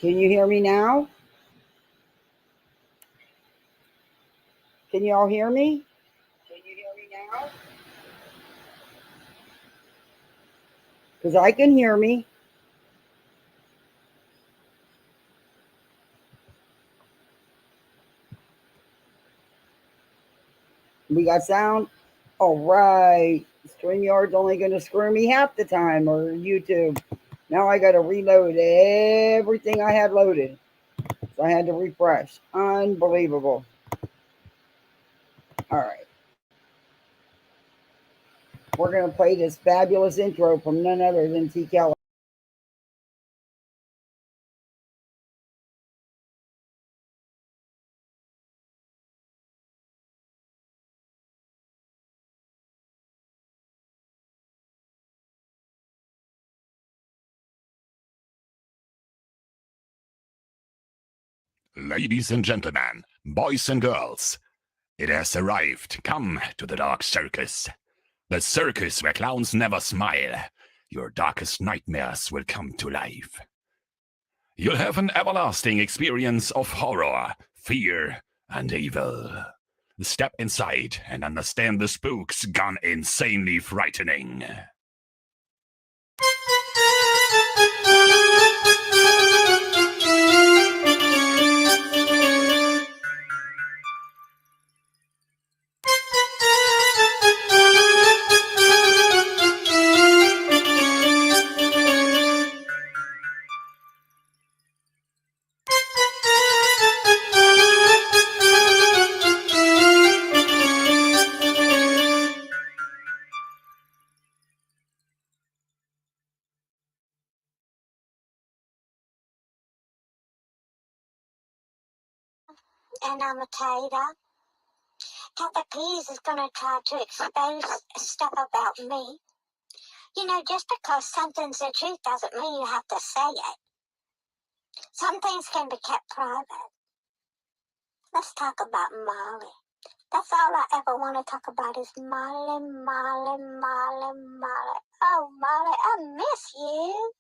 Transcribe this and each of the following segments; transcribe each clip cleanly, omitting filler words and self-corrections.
Can you hear me now? Can you all hear me? Can you hear me now? Because I can hear me. We got sound. All right. StreamYard's only going to screw me half the time, or YouTube. Now I got to reload everything I had loaded. So I had to refresh. Unbelievable. All right. We're going to play this fabulous intro from none other than T. Kelly. Ladies and gentlemen, boys and girls, it has arrived. Come to the dark circus. The circus where clowns never smile. Your darkest nightmares will come to life. You'll have an everlasting experience of horror, fear, and evil. Step inside and understand the spooks gone insanely frightening. And I'm a tater. Papa Peas is going to try to expose stuff about me. You know, just because something's the truth doesn't mean you have to say it. Some things can be kept private. Let's talk about Molly. That's all I ever want to talk about is Molly, Molly, Molly, Molly. Oh, Molly, I miss you.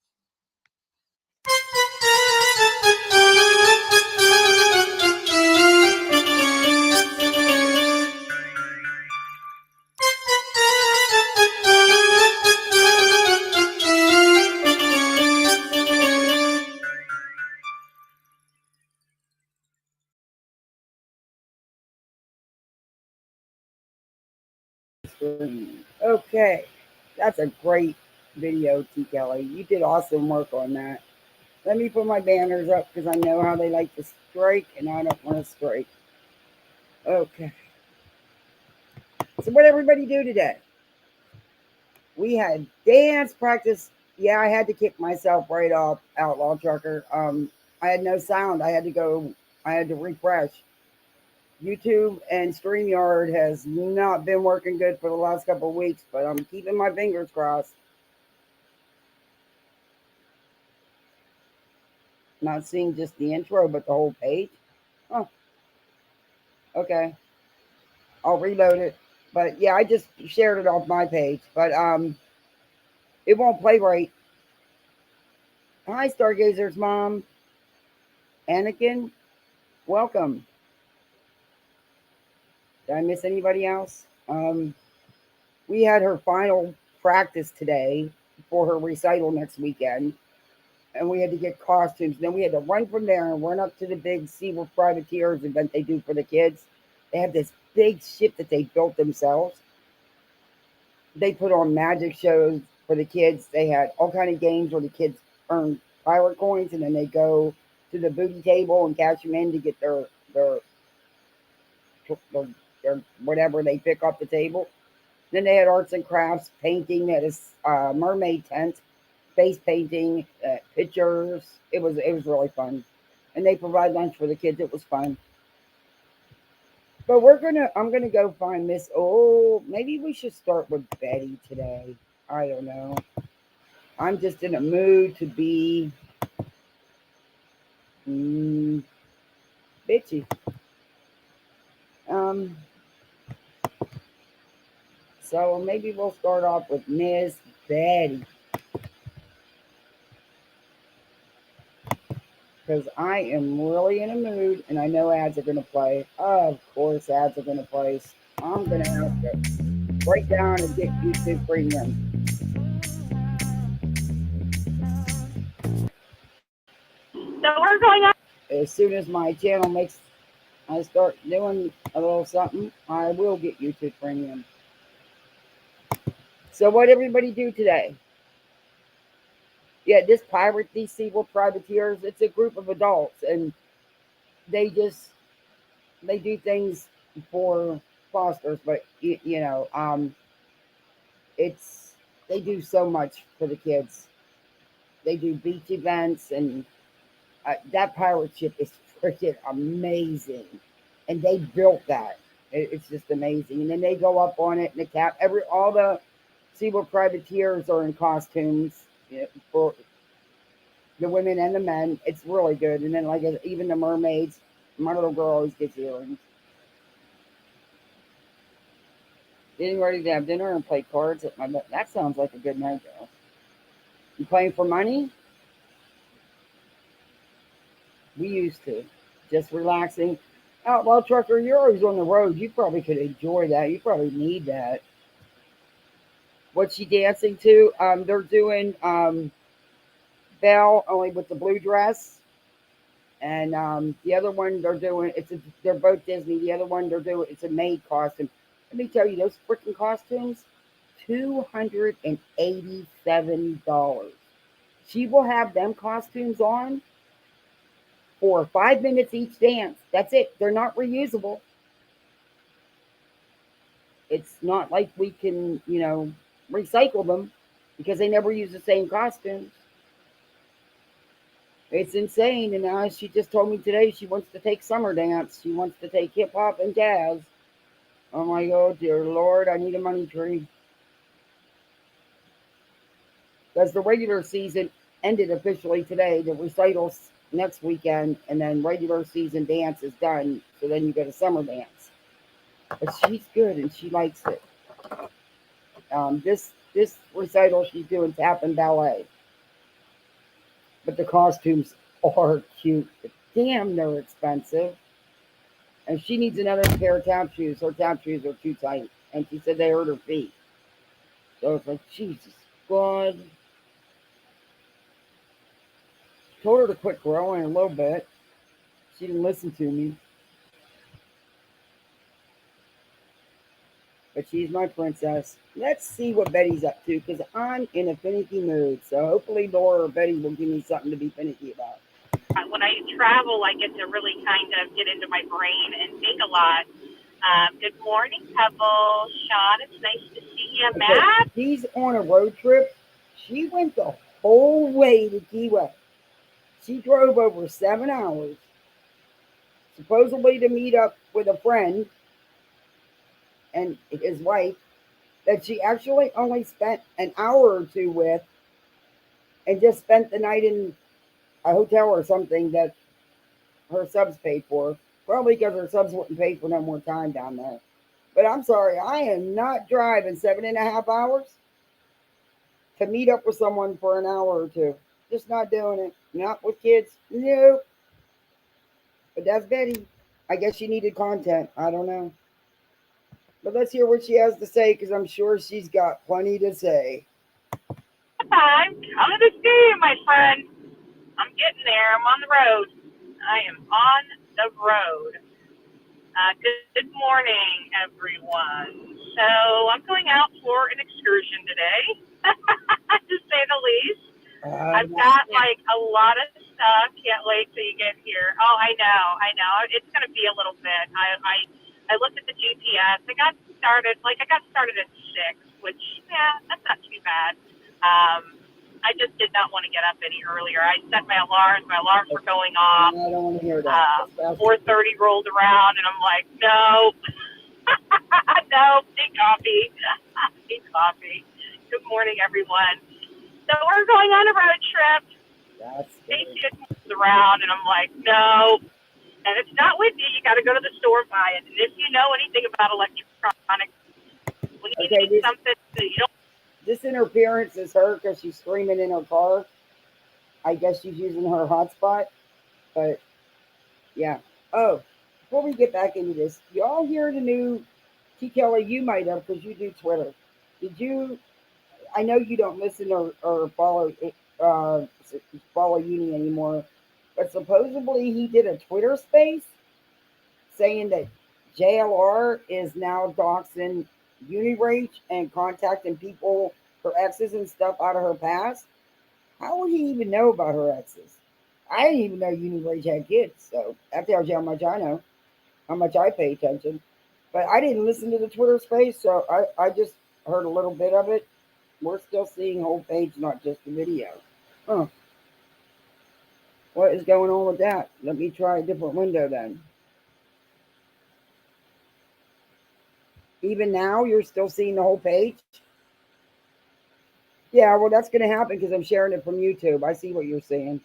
Okay. That's a great video, T. Kelly. You did awesome work on that. Let me put my banners up because I know how they like to strike, and I don't want to strike. Okay. So what everybody do today? We had dance practice. Yeah, I had to kick myself right off Outlaw Trucker. I had no sound. I had to refresh. YouTube and StreamYard has not been working good for the last couple of weeks, but I'm keeping my fingers crossed. Not seeing just the intro, but the whole page. Oh, okay. I'll reload it. But yeah, I just shared it off my page. But it won't play right. Hi, Stargazer's mom. Anakin, welcome. Did I miss anybody else? We had her final practice today for her recital next weekend, and we had to get costumes. Then we had to run from there and run up to the big Sea Wolf Privateers event they do for the kids. They have this big ship that they built themselves. They put on magic shows for the kids. They had all kind of games where the kids earn pirate coins, and then they go to the booty table and cash them in to get their whatever they pick off the table. Then they had arts and crafts, painting. They had a mermaid tent, face painting, pictures. It was really fun, and they provide lunch for the kids. It was fun. But I'm gonna go find Miss. Oh, maybe we should start with Betty today. I don't know. I'm just in a mood to be bitchy. Um, so maybe we'll start off with Miss Betty. because I am really in a mood and I know ads are going to play. Of course, ads are going to play. I'm going to have to break down and get YouTube Premium. So we're going on. As soon as my channel makes, I start doing a little something, I will get YouTube Premium. So what everybody do today? Yeah, this pirate, these seaward privateers, it's a group of adults, and they do things for fosters, but it's they do so much for the kids. They do beach events, and that pirate ship is freaking amazing, and they built that. It's just amazing. And then they go up on it, and all the seaward privateers are in costumes, for the women and the men. It's really good. And then even the mermaids. My little girl always gets earrings. Getting ready to have dinner and play cards at my. That sounds like a good night, though. You playing for money? We used to. Just relaxing. Oh, well, trucker, you're always on the road. You probably could enjoy that. You probably need that. What's she dancing to? They're doing Belle, only with the blue dress. And the other one they're both Disney. The other one it's a maid costume. Let me tell you, those freaking costumes, $287. She will have them costumes on for 5 minutes each dance. That's it. They're not reusable. It's not like we can, recycle them because they never use the same costumes. It's insane. And now she just told me today she wants to take summer dance. She wants to take hip hop and jazz. I'm like, oh dear Lord, I need a money tree. Because the regular season ended officially today. The recitals next weekend, and then regular season dance is done. So then you go to summer dance. But she's good and she likes it. This recital she's doing tap and ballet. But the costumes are cute. But damn, they're expensive. And she needs another pair of tap shoes. Her tap shoes are too tight. And she said they hurt her feet. So it's like, Jesus God. Told her to quit growing a little bit. She didn't listen to me. But she's my princess. Let's see what Betty's up to, because I'm in a finicky mood. So hopefully Laura or Betty will give me something to be finicky about. When I travel, I get to really kind of get into my brain and think a lot. Good morning, Pebble. Sean, it's nice to see you. Okay, Matt? she's on a road trip. She went the whole way to Key West. She drove over 7 hours, supposedly to meet up with a friend and his wife that she actually only spent an hour or two with, and just spent the night in a hotel or something that her subs paid for. Probably because her subs wouldn't pay for no more time down there. But I'm sorry, I am not driving 7.5 hours to meet up with someone for an hour or two. Just not doing it. Not with kids. No. But that's Betty. I guess she needed content. I don't know. But let's hear what she has to say, because I'm sure she's got plenty to say. I'm coming to see you, my friend. I'm getting there. I'm on the road. I am on the road. Good morning, everyone. So I'm going out for an excursion today, to say the least. I've got like a lot of stuff. Can't wait till you get here. Oh, I know. It's going to be a little bit. I looked at the GPS. I got started at 6, which, yeah, that's not too bad. I just did not want to get up any earlier. I set my alarms. My alarms were going off. I don't want to hear that. 4:30 rolled around, and I'm like, no. No, need coffee. Need coffee. Good morning, everyone. So we're going on a road trip. Stacy comes around, and I'm like, no. And it's not with you. You got to go to the store and buy it. And if you know anything about electronics, when you need something that you don't. This interference is her because she's screaming in her car. I guess she's using her hotspot. But yeah. Oh, before we get back into this, y'all hear the new T. Kelly? You might have because you do Twitter. Did you? I know you don't listen or uh, follow Uni anymore, but supposedly he did a Twitter space saying that JLR is now doxing Unirage and contacting people, her exes and stuff out of her past. How would he even know about her exes? I didn't even know Unirage had kids, so that tells you how much I know, how much I pay attention. But I didn't listen to the Twitter space, so I just heard a little bit of it. We're still seeing whole page, not just the video. Huh. What is going on with that? Let me try a different window then. Even now, you're still seeing the whole page? Yeah, well, that's going to happen because I'm sharing it from YouTube. I see what you're saying.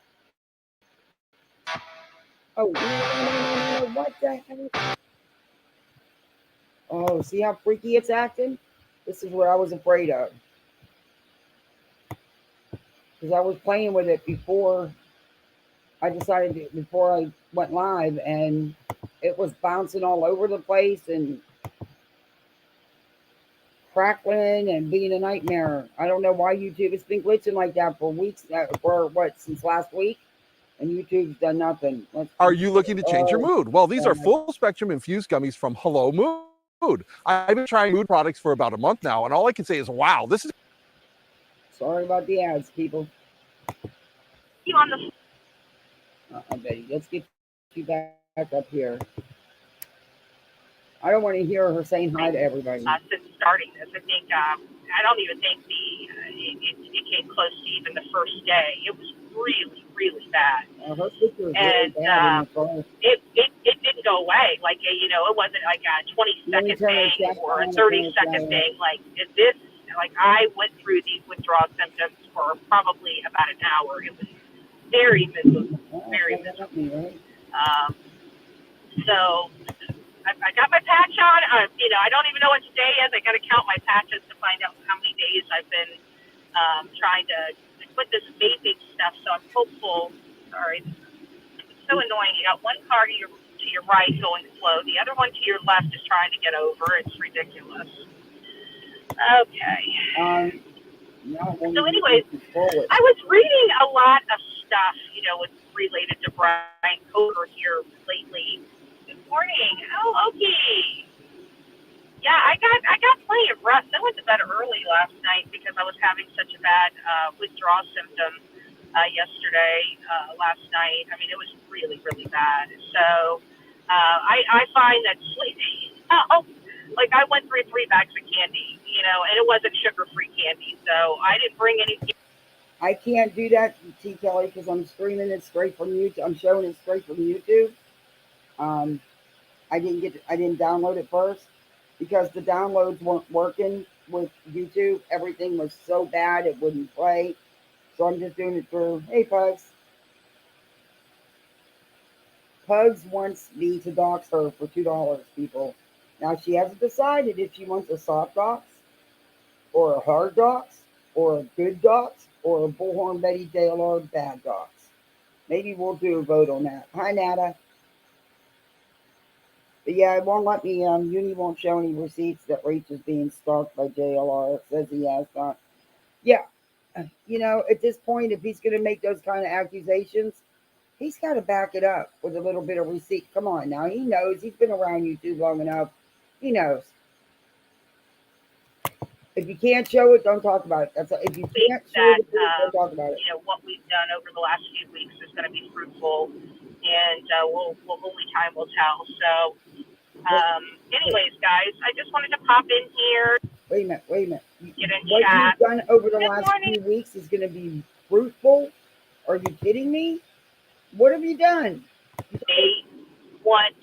Oh, no, what the hell? Oh, see how freaky it's acting? This is what I was afraid of. Because I was playing with it before I went live, and it was bouncing all over the place and crackling and being a nightmare. I don't know why YouTube, it's been glitching like that for weeks, for what, since last week? And YouTube's done nothing. Are you looking to change your Oh, mood? Well, these are full spectrum infused gummies from Hello Mood. I've been trying mood products for about a month now, and all I can say is, wow, this is. sorry about the ads, people. You on the Betty, let's get you back up here. I don't want to hear her saying hi to everybody. Since starting this, I think I don't even think it came close to even the first day. It was really, really bad, Her picture is and really bad in the phone. it didn't go away. Like it wasn't like a 20-second thing or a 30-second thing. Like this, like I went through these withdrawal symptoms for probably about an hour. It was very miserable, very miserable. So I got my patch on. I don't even know what today is. I got to count my patches to find out how many days I've been trying to put this vaping stuff. So I'm hopeful. Sorry, it's so annoying. You got one car to your right going slow. The other one to your left is trying to get over. It's ridiculous. Okay. So anyways, I was reading a lot of stuff, with related to Brian Coder here lately. Good morning. Oh, okay. Yeah, I got plenty of rest. I went to bed early last night because I was having such a bad withdrawal symptom last night. I mean, it was really, really bad. So I find that sleeping, like I went through 3 bags of candy, and it wasn't sugar-free candy. So I didn't bring any. I can't do that, T. Kelly, because I'm streaming it straight from YouTube. I'm showing it straight from YouTube. I didn't download it first because the downloads weren't working with YouTube. Everything was so bad it wouldn't play. So I'm just doing it through. Hey, Pugs. Pugs wants me to dox her for $2, people. Now she hasn't decided if she wants a soft dox or a hard dox or a good dox or a Bullhorn Betty JLR bad dox. Maybe we'll do a vote on that. Hi, Nada. But yeah, it won't let me. Uni won't show any receipts that Rach is being stalked by JLR. It says he has not. Yeah, at this point, if he's going to make those kind of accusations, he's got to back it up with a little bit of receipt. Come on now, he knows. He's been around YouTube long enough. He knows. If you can't show it, don't talk about it. If you can't show it, don't talk about it. What we've done over the last few weeks is going to be fruitful, and only time will tell. So, anyways, guys, I just wanted to pop in here. Wait a minute. Get in what chat. You've done over the last few weeks is going to be fruitful? Are you kidding me? What have you done? They want.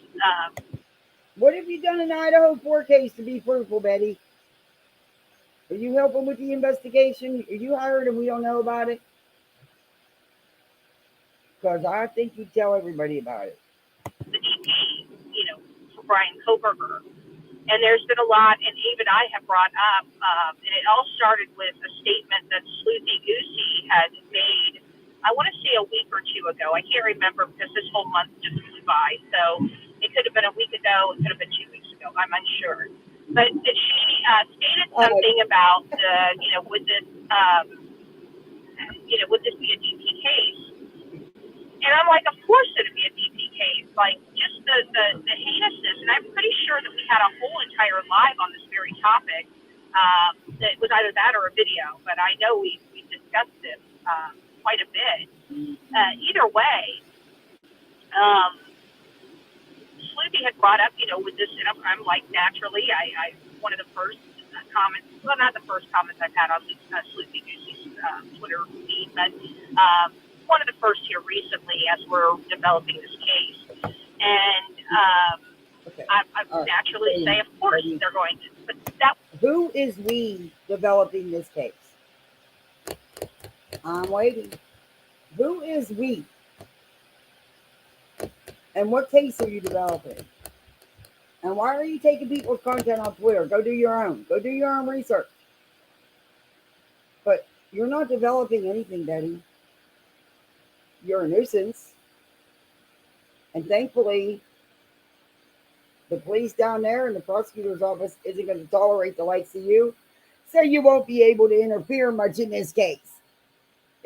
What have you done in Idaho 4 case to be fruitful, Betty? Are you helping with the investigation? Are you hired and we don't know about it? Because I think you tell everybody about it. The DP, for Brian Koberger. And there's been a lot, and even I have brought up, and it all started with a statement that Sleuthy Goosey had made I want to say a week or two ago. I can't remember because this whole month just flew by. So it could have been a week ago. It could have been 2 weeks ago. I'm unsure. But she stated something about, would this, would this be a DP case? And I'm like, of course it'd be a DP case. Like, just the heinousness. And I'm pretty sure that we had a whole entire live on this very topic. That was either that or a video, but I know we discussed it quite a bit. Either way, Sloopy had brought up, with this, and I'm like, naturally, I one of the first comments, well, not the first comments I've had on Sloopy Goosey's Twitter feed, but one of the first here recently as we're developing this case. And I naturally say, of course, they're going to. But that. Who is we developing this case? I'm waiting. Who is we? And what case are you developing? And why are you taking people's content on Twitter? Go do your own. Go do your own research. But you're not developing anything, Betty. You're a nuisance. And thankfully, the police down there and the prosecutor's office isn't going to tolerate the likes of you. So you won't be able to interfere much in this case.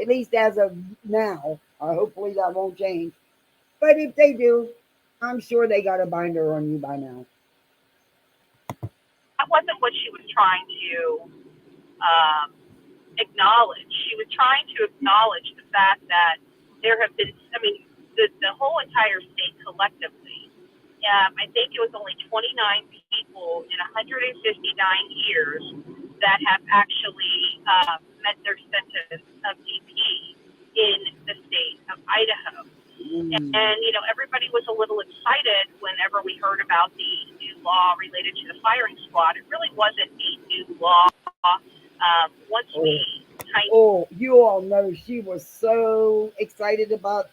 At least as of now. Hopefully that won't change. But if they do, I'm sure they got a binder on you by now. That wasn't what she was trying to acknowledge. She was trying to acknowledge the fact that there have been, the whole entire state collectively, I think it was only 29 people in 159 years that have actually met their sentence of DP in the state of Idaho. And everybody was a little excited whenever we heard about the new law related to the firing squad. It really wasn't a new law. You all know she was so excited about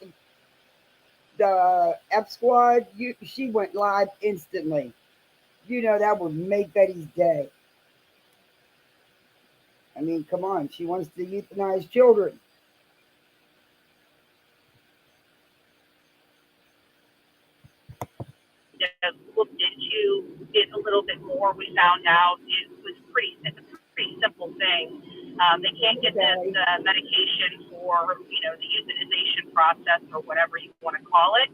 the F squad. She went live instantly. That would make Betty's day. I mean, come on. She wants to euthanize children. Looked into it a little bit more. We found out it's a pretty simple thing. They can't get this medication for the euthanization process or whatever you want to call it,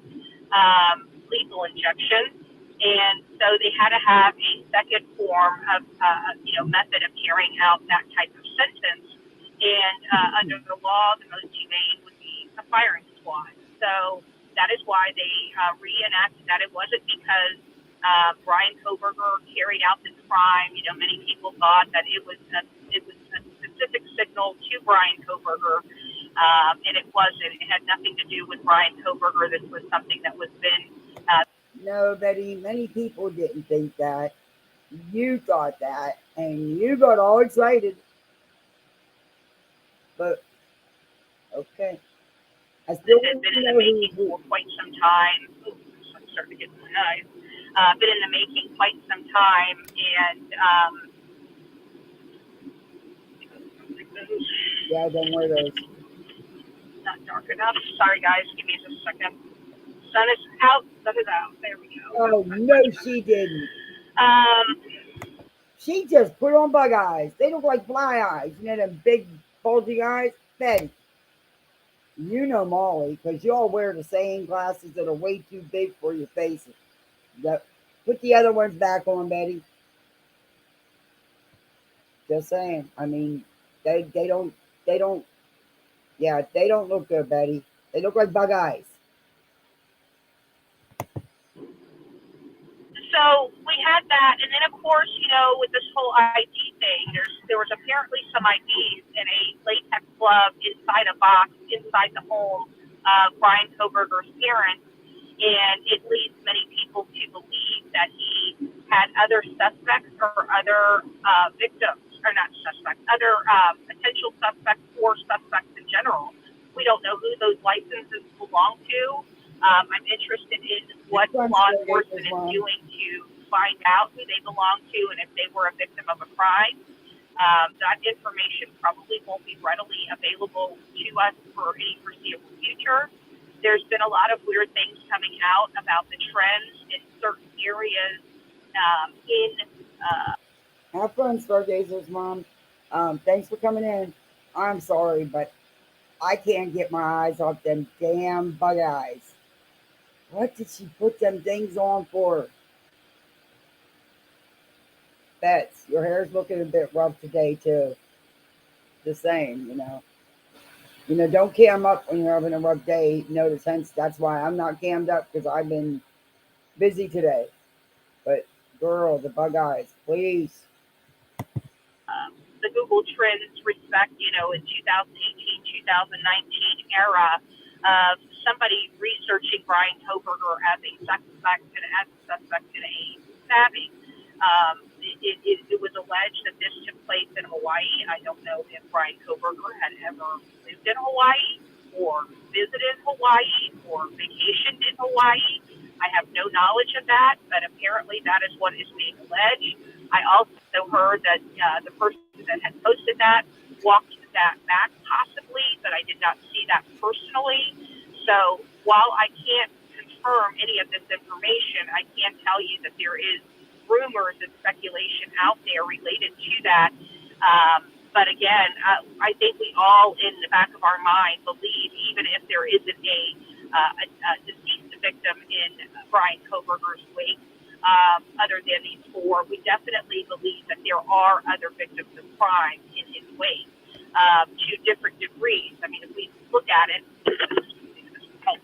lethal injection, and so they had to have a second form of method of carrying out that type of sentence. And under the law, the most humane would be a firing squad. So that is why they reenacted that. It wasn't because Brian Kohberger carried out this crime. Many people thought that it was a specific signal to Brian Kohberger, and it wasn't. It had nothing to do with Brian Kohberger. This was something that was been. No, Betty, many people didn't think that. You thought that, and you got all excited. But, okay. I still This has been in the making for quite some time. I'm starting to get my eyes. Been in the making quite some time, and yeah, don't wear those. Not dark enough. Sorry, guys. Give me just a second. Sun is out. Sun is out. There we go. Oh no, she didn't. She just put on bug eyes. They look like fly eyes. Them big bulgy eyes. Betty. You know Molly, because y'all wear the same glasses that are way too big for your faces. Put the other ones back on, Betty. Just saying. I mean, they don't look good, Betty. They look like bug eyes. So we had that, and then of course, with this whole ID thing, there was apparently some IDs in a latex glove inside a box inside the home of Brian Kohberger's parents, and it leads many people to believe that he had other suspects or other victims, or not suspects, other potential suspects or suspects in general. We don't know who those licenses belong to. I'm interested in what law enforcement is doing to find out who they belong to and if they were a victim of a crime. That information probably won't be readily available to us for any foreseeable future. There's been a lot of weird things coming out about the trends in certain areas Have fun, Stargazers, Mom. Thanks for coming in. I'm sorry, but I can't get my eyes off them damn bug eyes. What did she put them things on for? Bets, your hair's looking a bit rough today, too. The same, you know. You know, don't cam up when you're having a rough day. Notice, hence, that's why I'm not cammed up because I've been busy today. But, girl, the bug eyes, please. the Google Trends respect, in 2018, 2019 era of somebody researching Brian Koberger as a suspect in a stabbing. It was alleged that this took place in Hawaii. I don't know if Brian Koberger had ever lived in Hawaii or visited Hawaii or vacationed in Hawaii. I have no knowledge of that, but apparently that is what is being alleged. I also heard that the person that had posted that walked that back possibly, but I did not see that personally. So while I can't confirm any of this information, I can tell you that there is rumors and speculation out there related to that. But again, I think we all in the back of our mind believe, even if there isn't a deceased victim in Brian Koberger's wake, other than these four, we definitely believe that there are other victims of crime in his wake to different degrees. I mean, if we look at it,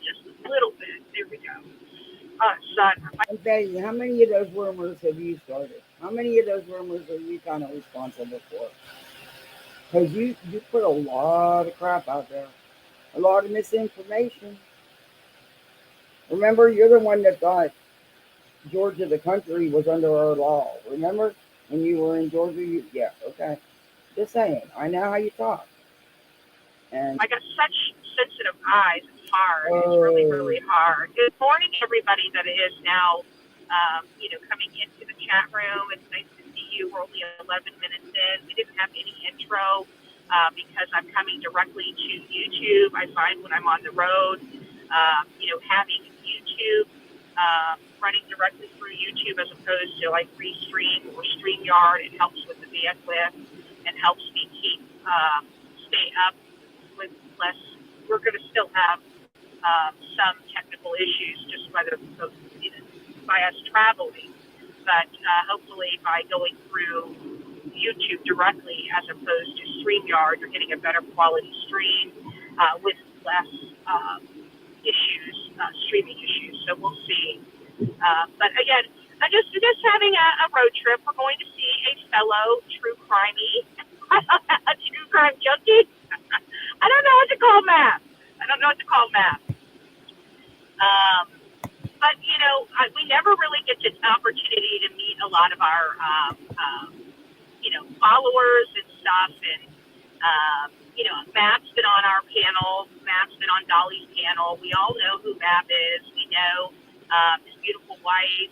just a little bit. There we go. Son. And Betty, how many of those rumors have you started? How many of those rumors are you kind of responsible for? Because you put a lot of crap out there, a lot of misinformation. Remember, you're the one that thought Georgia, the country, was under our law. Remember when you were in Georgia? Yeah, okay. Just saying. I know how you talk. And I got such sensitive eyes. It's hard. It's really, really hard. Good morning, everybody that is now, coming into the chat room. It's nice to see you. We're only 11 minutes in. We didn't have any intro because I'm coming directly to YouTube. I find when I'm on the road, having YouTube running directly through YouTube as opposed to like Restream or StreamYard, it helps with the bandwidth and helps me stay up with less. We're going to still have some technical issues just by us traveling, but hopefully by going through YouTube directly as opposed to StreamYard, you're getting a better quality stream with less streaming issues. So we'll see. But again, I'm just having a road trip. We're going to see a fellow true crimey, a true crime junkie. I don't know what to call Matt. But we never really get the opportunity to meet a lot of our followers and stuff. And Matt's been on our panel. Matt's been on Dolly's panel. We all know who Matt is. We know his beautiful wife.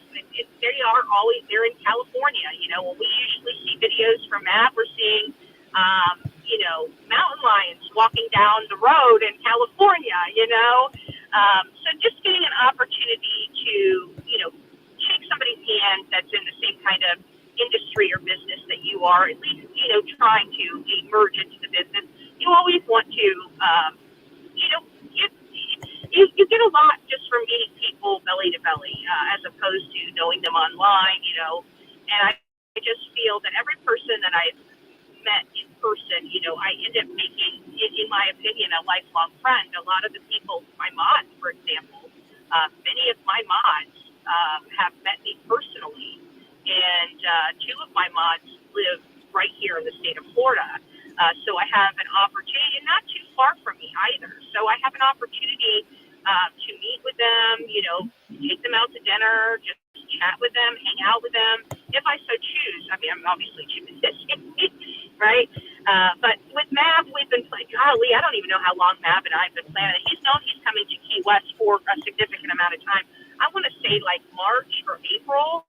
They're in California. When we usually see videos from Matt, we're seeing, mountain lions walking down the road in California, So just getting an opportunity to, shake somebody's hand that's in the same kind of industry or business that you are, at least, trying to emerge into the business. You always want to, you get a lot just from meeting people belly to belly, as opposed to knowing them online, and I just feel that every person that I've met in person, I end up making, in my opinion, a lifelong friend. A lot of the people, my mods, for example, many of my mods have met me personally, and two of my mods live right here in the state of Florida. So I have an opportunity, and not too far from me either. So I have an opportunity to meet with them, take them out to dinner, just chat with them, hang out with them, if I so choose. I mean, I'm obviously choosing, right? But with Mav, we've been playing, golly, I don't even know how long Mav and I have been planning. He's known he's coming to Key West for a significant amount of time. I want to say like March or April.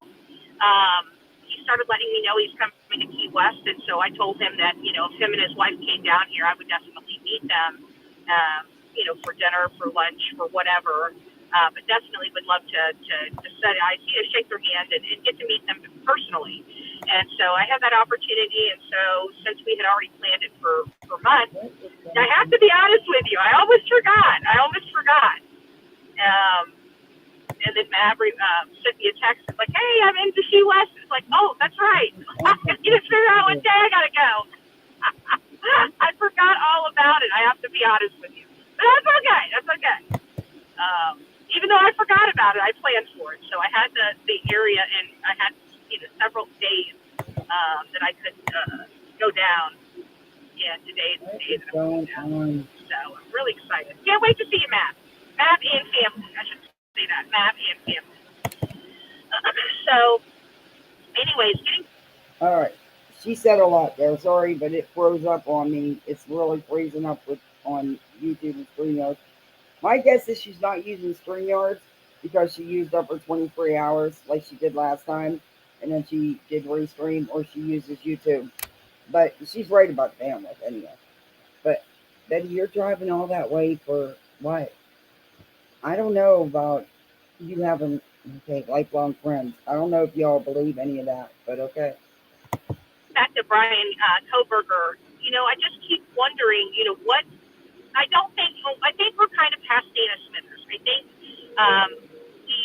He started letting me know he's coming to Key West, and so I told him that, you know, if him and his wife came down here, I would definitely meet them, you know, for dinner, for lunch, for whatever. But definitely would love to set eyes, you know, shake their hand and get to meet them personally. And so I had that opportunity, and so since we had already planned it for months, I have to be honest with you, I almost forgot. And then Maverick sent me a text like, "Hey, I'm in Key West." It's like, "Oh, that's right. I need to figure out what day I gotta go." I forgot all about it. I have to be honest with you, but that's okay. Even though I forgot about it, I planned for it. So I had the area, and I had, you know, several days that I could go down. Yeah, today is the day that I'm going down. So I'm really excited. Can't wait to see you, Matt and family. I should say that, Matt and family. So, anyways, All right. She said a lot there. Sorry, but it froze up on me. It's really freezing up on YouTube and StreamYards. My guess is she's not using StreamYards because she used up her 23 hours like she did last time, and then she did restream, or she uses YouTube. But she's right about the bandwidth anyway. But Betty, you're driving all that way for what? I don't know about you having lifelong friends. I don't know if y'all believe any of that, but okay. back to Brian Koberger, you know, I just keep wondering, you know, what I think we're kind of past Dana Smithers. I think we,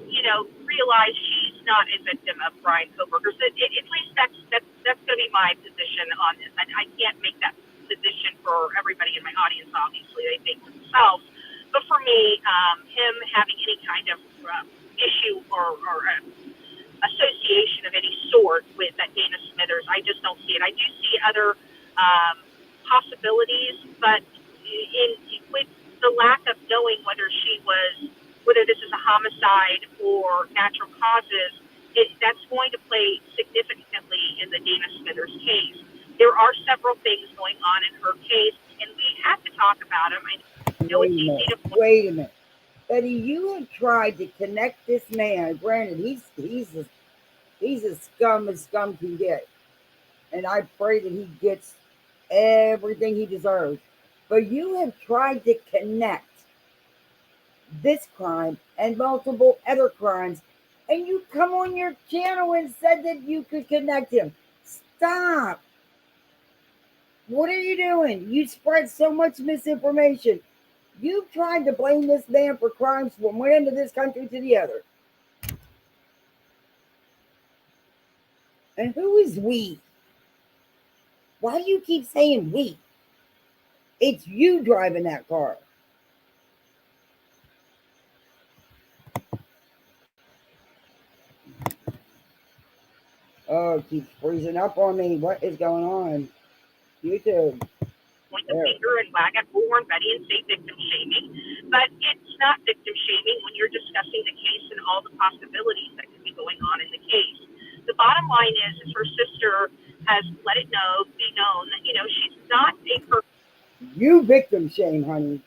you know, realize she's not a victim of Brian Koberger. So at least that's going to be my position on this. I can't make that position for everybody in my audience. Obviously, they think for themselves. But for me, him having any kind of issue or association of any sort with that Dana Smithers, I just don't see it. I do see other possibilities, but with the lack of knowing whether this is a homicide or natural causes, that's going to play significantly in the Dana Smithers case. There are several things going on in her case, and we have to talk about them. I know it's easy to wait a minute. Betty, you have tried to connect this man. Granted, he's as scum as scum can get, and I pray that he gets everything he deserves. But you have tried to connect this crime and multiple other crimes, and you come on your channel and said that you could connect him. Stop. What are you doing? You spread so much misinformation. You've tried to blame this man for crimes from one end of this country to the other. And who is we? Why do you keep saying we? It's you driving that car. Oh, it keeps freezing up on me. What is going on? YouTube. Point the finger and wag at poor Betty and say victim shaming, but it's not victim shaming when you're discussing the case and all the possibilities that could be going on in the case. The bottom line is her sister has let it be known that, you know, she's not a person. You victim shame, honey.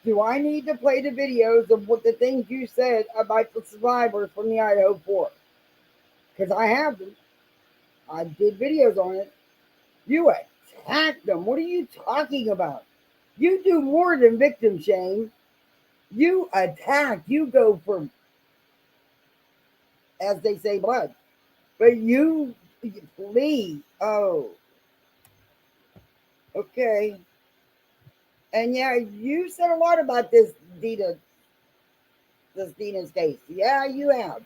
Do I need to play the videos of what the things you said about the survivors from the Idaho 4? Because I have them. I did videos on it. You attacked them. What are you talking about? You do more than victim shame. You attack. You go for, as they say, blood. But you please. Oh. Okay. And yeah, you said a lot about this Dina's case. Yeah, you have.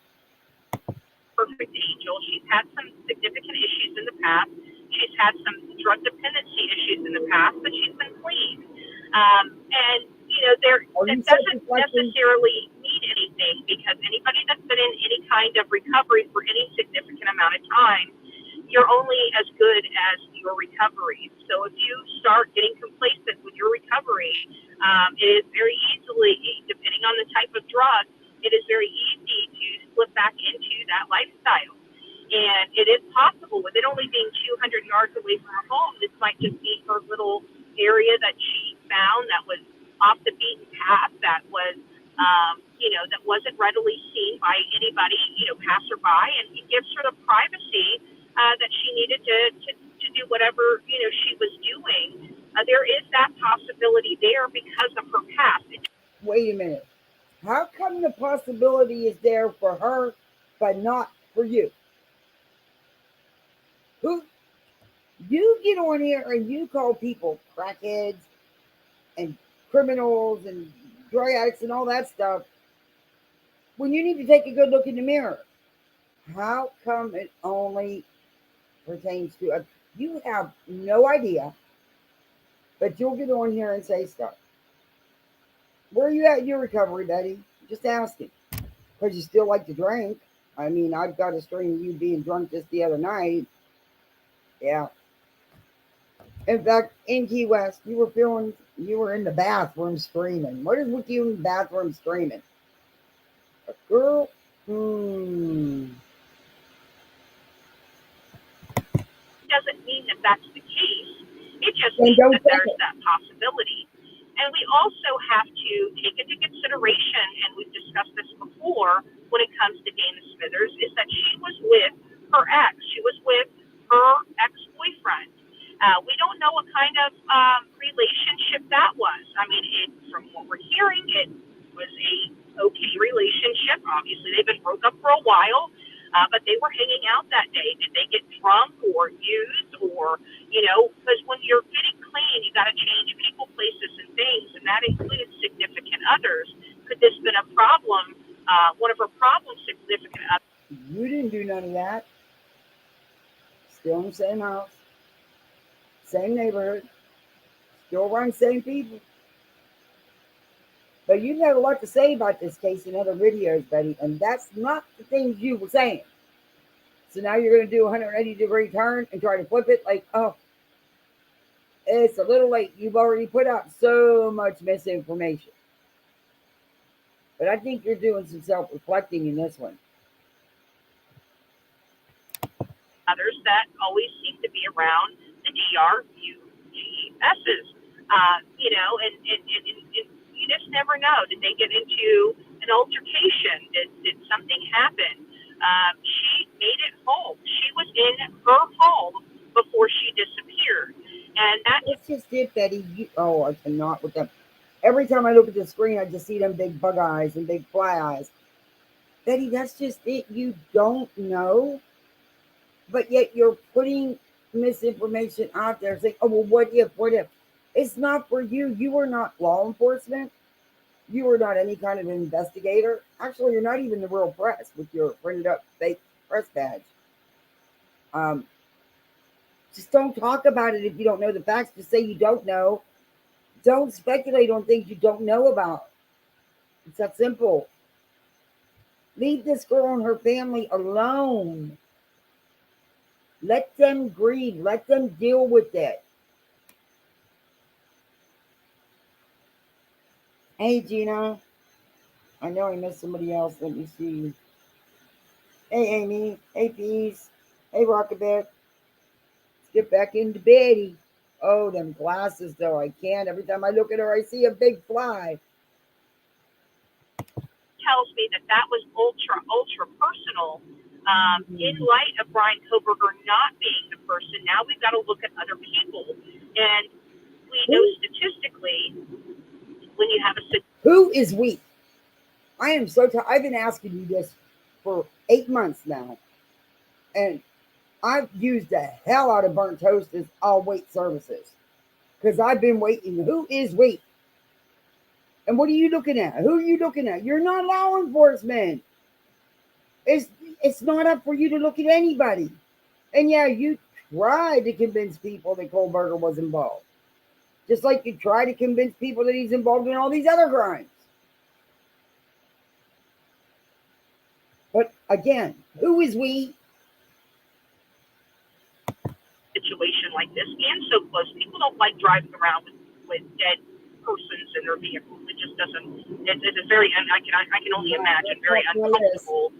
Perfect angel. She's had some significant issues in the past. She's had some drug dependency issues in the past, but she's been clean. And, you know, that doesn't necessarily mean anything, because anybody that's been in any kind of recovery for any significant amount of time, you're only as good as your recovery. So if you start getting complacent with your recovery, it is very easily, depending on the type of drug, it is very easy to slip back into that lifestyle. And it is possible, with it only being 200 yards away from her home, this might just be her little area that she found that was off the beaten path, that was, you know, that wasn't readily seen by anybody, passerby, and it gives her the privacy that she needed to do whatever, she was doing. There is that possibility there because of her past. Wait a minute. How come the possibility is there for her, but not for you? Who you get on here and you call people crackheads and criminals and drug addicts and all that stuff when you need to take a good look in the mirror? How come it only pertains to us? You have no idea, but you'll get on here and say stuff. Where are you at in your recovery, Betty? Just asking. Because you still like to drink. I mean, I've got a string of you being drunk just the other night. Yeah. In fact, in Key West, you were in the bathroom screaming. What is with you in the bathroom screaming? A girl? Doesn't mean that that's the case. It just Then means don't that take there's it. that possibility. And we also have to take into consideration, and we've discussed this before when it comes to Dana Smithers, is that she was with her ex. She was with her ex-boyfriend. We don't know what kind of relationship that was. I mean, from what we're hearing, it was a okay relationship. Obviously, they've been broke up for a while, but they were hanging out that day. Did they get drunk or used or, because when you're getting clean, you got to change people, places, and things, and that includes significant others. Could this have been a problem? One of her problems, significant others. You didn't do none of that. Still in the same house, same neighborhood, still around the same people. But you've had a lot to say about this case in other videos, Betty, and that's not the things you were saying. So now you're going to do a 180-degree turn and try to flip it like, oh, it's a little late. You've already put out so much misinformation. But I think you're doing some self-reflecting in this one. Others that always seem to be around the DRUGSs, and you just never know. Did they get into an altercation? Did something happen? She made it home. She was in her home before she disappeared. And that's just it, Betty. I cannot with them. Every time I look at the screen, I just see them big bug eyes and big fly eyes. Betty, that's just it. You don't know, but yet you're putting misinformation out there saying, oh, well, what if? It's not for you. You are not law enforcement. You are not any kind of investigator. Actually, you're not even the real press with your printed up fake press badge. Just don't talk about it if you don't know the facts. Just say you don't know. Don't speculate on things you don't know about. It's that simple. Leave this girl and her family alone. Let them grieve. Let them deal with it. Hey, Gina. I know I missed somebody else. Let me see. Hey, Amy. Hey, Peace. Hey, Rockabit. Let's get back into Betty. Oh, them glasses, though. I can't. Every time I look at her, I see a big fly. Tells me that was ultra personal. In light of Brian Koberger not being the person, now we've got to look at other people. And we know statistically, when you have who is we? I am so tired. I've been asking you this for 8 months now. And I've used the hell out of burnt toast as all wait services. Because I've been waiting. Who is we? And what are you looking at? Who are you looking at? You're not law enforcement. It's not up for you to look at anybody. And yeah, you tried to convince people that Kohlberger was involved. Just like you try to convince people that he's involved in all these other crimes. But again, who is we? Situation like this and so close. People don't like driving around with dead persons in their vehicles. It just doesn't. It's a very, I can only imagine, very uncomfortable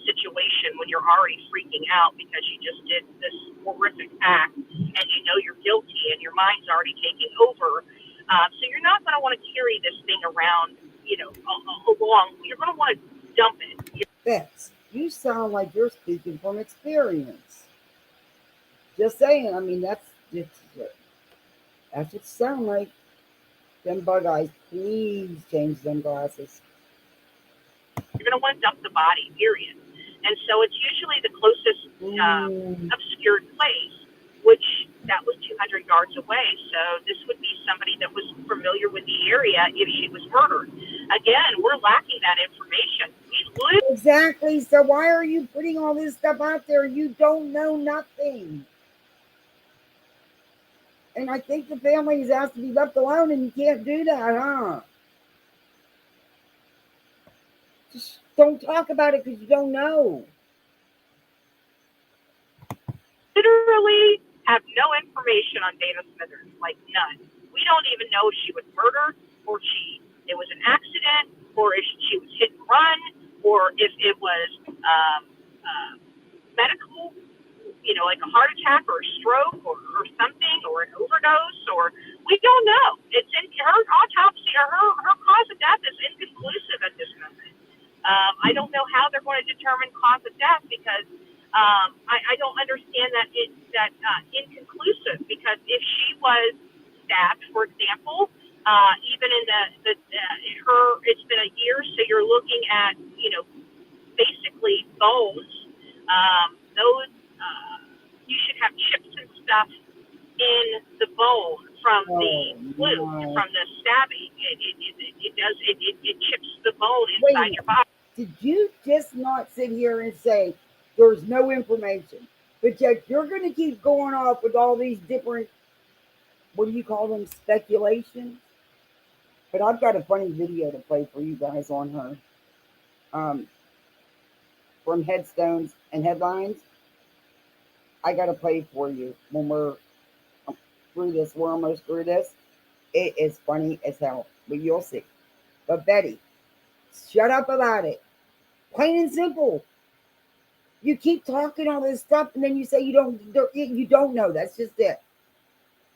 situation when you're already freaking out because you just did this horrific act and you know you're guilty and your mind's already taking over. So you're not going to want to carry this thing around along, you're going to want to dump it. Bets, you sound like you're speaking from experience. Just saying. I mean, that's what it sound like. Them bug eyes. Please change them glasses. You're going to want to dump the body, period. And so it's usually the closest obscured place, which that was 200 yards away. So this would be somebody that was familiar with the area if she was murdered. Again, we're lacking that information. Exactly. So why are you putting all this stuff out there? You don't know nothing. And I think the family is asked to be left alone, and you can't do that, huh? Just don't talk about it because you don't know. Literally have no information on Dana Smithers, like none. We don't even know if she was murdered or it was an accident or if she was hit and run or if it was medical, like a heart attack or a stroke or something or an overdose or we don't know. It's in her autopsy or her cause of death is inconclusive at this moment. I don't know how they're going to determine cause of death because I don't understand that inconclusive because if she was stabbed, for example, even in it's been a year, so you're looking at basically bones. Those you should have chips and stuff in the bone from the wound, from the stabbing. It chips the bone inside your body. Did you just not sit here and say there's no information, but yet you're going to keep going off with all these different, what do you call them, speculations? But I've got a funny video to play for you guys on her. From Headstones and Headlines. I got to play for you when we're through this. We're almost through this. It is funny as hell, but you'll see. But Betty, shut up about it. Plain and simple. You keep talking all this stuff, and then you say you don't know. That's just it.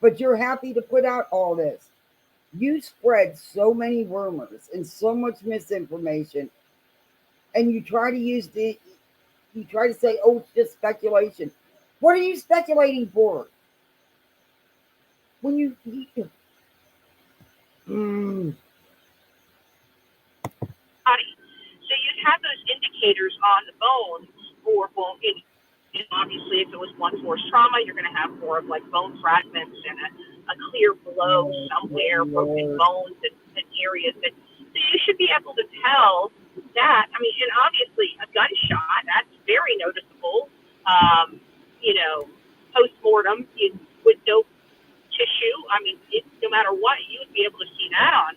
But you're happy to put out all this. You spread so many rumors and so much misinformation, and you try to say, "Oh, it's just speculation." What are you speculating for? When you So you'd have those indicators on the bones for bone. Obviously, if it was blunt force trauma, you're going to have more of like bone fragments and a clear blow somewhere, broken bones and areas that. So you should be able to tell that. I mean, and obviously a gunshot, that's very noticeable. Post-mortem with no tissue. I mean, no matter what, you would be able to see that on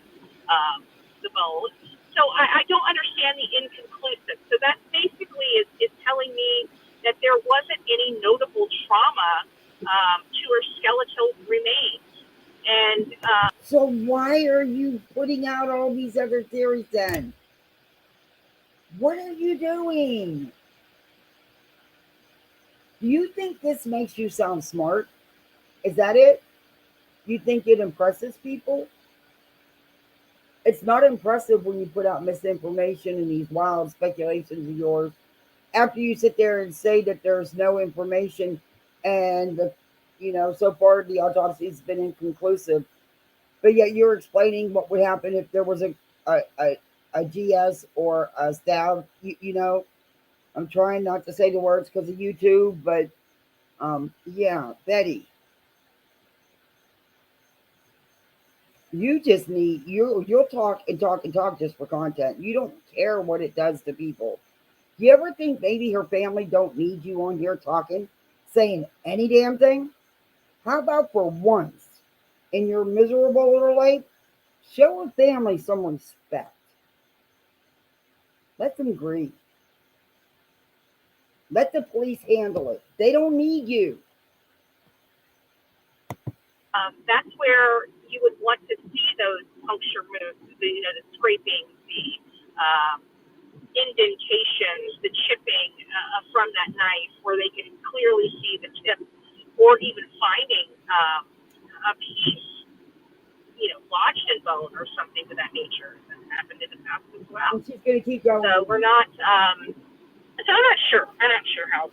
the bone. So I don't understand the inconclusive. So that basically is telling me that there wasn't any notable trauma to her skeletal remains. And so why are you putting out all these other theories then? What are you doing? Do you think this makes you sound smart? Is that it? You think it impresses people? It's not impressive when you put out misinformation and these wild speculations of yours after you sit there and say that there's no information and so far the autopsy has been inconclusive, but yet you're explaining what would happen if there was a GS or a stab. I'm trying not to say the words because of YouTube, but Betty, you just need you'll talk and talk and talk just for content. You don't care what it does to people. Do you ever think maybe her family don't need you on here talking, saying any damn thing? How about for once in your miserable little life, show her family some respect. Let them grieve. Let the police handle it. They don't need you. That's where you would want to see those puncture moves, the scraping, the indentations, the chipping from that knife, where they can clearly see the tip, or even finding a piece, lodged in bone or something of that nature. That happened in the past as well. And she's going to keep going. So we're not. So I'm not sure. I'm not sure how.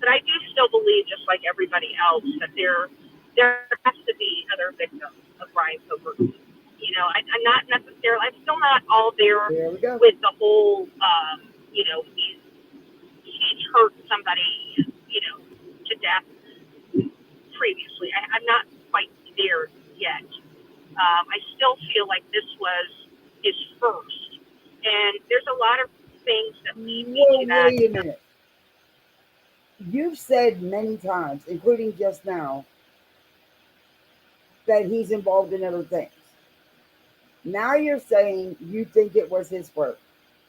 But I do still believe, just like everybody else, that there has to be other victims of Brian Coburn. I'm not necessarily. I'm still not all there with the whole. He's hurt somebody, to death previously. I'm not quite there yet. I still feel like this was his first, and there's a lot of things that lead me to that. Wait a minute. You've said many times, including just now, that he's involved in other things. Now you're saying you think it was his work.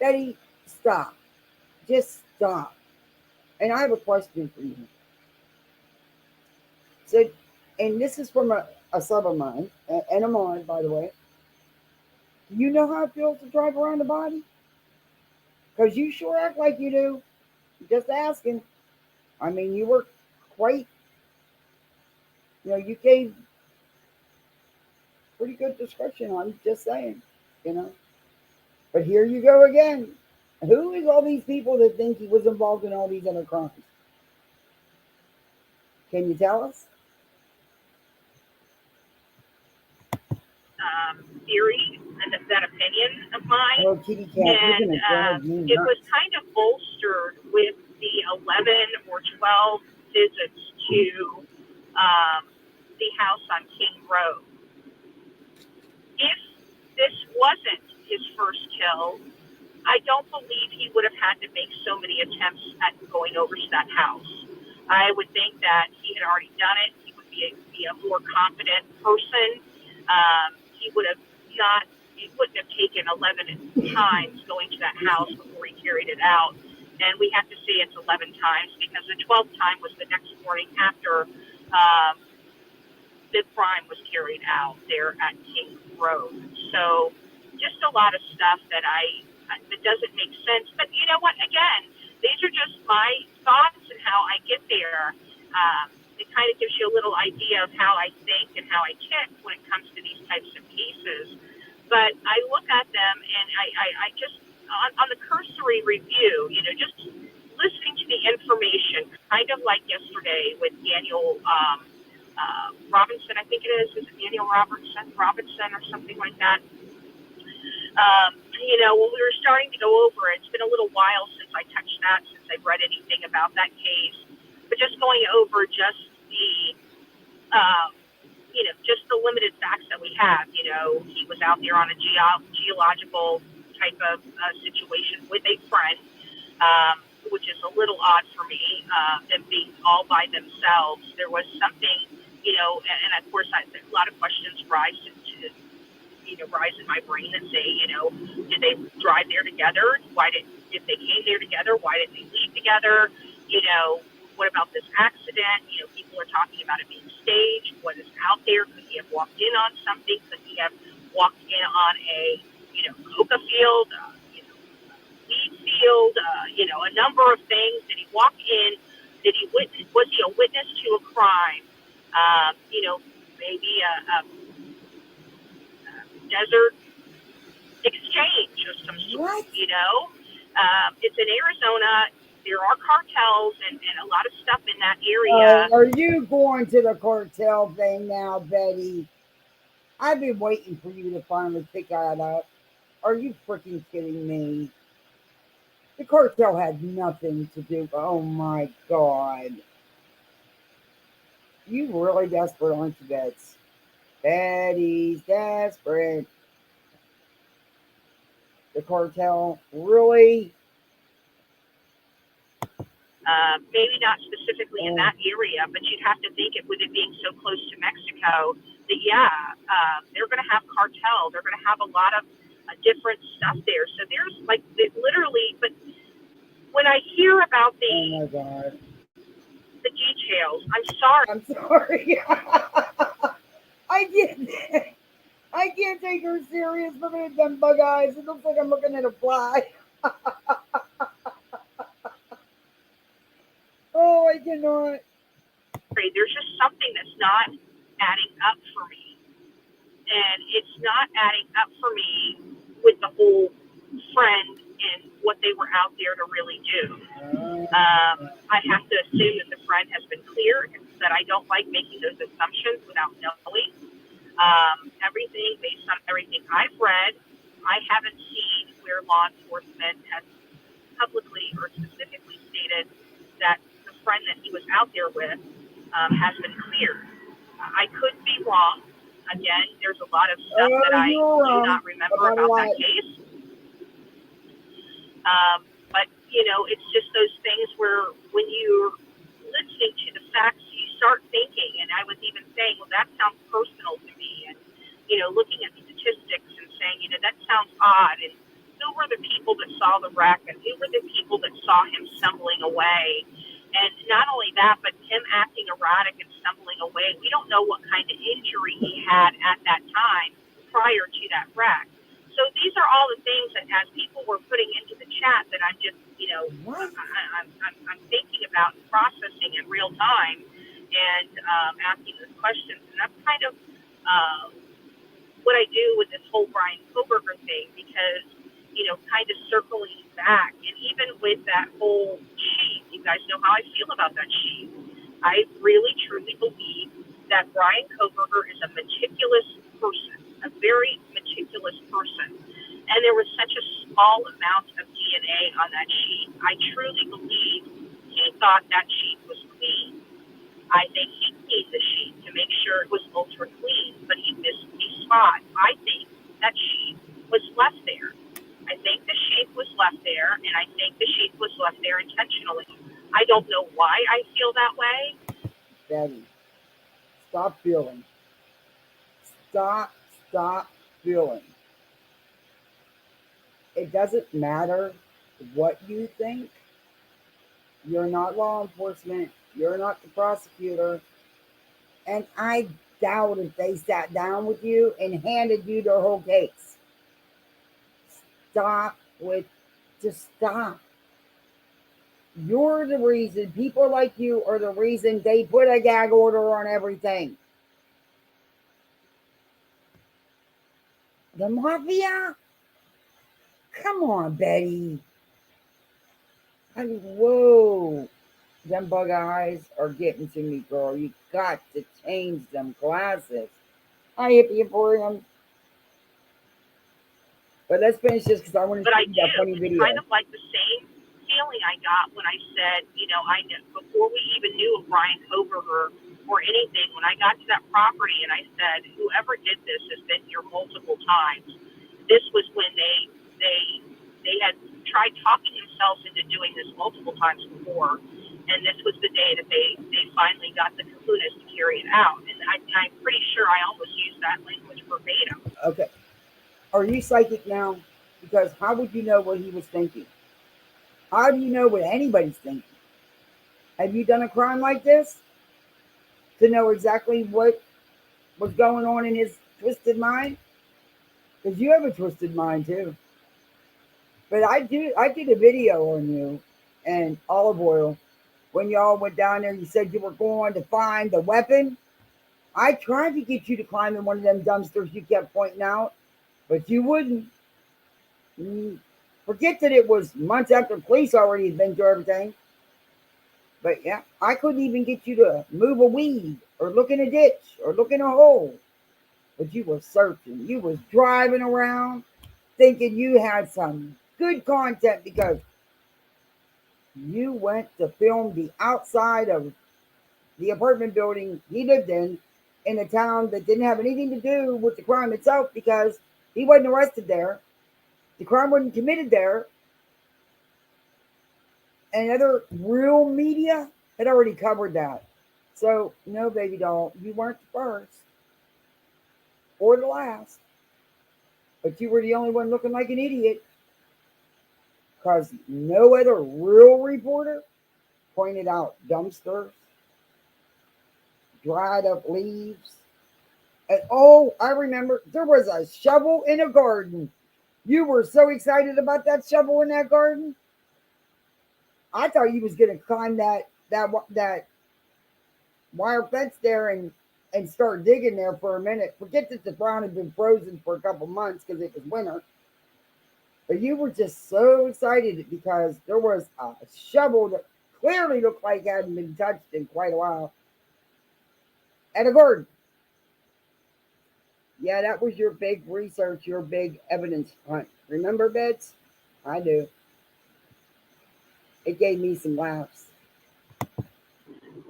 Betty, stop. Just stop. And I have a question for you. So, and this is from a sub of mine, and I'm on, by the way. Do you know how it feels to drive around the body? Because you sure act like you do. Just asking. I mean, you were quite, you gave pretty good description. I'm just saying, But here you go again. Who is all these people that think he was involved in all these other crimes? Can you tell us? Theory and that opinion of mine. Oh, kitty cat, and it was kind of bolstered with the 11 or 12 visits to the house on King Road. If this wasn't his first kill, I don't believe he would have had to make so many attempts at going over to that house. I would think that he had already done it. He would be a more confident person. He wouldn't have taken 11 times going to that house before he carried it out. And we have to say it's 11 times because the 12th time was the next morning after the crime was carried out there at King Road. So just a lot of stuff that doesn't make sense. But you know what? Again, these are just my thoughts and how I get there. It kind of gives you a little idea of how I think and how I tick when it comes to these types of cases. But I look at them and I just, on the cursory review, just listening to the information, kind of like yesterday with Daniel Robinson, I think it is it Daniel Robinson or something like that? When we were starting to go over it, it's been a little while since I touched that, since I've read anything about that case. But just going over just the, just the limited facts that we have. He was out there on a geological type of situation with a friend, which is a little odd for me, them being all by themselves. There was something, and of course, a lot of questions rise in my brain and say, did they drive there together? If they came there together, why did they leave together? What about this accident? People are talking about it being staged. What is out there? Could he have walked in on something? Could he have walked in on a, coca field, weed field, a number of things? Did he walk in? Was he a witness to a crime? Maybe a desert exchange of some sort, What? It's in Arizona. There are cartels and a lot of stuff in that area. Are you going to the cartel thing now, Betty? I've been waiting for you to finally pick that up. Are you freaking kidding me? The cartel had nothing to do. Oh my God. You really desperate, aren't you, Bets? Betty's desperate. The cartel, really? Maybe not specifically in that area, but you'd have to think with it being so close to Mexico, that they're going to have cartel. They're going to have a lot of different stuff there. So there's literally, but when I hear about Oh my God. the details, I'm sorry. I'm sorry. I can't take her serious. Look at them bug eyes. It looks like I'm looking at a fly. Oh, I cannot. There's just something that's not adding up for me. And it's not adding up for me with the whole friend and what they were out there to really do. I have to assume that the friend has been clear, that I don't like making those assumptions without knowing. Everything based on everything I've read, I haven't seen where law enforcement has publicly or specifically stated that the friend that he was out there with has been cleared. I could be wrong. Again, there's a lot of stuff that I do not remember about that case. But, you know, it's just those things where when you're listening to the facts, you start thinking, and I was even saying, well, that sounds personal to me. And, you know, looking at statistics and saying, you know, that sounds odd. And who were the people that saw the wreck? And who were the people that saw him stumbling away? And not only that, but him acting erratic and stumbling away. We don't know what kind of injury he had at that time prior to that wreck. So these are all the things that, as people were putting into the chat, that I'm just, you know, I'm thinking about and processing in real time and asking those questions. And that's kind of what I do with this whole Brian Koberger thing, because, you know, kind of circling back, and even with that whole sheet, you guys know how I feel about that sheet. I really, truly believe that Brian Koberger is a meticulous person, a very meticulous person. And there was such a small amount of DNA on that sheet. I truly believe he thought that sheet was clean. I think he cleaned the sheet to make sure it was ultra clean, but he missed a spot. I think that sheet was left there. I think the sheet was left there, and I think the sheet was left there intentionally. I don't know why I feel that way. Betty, stop feeling. Stop feeling. It doesn't matter what you think. You're not law enforcement. You're not the prosecutor. And I doubt if they sat down with you and handed you their whole case. Just stop. You're the reason, people like you are the reason they put a gag order on everything. The mafia? Come on, Betty. I mean, whoa. Them bug eyes are getting to me, girl. You got to change them glasses. Hi, Hippie Emporium. But let's finish this because I want to see that funny video. It's kind of like the same feeling I got when I said, you know, I knew, before we even knew of Brian Koberger or anything, when I got to that property and I said, whoever did this has been here multiple times. This was when they had tried talking themselves into doing this multiple times before, and this was the day that they finally got the kahunas to carry it out. And I'm pretty sure I almost used that language verbatim. Okay. Are you psychic now? Because how would you know what he was thinking? How do you know what anybody's thinking? Have you done a crime like this to know exactly what was going on in his twisted mind? Because you have a twisted mind too. But I did a video on you and olive oil when y'all went down there. You said you were going to find the weapon. I tried to get you to climb in one of them dumpsters you kept pointing out, but you wouldn't. Forget that it was months after police already had been through everything. But yeah, I couldn't even get you to move a weed or look in a ditch or look in a hole. But you were searching. You was driving around thinking you had some good content because you went to film the outside of the apartment building he lived in a town that didn't have anything to do with the crime itself because he wasn't arrested there. The crime wasn't committed there. And other real media had already covered that. So, no, baby doll, you weren't the first or the last. But you were the only one looking like an idiot. Because no other real reporter pointed out dumpsters, dried up leaves. And oh, I remember there was a shovel in a garden. You were so excited about that shovel in that garden. I thought you was gonna climb that wire fence there and and start digging there for a minute. Forget that the ground had been frozen for a couple months because it was winter. But you were just so excited because there was a shovel that clearly looked like it hadn't been touched in quite a while at a garden. Yeah, that was your big research, your big evidence hunt. Remember, Bets? I do. It gave me some laughs.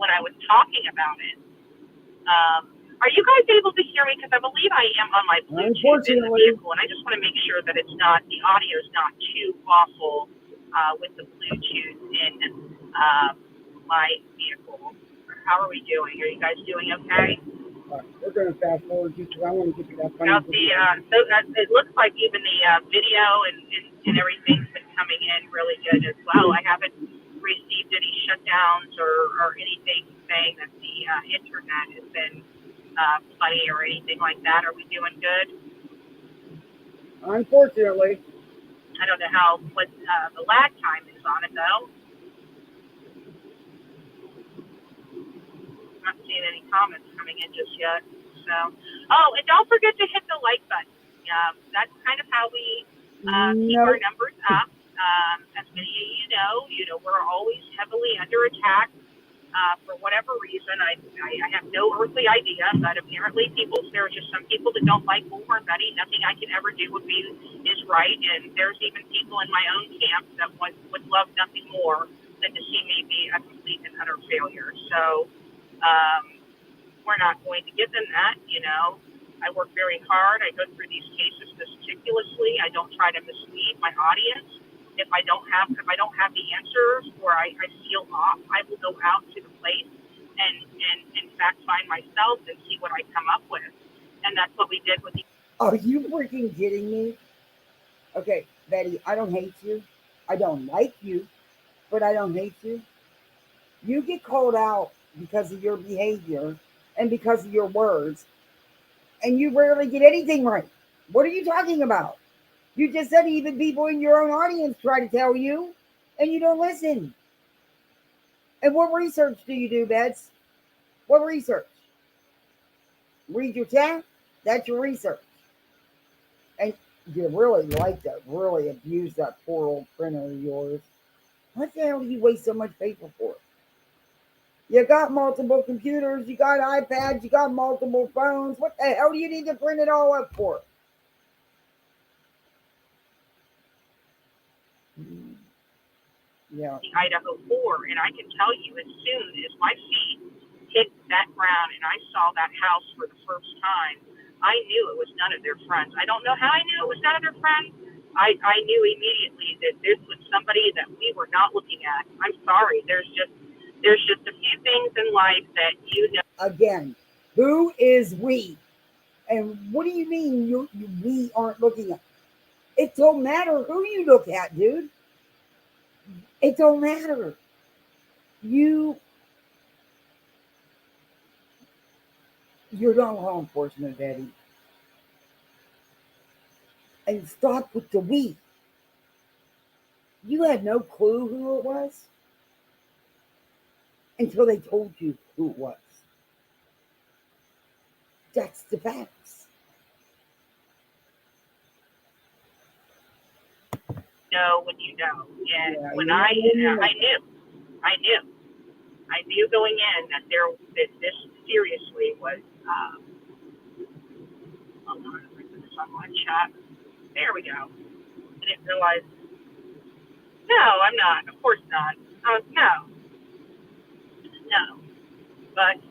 when I was talking about it. Are you guys able to hear me? Because I believe I am on my Bluetooth in the Unfortunately, vehicle, and I just want to make sure that it's not, the audio is not too awful with the Bluetooth in my vehicle. How are we doing? Are you guys doing okay? we're going to fast forward you because I want to get to that funny How's the, it looks like even the video and everything's been coming in really good as well. I haven't received any shutdowns or anything saying that the internet has been funny or anything like that. Are we doing good? Unfortunately, I don't know what the lag time is on it though. I'm not seeing any comments coming in just yet. So, oh, and don't forget to hit the like button. That's kind of how we keep our numbers up. As many of you know, we're always heavily under attack. For whatever reason, I have no earthly idea, but apparently there are just some people that don't like Bullhorn Betty. Nothing I can ever do is right, and there's even people in my own camp that would love nothing more than to see me be a complete and utter failure. So we're not going to give them that, I work very hard. I go through these cases meticulously. I don't try to mislead my audience. If I don't have the answers or I feel off, I will go out to the place and in fact find myself and see what I come up with. And that's what we did with the. Are you freaking kidding me? Okay, Betty, I don't hate you. I don't like you, but I don't hate you. You get called out because of your behavior and because of your words, and you rarely get anything right. What are you talking about? You just said even people in your own audience try to tell you, and you don't listen. And what research do you do, Bets? What research? Read your chat? That's your research. And you really like that, really abuse that poor old printer of yours. What the hell do you waste so much paper for? You got multiple computers, you got iPads, you got multiple phones. What the hell do you need to print it all up for? Yeah. The Idaho 4, and I can tell you, as soon as my feet hit that ground and I saw that house for the first time, I knew it was none of their friends. I don't know how I knew it was none of their friends. I knew immediately that this was somebody that we were not looking at. I'm sorry. There's just a few things in life that Again, who is we? And what do you mean we aren't looking at? It don't matter who you look at, dude. It don't matter. You're not law enforcement, Betty. And stop with the we. You had no clue who it was until they told you who it was. That's the facts. know when you know. And Yeah, when you know I when you know. I knew going in that this seriously was. Hold on, let me put this on my chat. There we go. I didn't realize. No, I'm not. Of course not. No. But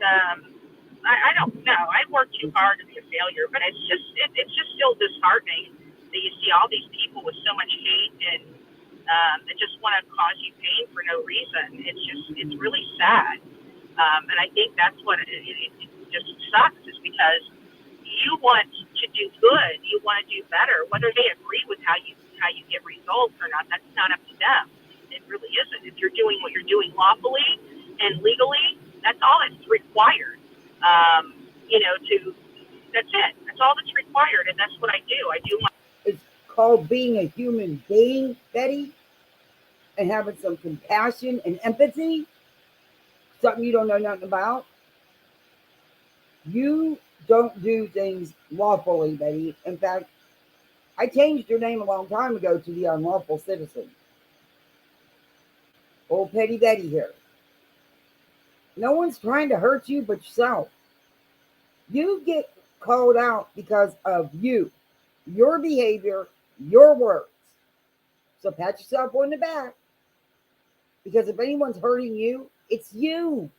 I don't know. I worked too hard to be a failure, but it's just still disheartening that you see all these people with so much hate and that just want to cause you pain for no reason. It's really sad, and I think that's what it just sucks is because you want to do good, you want to do better. Whether they agree with how you get results or not, that's not up to them. It really isn't. If you're doing what you're doing lawfully and legally, that's all that's required. That's it. That's all that's required, and that's what I do. I do my. It's called being a human being, Betty, and having some compassion and empathy. Something you don't know nothing about. You don't do things lawfully, Betty. In fact, I changed your name a long time ago to the unlawful citizen. Old Petty Betty here. No one's trying to hurt you but yourself. You get called out because of you, your behavior, your words. So pat yourself on the back because if anyone's hurting you, it's you.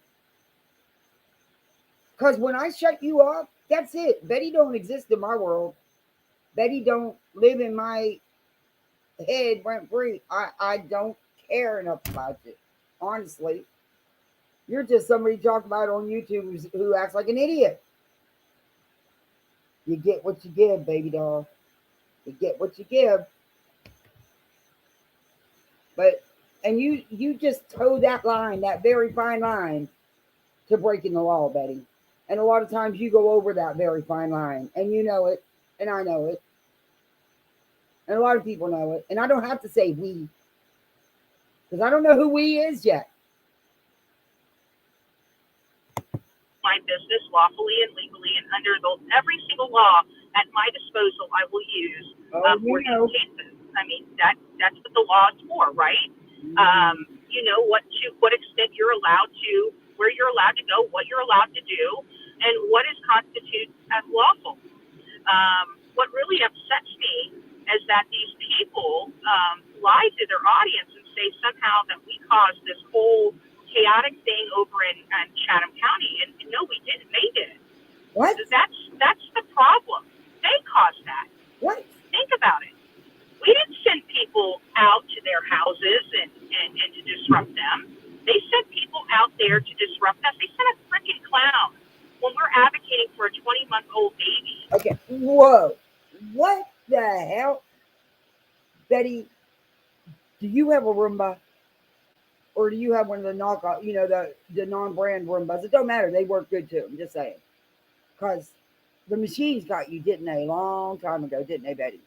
Because when I shut you off, that's it. Betty don't exist in my world. Betty don't live in my head rent free. I don't care enough about it. Honestly, you're just somebody talk about on YouTube who acts like an idiot. You get what you give, baby doll. You get what you give. But and you just toe that line, that very fine line, to breaking the law, Betty. And a lot of times you go over that very fine line, and you know it, and I know it, and a lot of people know it. And I don't have to say we, because I don't know who we is yet. My business lawfully and legally and under every single law at my disposal I will use for these cases. I mean, that's what the law is for, right? You know what extent you're allowed to, where you're allowed to go, what you're allowed to do, and what is constituted as lawful. What really upsets me is that these people lie to their audience and say somehow that we caused this whole chaotic thing over in Chatham County, and no, we didn't. They did. What? So that's the problem. They caused that. What? Think about it. We didn't send people out to their houses and to disrupt them. They sent people out there to disrupt us. They sent a freaking clown when we're advocating for a 20-month-old baby. Okay. Whoa. What the hell? Betty, do you have a Roomba? Or do you have one of the knockoff, the non-brand Roombas? It don't matter. They work good too. I'm just saying. Because the machines got you, didn't they? A long time ago, didn't they, Betty?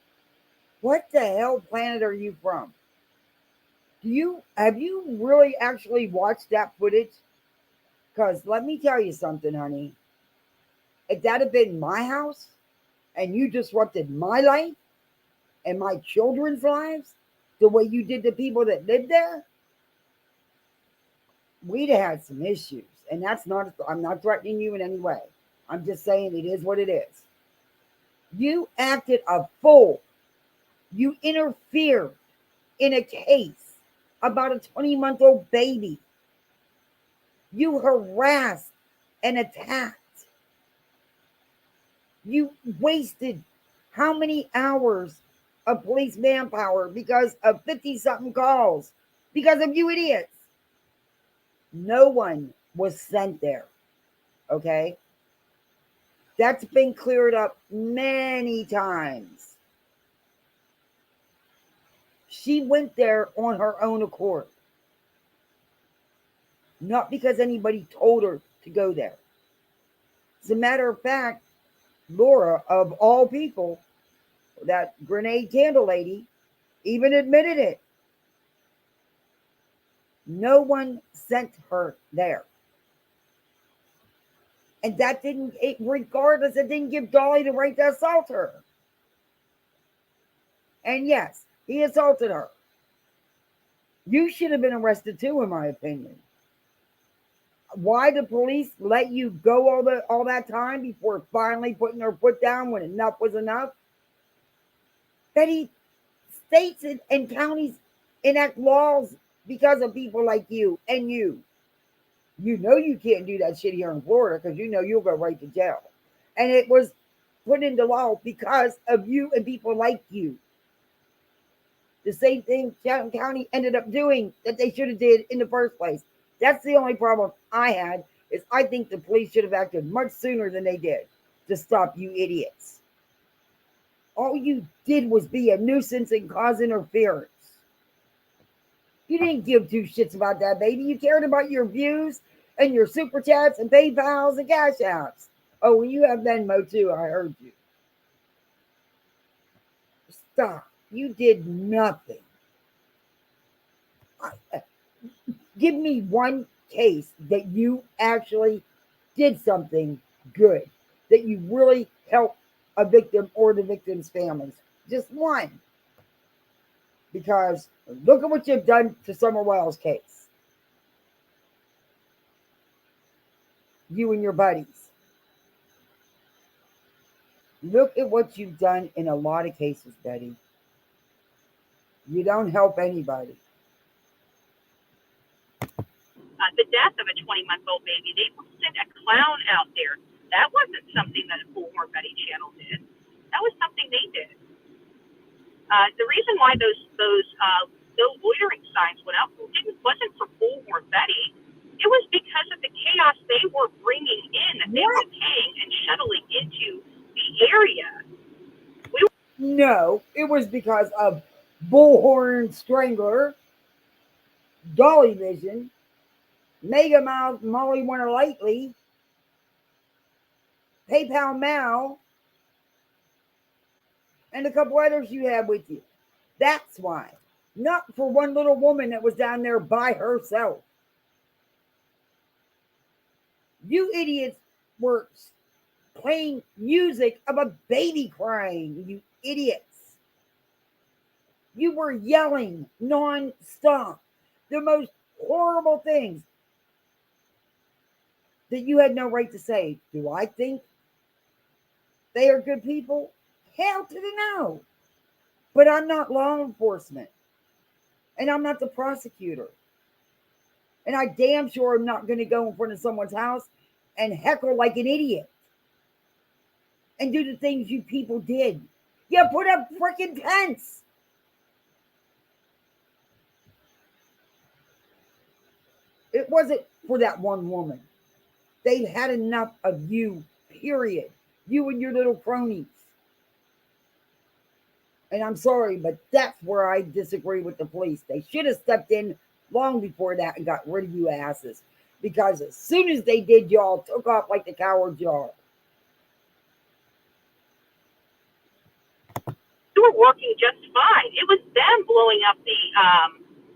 What the hell planet are you from? Have you really actually watched that footage? Because let me tell you something, honey. If that had been my house and you disrupted my life and my children's lives the way you did the people that lived there, we'd have had some issues. And I'm not threatening you in any way. I'm just saying it is what it is. You acted a fool. You interfered in a case about a 20-month-old baby. You harassed and attacked. You wasted how many hours of police manpower because of 50-something calls because of you idiots. No one was sent there. Okay? That's been cleared up many times. She went there on her own accord. Not because anybody told her to go there. As a matter of fact, Laura, of all people, that grenade candle lady, even admitted it. No one sent her there. And regardless, it didn't give Dolly the right to assault her. And yes, he assaulted her. You should have been arrested too, in my opinion. Why the police let you go all that time before finally putting their foot down when enough was enough? Betty, states and counties enact laws because of people like you and you. You know you can't do that shit here in Florida because you know you'll go right to jail. And it was put into law because of you and people like you. The same thing Chatham County ended up doing that they should have did in the first place. That's the only problem I had is I think the police should have acted much sooner than they did to stop you idiots. All you did was be a nuisance and cause interference. You didn't give two shits about that baby. You cared about your views and your super chats and PayPals and cash apps. Oh, well, you have Venmo too. I heard you. Stop. You did nothing. Give me one case that you actually did something good that you really help a victim or the victim's families. Just one. Because look at what you've done to Summer Wells' case. You and your buddies. Look at what you've done in a lot of cases, Betty. You don't help anybody. The death of a 20-month-old baby, they will send a clown out there. That wasn't something that a Bullhorn Betty channel did. That was something they did. The reason why those no loitering signs went up wasn't for Bullhorn Betty. It was because of the chaos they were bringing in, that they were paying and shuttling into the area. No, it was because of Bullhorn Strangler, Dolly Vision, Mega Mouth, Molly Winter Lightly, PayPal Mal, and a couple others you had with you. That's why. Not for one little woman that was down there by herself. You idiots were playing music of a baby crying, you idiots. You were yelling non-stop. The most horrible things that you had no right to say. Do I think they are good people? Hell to the no. But I'm not law enforcement. And I'm not the prosecutor. And I damn sure am not going to go in front of someone's house and heckle like an idiot. And do the things you people did. You put up freaking tents. It wasn't for that one woman. They've had enough of you, period. You and your little cronies. And I'm sorry, but that's where I disagree with the police. They should have stepped in long before that and got rid of you asses. Because as soon as they did, y'all took off like the cowards y'all. You were working just fine. It was them blowing up the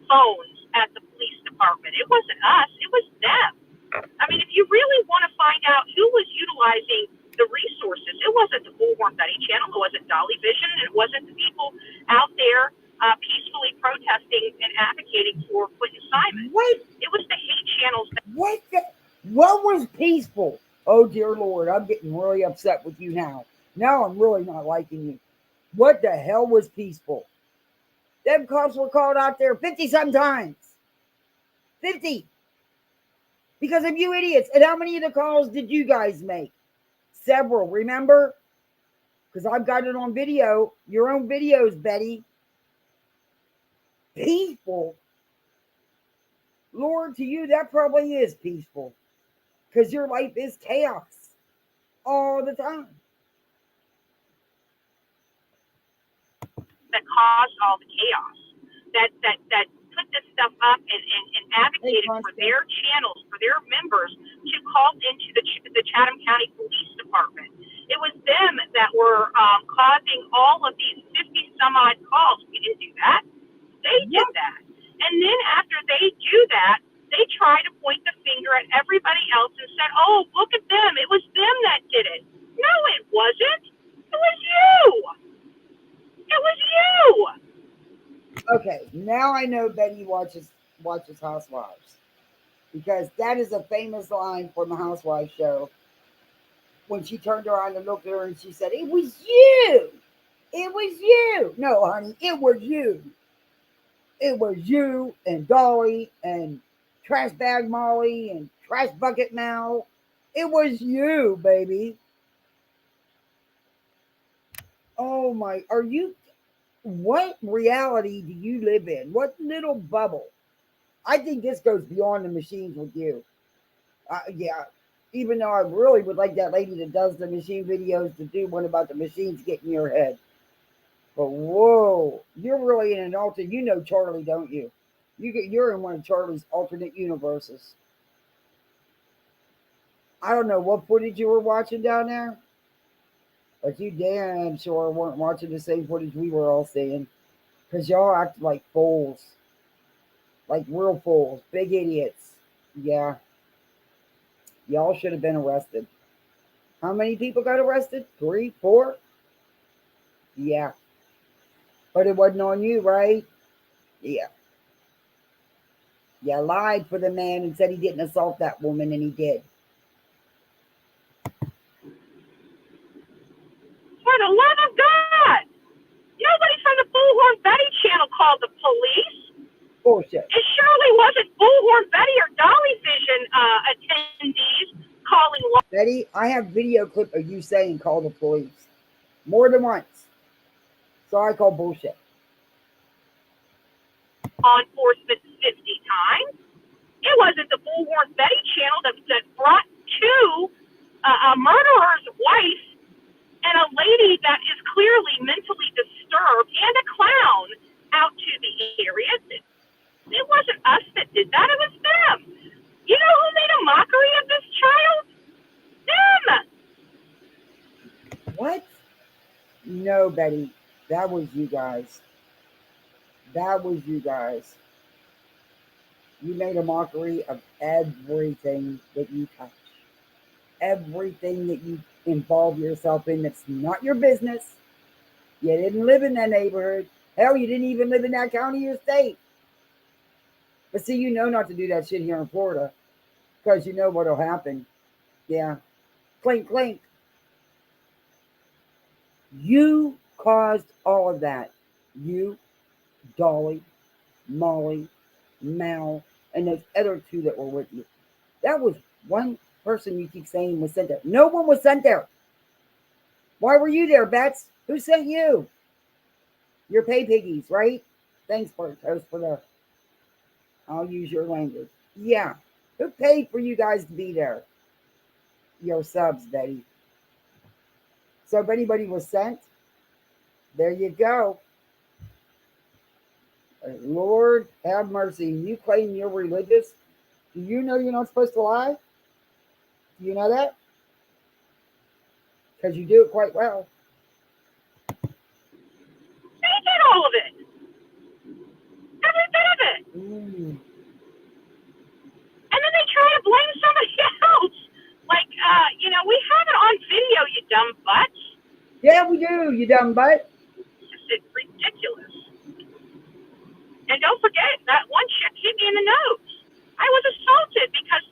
phones at the police department. It wasn't us. It was them. I mean, if you really want to find out who was utilizing the resources, it wasn't the Bullhorn Betty channel. It wasn't Dolly Vision. And it wasn't the people out there peacefully protesting and advocating for Quentin Simon. What? It was the hate channels. What was peaceful? Oh, dear Lord, I'm getting really upset with you now. Now I'm really not liking you. What the hell was peaceful? Them cops were called out there 50-some times. 50. Because of you idiots. And how many of the calls did you guys make? Several, remember? Because I've got it on video. Your own videos, Betty. Peaceful. Lord, to you, that probably is peaceful. Because your life is chaos. All the time. That caused all the chaos. That put this stuff up and advocated for their channels, for their members to call into the Chatham County Police Department. It was them that were causing all of these 50-some-odd calls. We didn't do that. They did that. And then after they do that, they try to point the finger at everybody else and said, oh, look at them. It was them that did it. No, it wasn't. It was you. It was you. Okay, now I know Betty watches Housewives. Because that is a famous line from the Housewives show. When she turned around and looked at her and she said, it was you. It was you. No, honey, it was you. It was you and Dolly and Trash Bag Molly and Trash Bucket Mal. It was you, baby. Oh my, what reality do you live in? What little bubble? I think this goes beyond the machines with you. Yeah, even though I really would like that lady that does the machine videos to do one about the machines getting in your head. But whoa, you're really in an alternate. You know Charlie, don't you? You're in one of Charlie's alternate universes. I don't know what footage you were watching down there, but you damn sure weren't watching the same footage we were all seeing. Because y'all act like fools. Like real fools. Big idiots. Yeah. Y'all should have been arrested. How many people got arrested? 3, 4? Yeah. But it wasn't on you, right? Yeah. You lied for the man and said he didn't assault that woman, and he did. For the love of God! Nobody from the Bullhorn Betty channel called the police. Bullshit. It surely wasn't Bullhorn Betty or Dolly Vision attendees calling Betty, I have video clip of you saying call the police. More than once. So I call bullshit. law enforcement 50 times. It wasn't the Bullhorn Betty channel that brought two a murderer's wife and a lady that is clearly mentally disturbed and a clown out to the area. It wasn't us that did that. It was them. You know who made a mockery of this child? Them. What? No, Betty. That was you guys. That was you guys. You made a mockery of everything that you touch. Everything that you involve yourself in that's not your business. You didn't live in that neighborhood. Hell, you didn't even live in that county or state. But see, you know not to do that shit here in Florida because you know what'll happen. Yeah. Clink, clink. You caused all of that. You, Dolly, Molly, Mal, and those other two that were with you. That was one person you keep saying was sent there. No one was sent there. Why were you there, Bets? Who sent you? Your pay piggies, right? Thanks, Bartos, for the. I'll use your language. Yeah. Who paid for you guys to be there? Your subs, Betty. So if anybody was sent, there you go. Lord have mercy. You claim you're religious. Do you know you're not supposed to lie? Do you know that? Because you do it quite well. They did all of it. Every bit of it. And then they try to blame somebody else. Like, we have it on video, you dumb butts. Yeah, we do, you dumb butt. It's ridiculous. And don't forget, that one chick hit me in the nose. I was assaulted because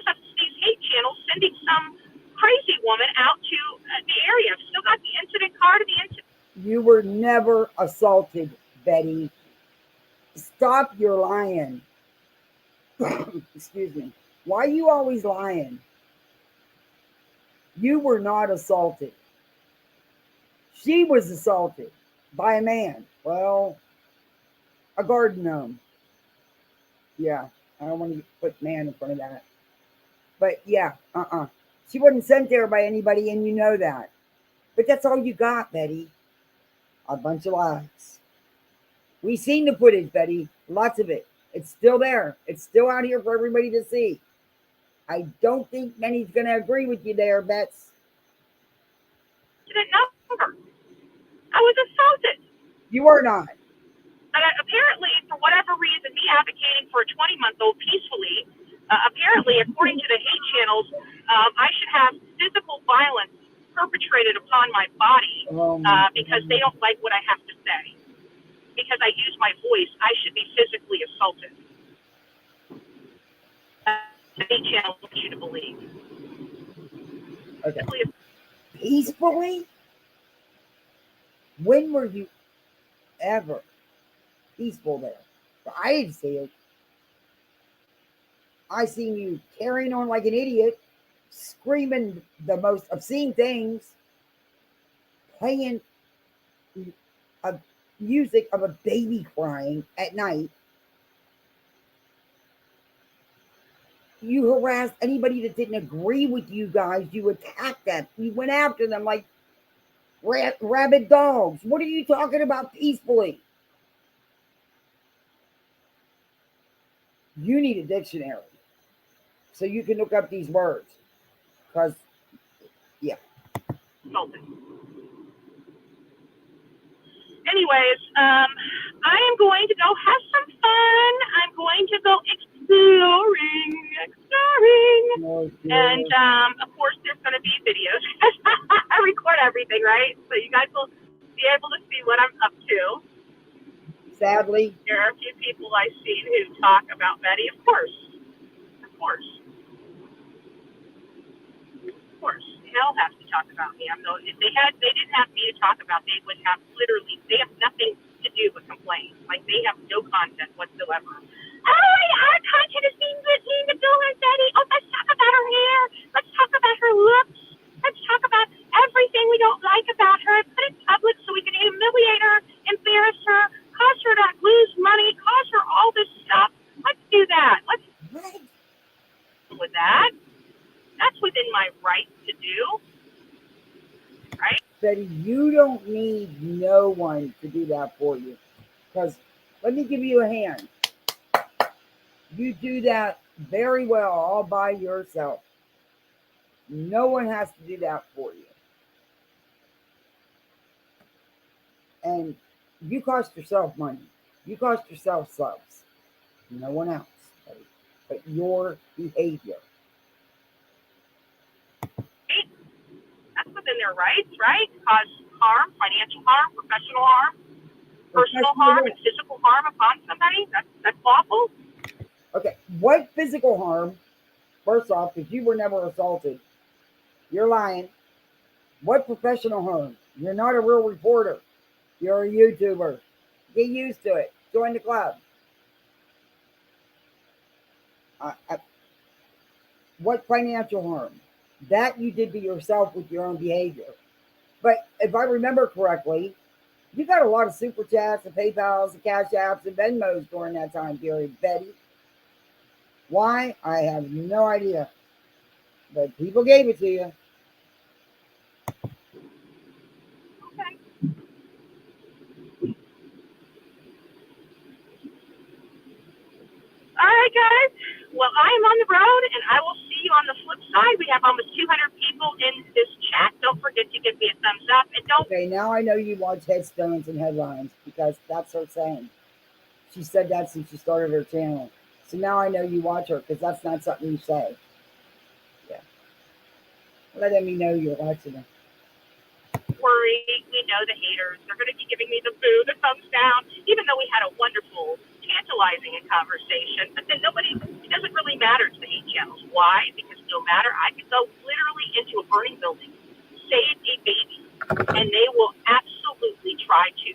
of these hate channels sending some crazy woman out to the area. I've still got the incident card of the incident. You were never assaulted, Betty. Stop your lying. Excuse me. Why are you always lying? You were not assaulted. She was assaulted by a man. Well, a garden gnome. Yeah, I don't want to put man in front of that. But yeah, She wasn't sent there by anybody, and you know that. But that's all you got, Betty. A bunch of lies. We seen the footage, Betty. Lots of it. It's still there. It's still out here for everybody to see. I don't think many's going to agree with you there, Bets. Number. I was assaulted. You were not. Apparently, for whatever reason, me advocating for a 20-month-old peacefully, apparently, according to the hate channels, I should have physical violence perpetrated upon my body because they don't like what I have to say. Because I use my voice, I should be physically assaulted. The hate channel wants you to believe. Okay. Peacefully? When were you ever peaceful there? I didn't see it. I seen you carrying on like an idiot, screaming the most obscene things, playing a music of a baby crying at night. You harassed anybody that didn't agree with you guys. You attacked them. You went after them like rabid dogs. What are you talking about peacefully? You need a dictionary so you can look up these words. Because, yeah. Anyways, I am going to go have some fun. I'm going to go exploring. And, of course, there's going to these videos. I record everything, right? So you guys will be able to see what I'm up to. Sadly, There are a few people I've seen who talk about Betty. Of course. Of course. Of course. Hell has to talk about me. If they didn't have me to talk about, they would have literally, they have nothing to do but complain. Like, they have no content whatsoever. Oh, our content is being Bill and Betty. Oh, let's talk about her hair. Let's talk about her looks. Let's talk about everything we don't like about her and put it in public so we can humiliate her, embarrass her, cause her to lose money, cause her all this stuff. Let's do that. Let's with that. That's within my right to do. Right? Betty, you don't need no one to do that for you. Because let me give you a hand. You do that very well all by yourself. No one has to do that for you. And you cost yourself money. You cost yourself subs. No one else, Betty, but your behavior. Right? That's within their rights, right? Cause harm, financial harm, professional harm, personal harm, and physical harm upon somebody. That's lawful. Okay, what physical harm? First off, because you were never assaulted, you're lying. What professional harm? You're not a real reporter. You're a YouTuber. Get used to it. Join the club. What financial harm? That you did to yourself with your own behavior. But if I remember correctly, you got a lot of super chats and PayPals and Cash Apps and Venmos during that time period, Betty. Why? I have no idea. But people gave it to you. Okay. All right, guys. Well, I am on the road, and I will see you on the flip side. We have almost 200 people in this chat. Don't forget to give me a thumbs up, and don't. Okay, now I know you watch headstones and headlines because that's her saying. She said that since she started her channel. So now I know you watch her because that's not something you say. Yeah. Letting me know you're watching her. Worry, we know the haters. They're going to be giving me the boo, the thumbs down, even though we had a wonderful, tantalizing conversation. But then it doesn't really matter to the hate channels. Why? Because no matter, I could go literally into a burning building, save a baby, and they will absolutely try to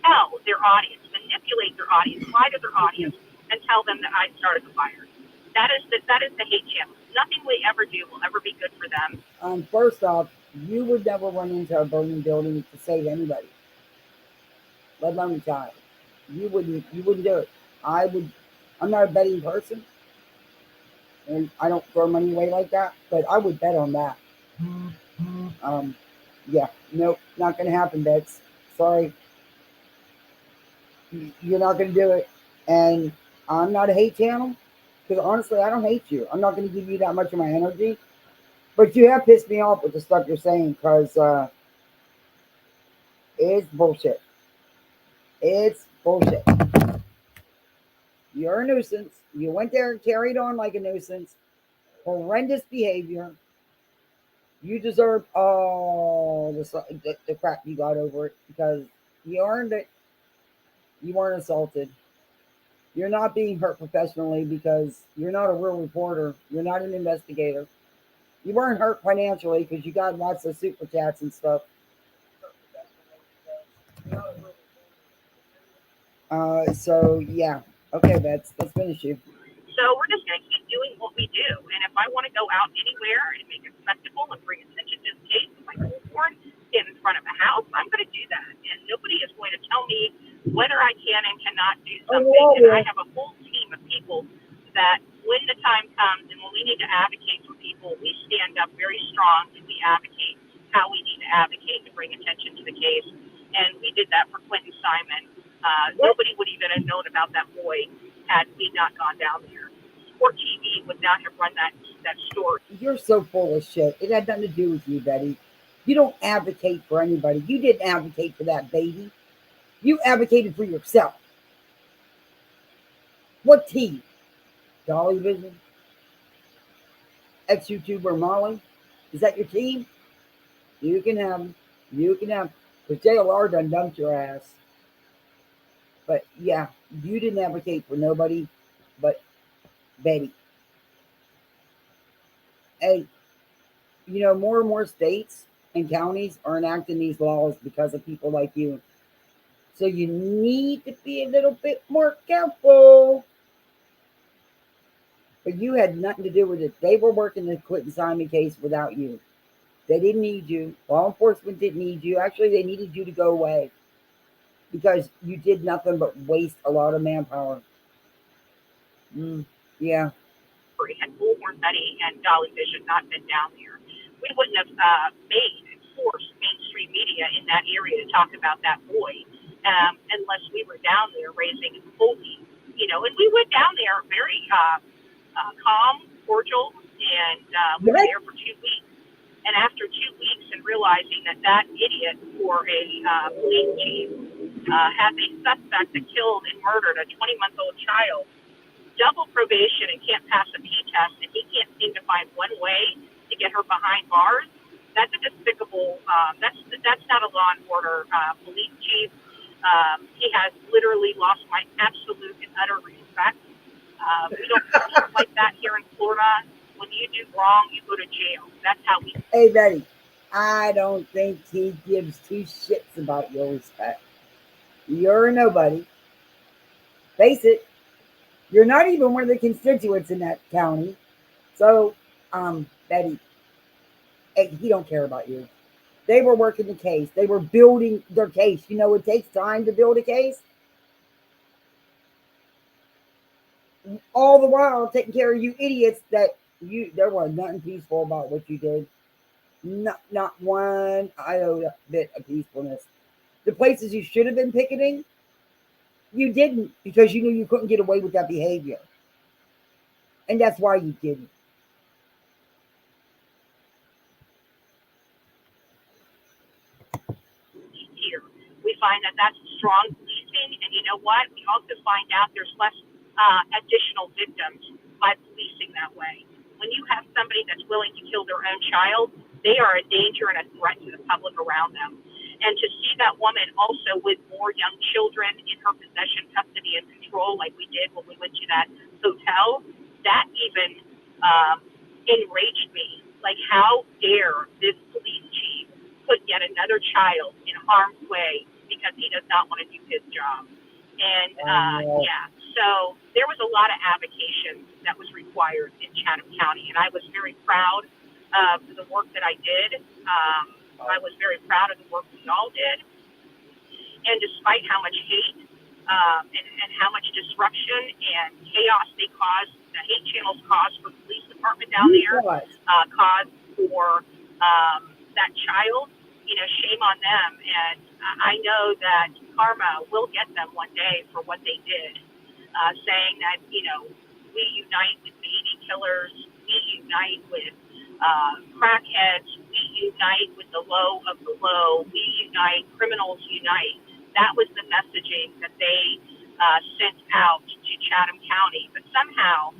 tell their audience, manipulate their audience, lie to their audience, and tell them that I started the fire. That is the hate channel. Nothing we ever do will ever be good for them. First off, you would never run into a burning building to save anybody, let alone a child. You wouldn't do it. I'm not a betting person, and I don't throw money away like that, but I would bet on that. Yeah, nope, not gonna happen, Bets. Sorry. You're not gonna do it. And I'm not a hate channel, because honestly, I don't hate you. I'm not gonna give you that much of my energy. But you have pissed me off with the stuff you're saying, because it's bullshit. It's bullshit. You're a nuisance. You went there and carried on like a nuisance. Horrendous behavior. You deserve all the crap you got over it because you earned it. You weren't assaulted. You're not being hurt professionally because you're not a real reporter. You're not an investigator. You weren't hurt financially because you got lots of super chats and stuff. So yeah. Okay, Bets. Let's finish you. So we're just going to keep doing what we do. And if I want to go out anywhere and make a spectacle and bring attention to the case with my bullhorn, stand in front of a house, I'm going to do that. And nobody is going to tell me whether I can and cannot do something. And I have a whole team of people that when the time comes and when we need to advocate for people, we stand up very strong and we advocate how we need to advocate to bring attention to the case. And we did that for Quentin Simon. Nobody would even have known about that boy had we not gone down there. Sport TV would not have run that story. You're so full of shit. It had nothing to do with you, Betty. You don't advocate for anybody. You didn't advocate for that baby. You advocated for yourself. What team? Dolly Vision? Ex-YouTuber Molly? Is that your team? You can have 'em. You can have 'em. Because JLR done dumped your ass. But yeah, you didn't advocate for nobody but Betty. Hey, more and more states and counties are enacting these laws because of people like you. So you need to be a little bit more careful. But you had nothing to do with it. They were working the quit and sign me case without you. They didn't need you. Law enforcement didn't need you. Actually, they needed you to go away because you did nothing but waste a lot of manpower. Yeah. Had Bullhorn Betty and Dolly Fish had not been down there, we wouldn't have made and forced mainstream media in that area to talk about that boy unless we were down there raising Colby. And we went down there very calm, cordial, and we were there for 2 weeks. And after 2 weeks and realizing that idiot for a police chief has a suspect that killed and murdered a 20-month-old child, double probation and can't pass a P test, and he can't seem to find one way to get her behind bars. That's a despicable. That's not a law and order police chief. He has literally lost my absolute and utter respect. We don't like that here in Florida. When you do wrong, you go to jail. That's how we. Hey, Betty, I don't think he gives two shits about your respect. You're a nobody. Face it, you're not even one of the constituents in that county. So, Betty, he don't care about you. They were working the case. They were building their case. It takes time to build a case. All the while taking care of you idiots there was nothing peaceful about what you did. Not one iota bit of peacefulness. The places you should have been picketing, you didn't because you knew you couldn't get away with that behavior. And that's why you didn't. Here, we find that that's strong policing, and you know what? We also find out there's less additional victims by policing that way. When you have somebody that's willing to kill their own child, they are a danger and a threat to the public around them. And to see that woman also with more young children in her possession, custody, and control, like we did when we went to that hotel, that even enraged me. Like, how dare this police chief put yet another child in harm's way because he does not want to do his job. And so there was a lot of avocation that was required in Chatham County, and I was very proud of the work that I did. I was very proud of the work we all did. And despite how much hate and how much disruption and chaos they caused, the hate channels caused for the police department down there, caused for that child, shame on them. And I know that karma will get them one day for what they did, saying that, we unite with baby killers, we unite with crackheads, we unite with the low of the low, we unite, criminals unite. That was the messaging that they sent out to Chatham County. But somehow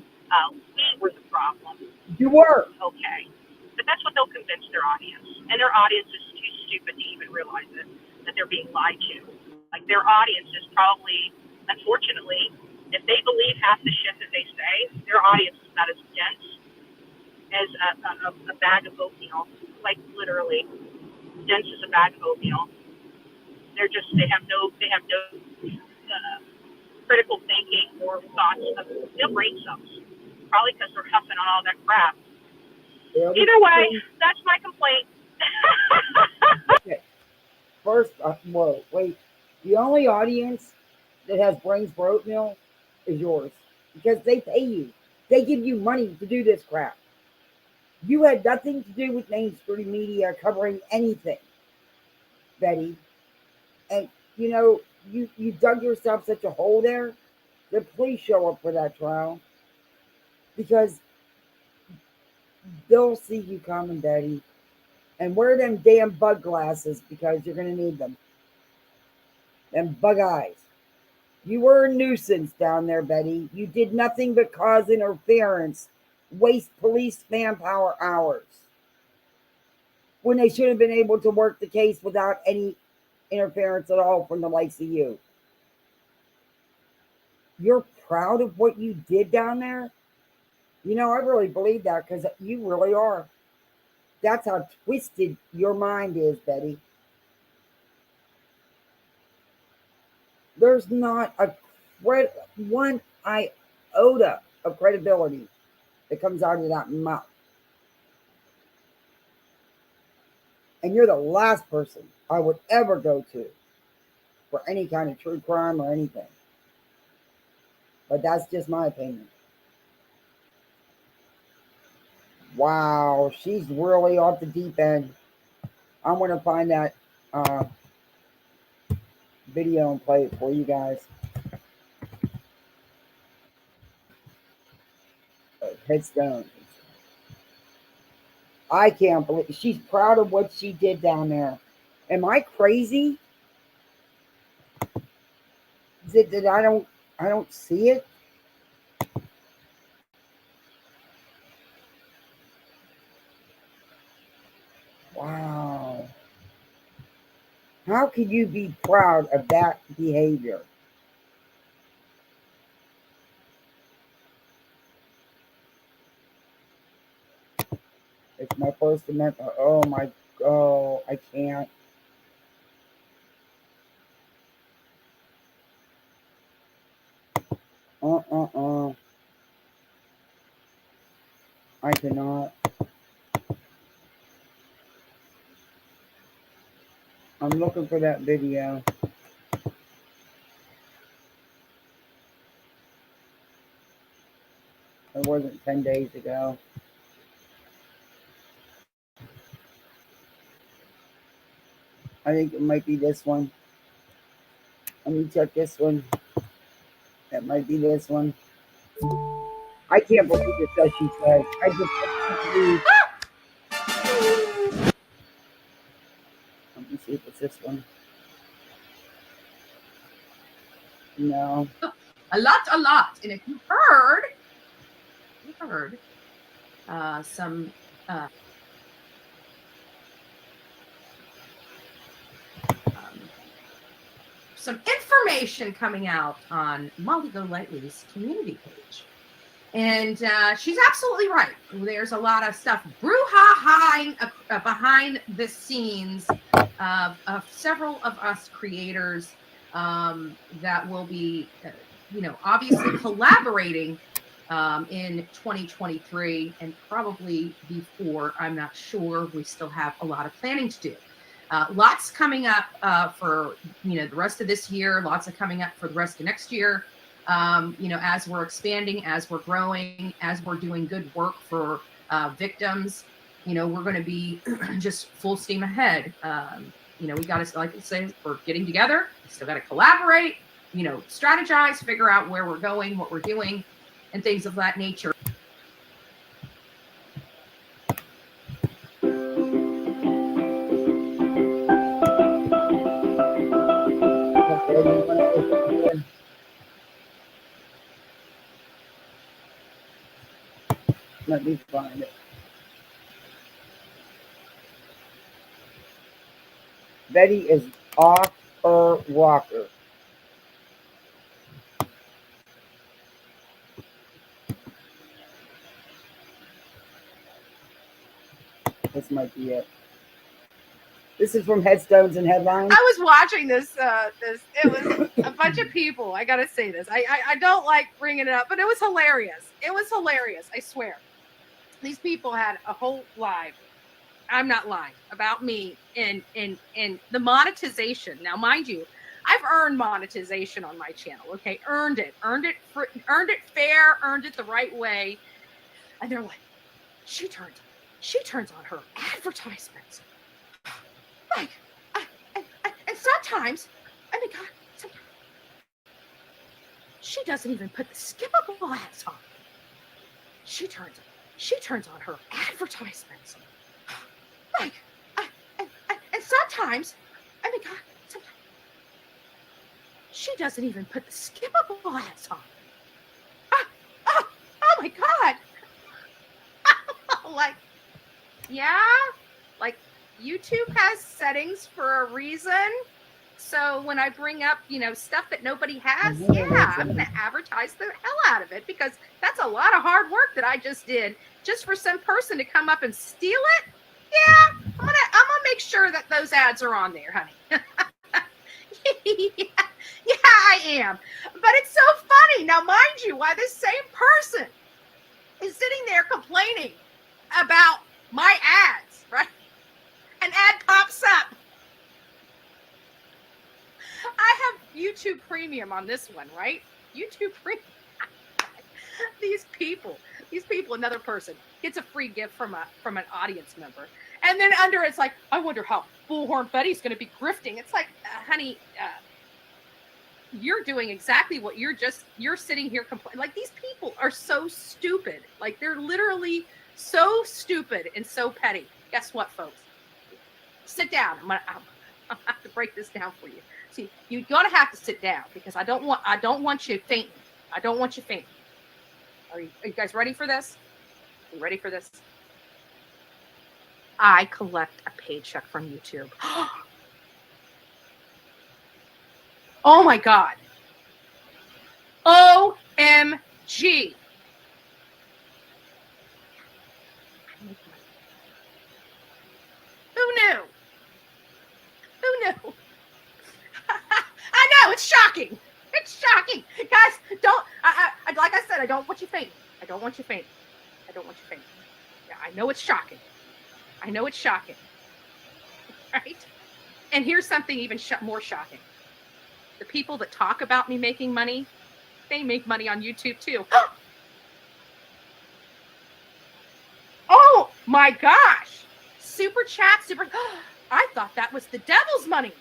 we were the problem. You were. Okay. But that's what they'll convince their audience. And their audience is too stupid to even realize it, that they're being lied to. Like, their audience is probably, unfortunately, if they believe half the shit that they say, their audience is not as dense as a bag of oatmeal. Like, literally, dense as a bag of oatmeal. They have no critical thinking or thoughts of no brain cells. Probably because they're huffing on all that crap. Either way, that's my complaint. Okay. First, whoa, wait. The only audience that has brains for oatmeal is yours because they pay you. They give you money to do this crap. You had nothing to do with mainstream media covering anything, Betty. And you dug yourself such a hole there. Then please show up for that trial because they'll see you coming, Betty. And wear them damn bug glasses because you're going to need them. Them bug eyes. You were a nuisance down there, Betty. You did nothing but cause interference, waste police manpower hours. when they should have been able to work the case without any interference at all from the likes of you. You're proud of what you did down there? You know, I really believe that because you really are. That's how twisted your mind is, Betty. There's not a one iota of credibility that comes out of that mouth. And you're the last person I would ever go to for any kind of true crime or anything. But that's just my opinion. Wow, she's really off the deep end. I'm going to find that video and play it for you guys. Headstone. I can't believe she's proud of what she did down there. Am I crazy? Is it that I don't see it? Wow. How could you be proud of that behavior? It's my First Amendment. Oh my, oh, I can't. I cannot. I'm looking for that video. It wasn't 10 days ago. I think it might be this one. Let me check this one. That might be this one. I can't believe it's what she said. I can't believe. Let me see if it's this one. No. A lot. And if you heard some information coming out on Molly Golightly's community page. And she's absolutely right. There's a lot of stuff brouhaha behind the scenes of several of us creators that will be, obviously collaborating in 2023 and probably before. I'm not sure. We still have a lot of planning to do. Lots coming up for, the rest of this year. Lots of coming up for the rest of next year. As we're expanding, as we're growing, as we're doing good work for victims, we're going to be just full steam ahead. We got to, like I say, we're getting together. We still got to collaborate, strategize, figure out where we're going, what we're doing, and things of that nature. Let me find it. Betty is off her rocker. This might be it. This is from Headstones and Headlines. I was watching this. It was a bunch of people. I gotta say this. I don't like bringing it up, but it was hilarious. It was hilarious. I swear. These people had a whole live. I'm not lying about me and the monetization. Now, mind you, I've earned monetization on my channel. Okay, earned it fair, earned it the right way. And they're like, she turns on her advertisements. Like, and sometimes, God, sometimes she doesn't even put the skippable ads on. She turns on her advertisements. Like, and sometimes, God, sometimes she doesn't even put the skippable ads on. Oh my God. Like, yeah, like YouTube has settings for a reason. So when I bring up, stuff that nobody has, yeah, I'm going to advertise the hell out of it, because that's a lot of hard work that I just did just for some person to come up and steal it. Yeah, I'm gonna make sure that those ads are on there, honey. yeah, I am. But it's so funny. Now, mind you, why this same person is sitting there complaining about my ads, right? An ad pops up. I have YouTube Premium on this one, right? YouTube Premium. These people, another person gets a free gift from an audience member. And then under it's like, I wonder how Bullhorn Betty's going to be grifting. It's like, honey, you're doing exactly what you're sitting here complaining. Like, these people are so stupid. Like, they're literally so stupid and so petty. Guess what, folks? Sit down. I'll have to break this down for you. See, you're gonna have to sit down, because I don't want you fainting. I don't want you fainting. Are you guys ready for this? Are you ready for this? I collect a paycheck from YouTube. Oh my God. OMG. Who knew? I know, it's shocking. It's shocking. Guys, like I said, I don't want you fainting. I don't want you fainting. Yeah, I know it's shocking. Right? And here's something even more shocking. The people that talk about me making money, they make money on YouTube too. Oh my gosh. Super chat, I thought that was the devil's money.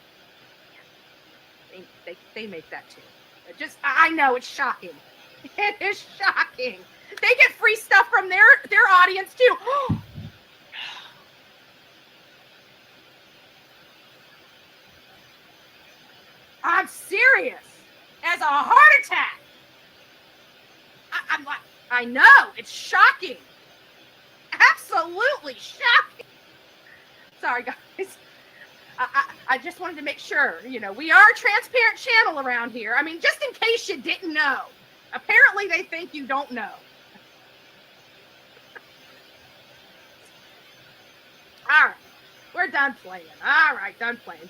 They make that too. I know, it's shocking. It is shocking. They get free stuff from their audience too. I'm serious. As a heart attack. I'm like, I know, it's shocking. Absolutely shocking. Sorry, guys. I just wanted to make sure, we are a transparent channel around here. I mean, just in case you didn't know. Apparently, they think you don't know. All right, we're done playing. All right, done playing.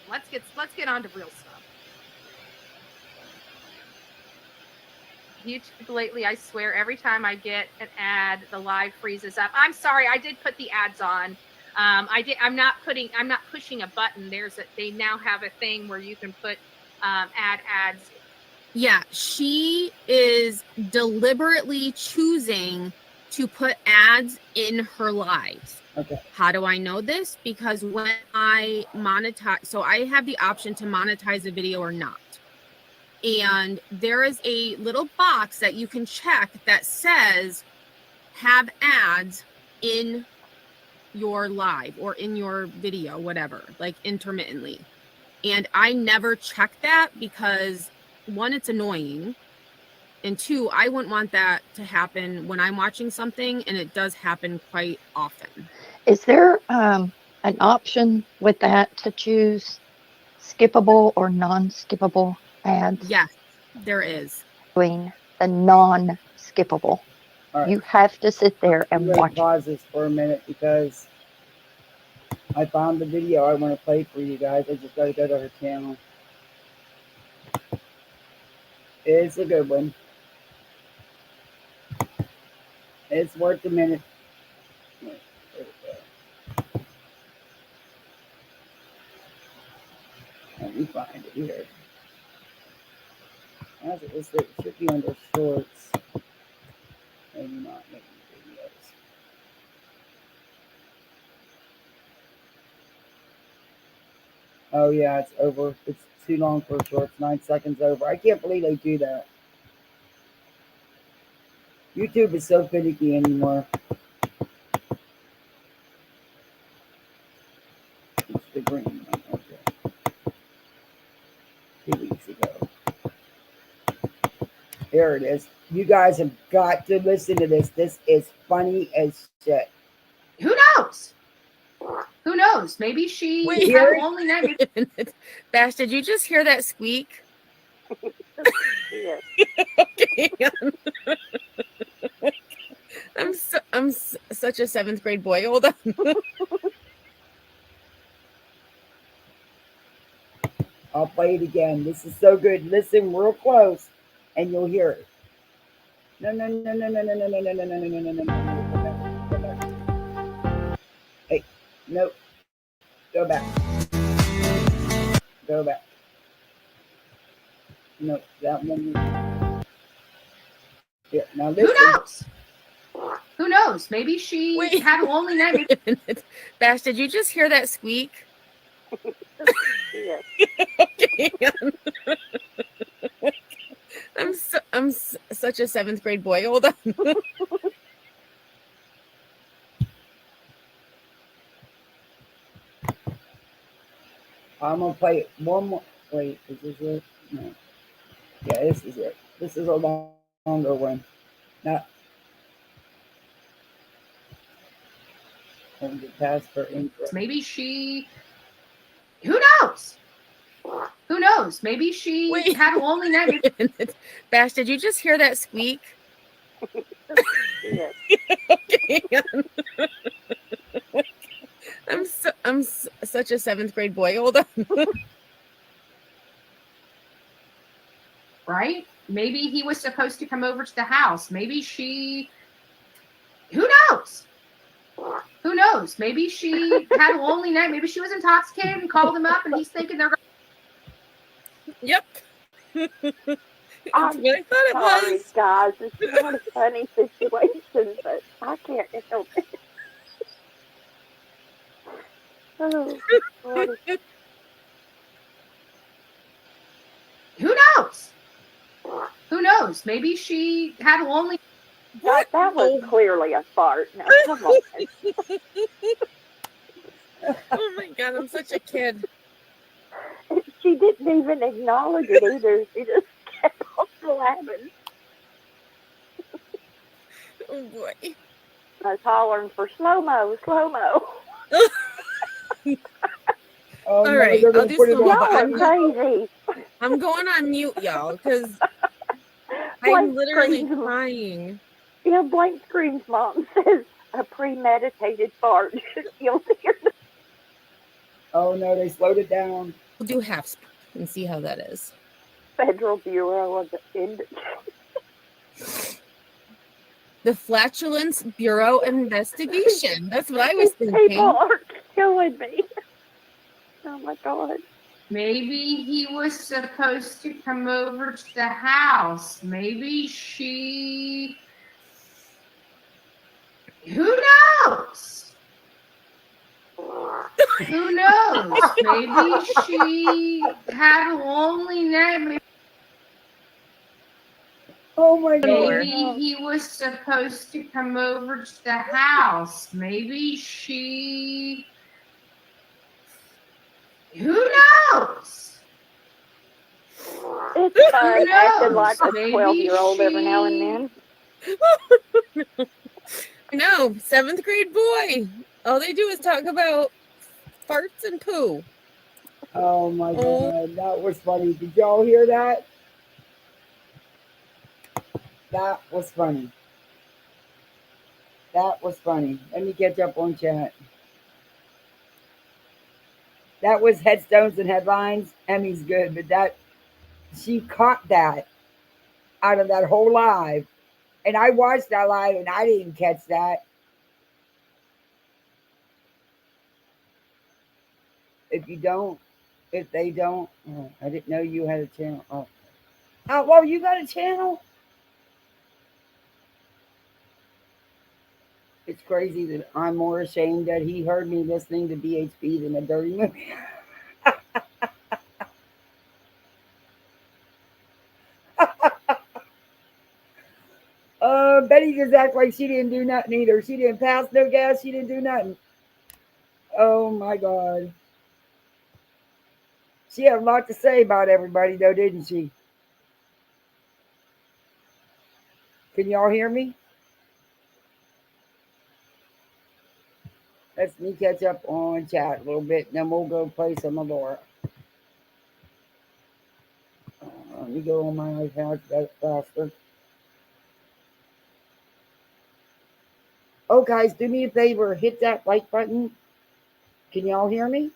Let's get on to real stuff. YouTube lately, I swear, every time I get an ad, the live freezes up. I'm sorry, I did put the ads on. I'm not pushing a button. They now have a thing where you can put ads. Yeah, she is deliberately choosing to put ads in her lives. Okay. How do I know this? Because when I monetize, so I have the option to monetize a video or not. And there is a little box that you can check that says have ads in your live or in your video, whatever, like intermittently. And I never check that because, one, it's annoying, and two, I wouldn't want that to happen when I'm watching something, and it does happen quite often. Is there an option with that to choose skippable or non-skippable ads? Yes, there is. Doing the non-skippable. All right. You have to sit there and I'm going watch. to pause this for a minute because I found the video I want to play for you guys. I just got to go to her channel. It's a good one. It's worth a minute. There we go. Let me find it here. As it was, it should be under shorts. Maybe not making videos. Oh yeah, it's over. It's too long for shorts. 9 seconds over. I can't believe they do that. YouTube is so finicky anymore. It's the green one. Okay. 2 weeks ago. There it is. You guys have got to listen to this. This is funny as shit. Who knows? Who knows? Maybe she Wait. had a lonely night. Bash, did you just hear that squeak? Yes. Okay. I'm such a 7th grade boy. Hold on. I'll play it again. This is so good. Listen real close, and you'll hear it. No, no, no, no, no, no, no, no, no, no, no, no, no, no, no, no. Go back. Hey, nope. Go back. Go back. No, that one. Here, now listen. Who knows? Who knows? Maybe she Wait. had a lonely night. Bash, did you just hear that squeak? Yes. Okay. I'm such a 7th grade boy. Hold on. I'm gonna play it one more. Wait, is this it? No. Yeah, this is it. This is a longer one. Not. Hold it past for intro. Maybe she. Who knows? Who knows? Maybe she Wait. had a lonely night. Bash, did you just hear that squeak? Yes. Okay. I'm such a 7th grade boy. Hold on. Right? Maybe he was supposed to come over to the house. Maybe she. Who knows? Who knows? Maybe she had a lonely night. Maybe she was intoxicated and called him up, and he's thinking they're. Yep. I'm what I thought it sorry, was. guys. It's not a funny situation, but I can't help it. Oh, Lordy. Who knows? Who knows? Maybe she had a lonely. That was clearly a fart. Now, come on. Oh my god, I'm such a kid. She didn't even acknowledge it either. She just kept on blabbing. Oh boy. I was hollering for slow-mo, slow-mo. Oh, All no, right, they're I'll gonna do put it some on. more, Y'all but are crazy. I'm going on mute, y'all, because I'm Blank literally screams. crying. Yeah, Blank Screams Mom says a premeditated fart. You'll hear the Oh no, they slowed it down. We'll do half and see how that is. Federal Bureau of the The Flatulence Bureau investigation. That's what I was These thinking. people are killing me. Oh my god. Maybe he was supposed to come over to the house. Maybe she. Who knows? Who knows? Maybe she had a lonely night. Oh my god. Maybe he was supposed to come over to the house. Maybe she. Who knows? It's fun Who acting knows? like a Maybe 12-year-old every now and she- then. No, 7th grade boy. All they do is talk about farts and poo. Oh my god, that was funny. Did y'all hear that? That was funny. That was funny. Let me catch up on chat. That was headstones and headlines. Emmy's good, but that she caught that out of that whole live. And I watched that live and I didn't catch that. If they don't, oh, I didn't know you had a channel. Oh, well, you got a channel? It's crazy that I'm more ashamed that he heard me listening to BHP than a dirty movie. Betty just act like she didn't do nothing either. She didn't pass no gas. She didn't do nothing. Oh my God. She had a lot to say about everybody though, didn't she? Can y'all hear me? Let me catch up on chat a little bit, and then we'll go play some of Laura. Let me go on my iPad faster. Oh, guys, do me a favor. Hit that like button. Can y'all hear me?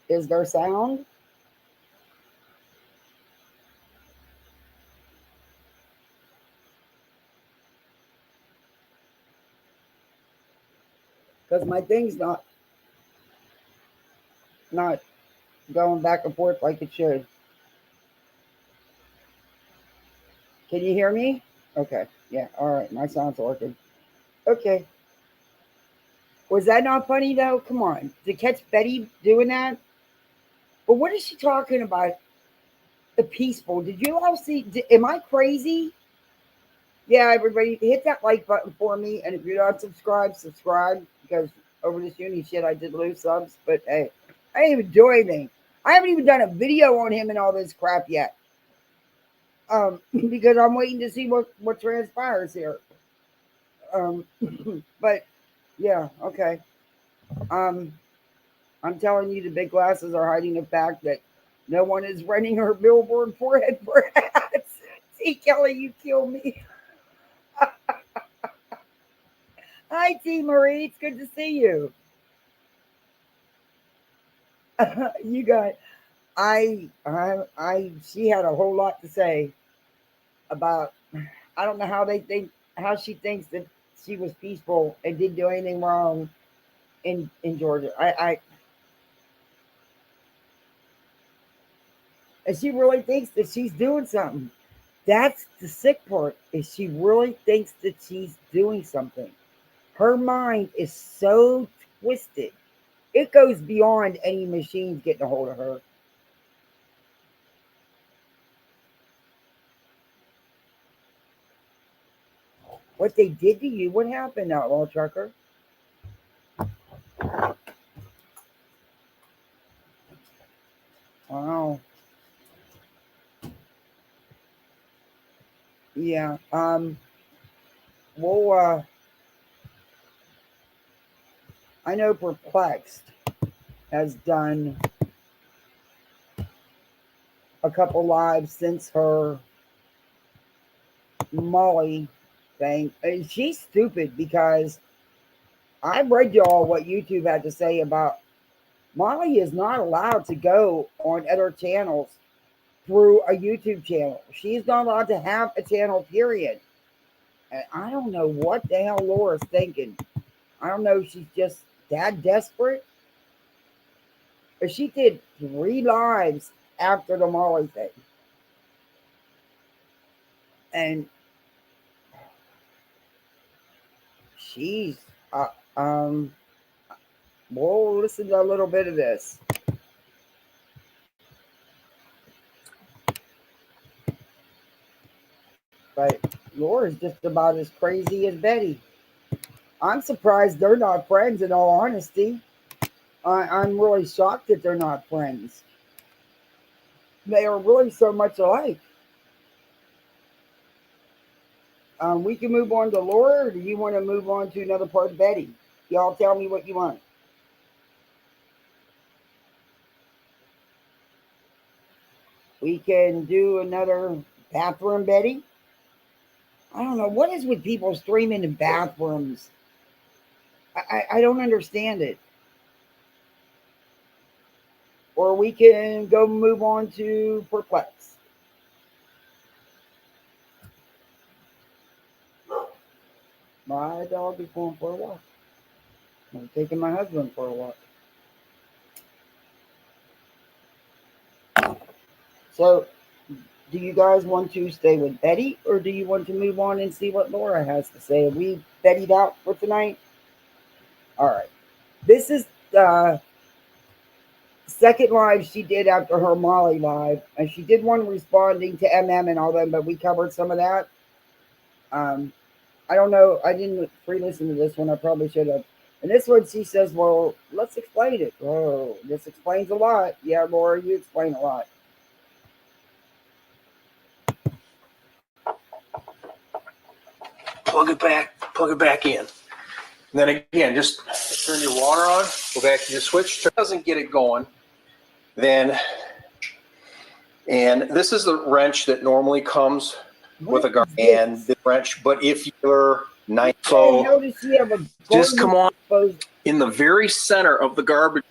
Is there sound? Because my thing's not going back and forth like it should. Can you hear me? Okay. Yeah. All right. My sound's working. Okay. Was that not funny though? Come on. To catch Betty doing that? But what is she talking about? The peaceful. Did you all see? Am I crazy? Yeah, everybody, hit that like button for me. And if you're not subscribed, subscribe. Because over this uni shit, I did lose subs. But hey, I didn't even do anything. I haven't even done a video on him and all this crap yet. Because I'm waiting to see what transpires here. But yeah, okay. I'm telling you, the big glasses are hiding the fact that no one is renting her billboard forehead for hats. See, Kelly, you kill me. Hi, T. Marie. It's good to see you. You got. She had a whole lot to say about. I don't know how she thinks that she was peaceful and didn't do anything wrong in Georgia. And she really thinks that she's doing something. That's the sick part, is she really thinks that she's doing something. Her mind is so twisted. It goes beyond any machines getting a hold of her. What they did to you? What happened, Outlaw Trucker? Wow. Yeah. Well, I know Perplexed has done a couple lives since her Molly thing. And she's stupid because I read y'all what YouTube had to say about Molly is not allowed to go on other channels through a YouTube channel. She's not allowed to have a channel, period. And I don't know what the hell Laura's thinking. I don't know if she's just that desperate. But she did 3 lives after the Molly thing. And she's we'll listen to a little bit of this. But Laura's just about as crazy as Betty. I'm surprised they're not friends, in all honesty. I'm really shocked that they're not friends. They are really so much alike. We can move on to Laura, or do you want to move on to another part of Betty? Y'all tell me what you want. We can do another bathroom Betty. I don't know. What is with people streaming in bathrooms? I don't understand it. Or we can go move on to Perplex. My dog is going for a walk. I'm taking my husband for a walk. So, do you guys want to stay with Betty, or do you want to move on and see what Laura has to say? Are we Betty'd out for tonight? All right. This is the second live she did after her Molly live, and she did one responding to MM and all them, but we covered some of that. I don't know. I didn't pre-listen to this one. I probably should have. And this one, she says, "Well, let's explain it." Oh, this explains a lot. Yeah, Laura, you explain a lot. plug it back in. And then again, just turn your water on, go back to your switch. If it doesn't get it going, then, and this is the wrench that normally comes with a garbage and the wrench, but if you're nice, so just come on in the very center of the garbage.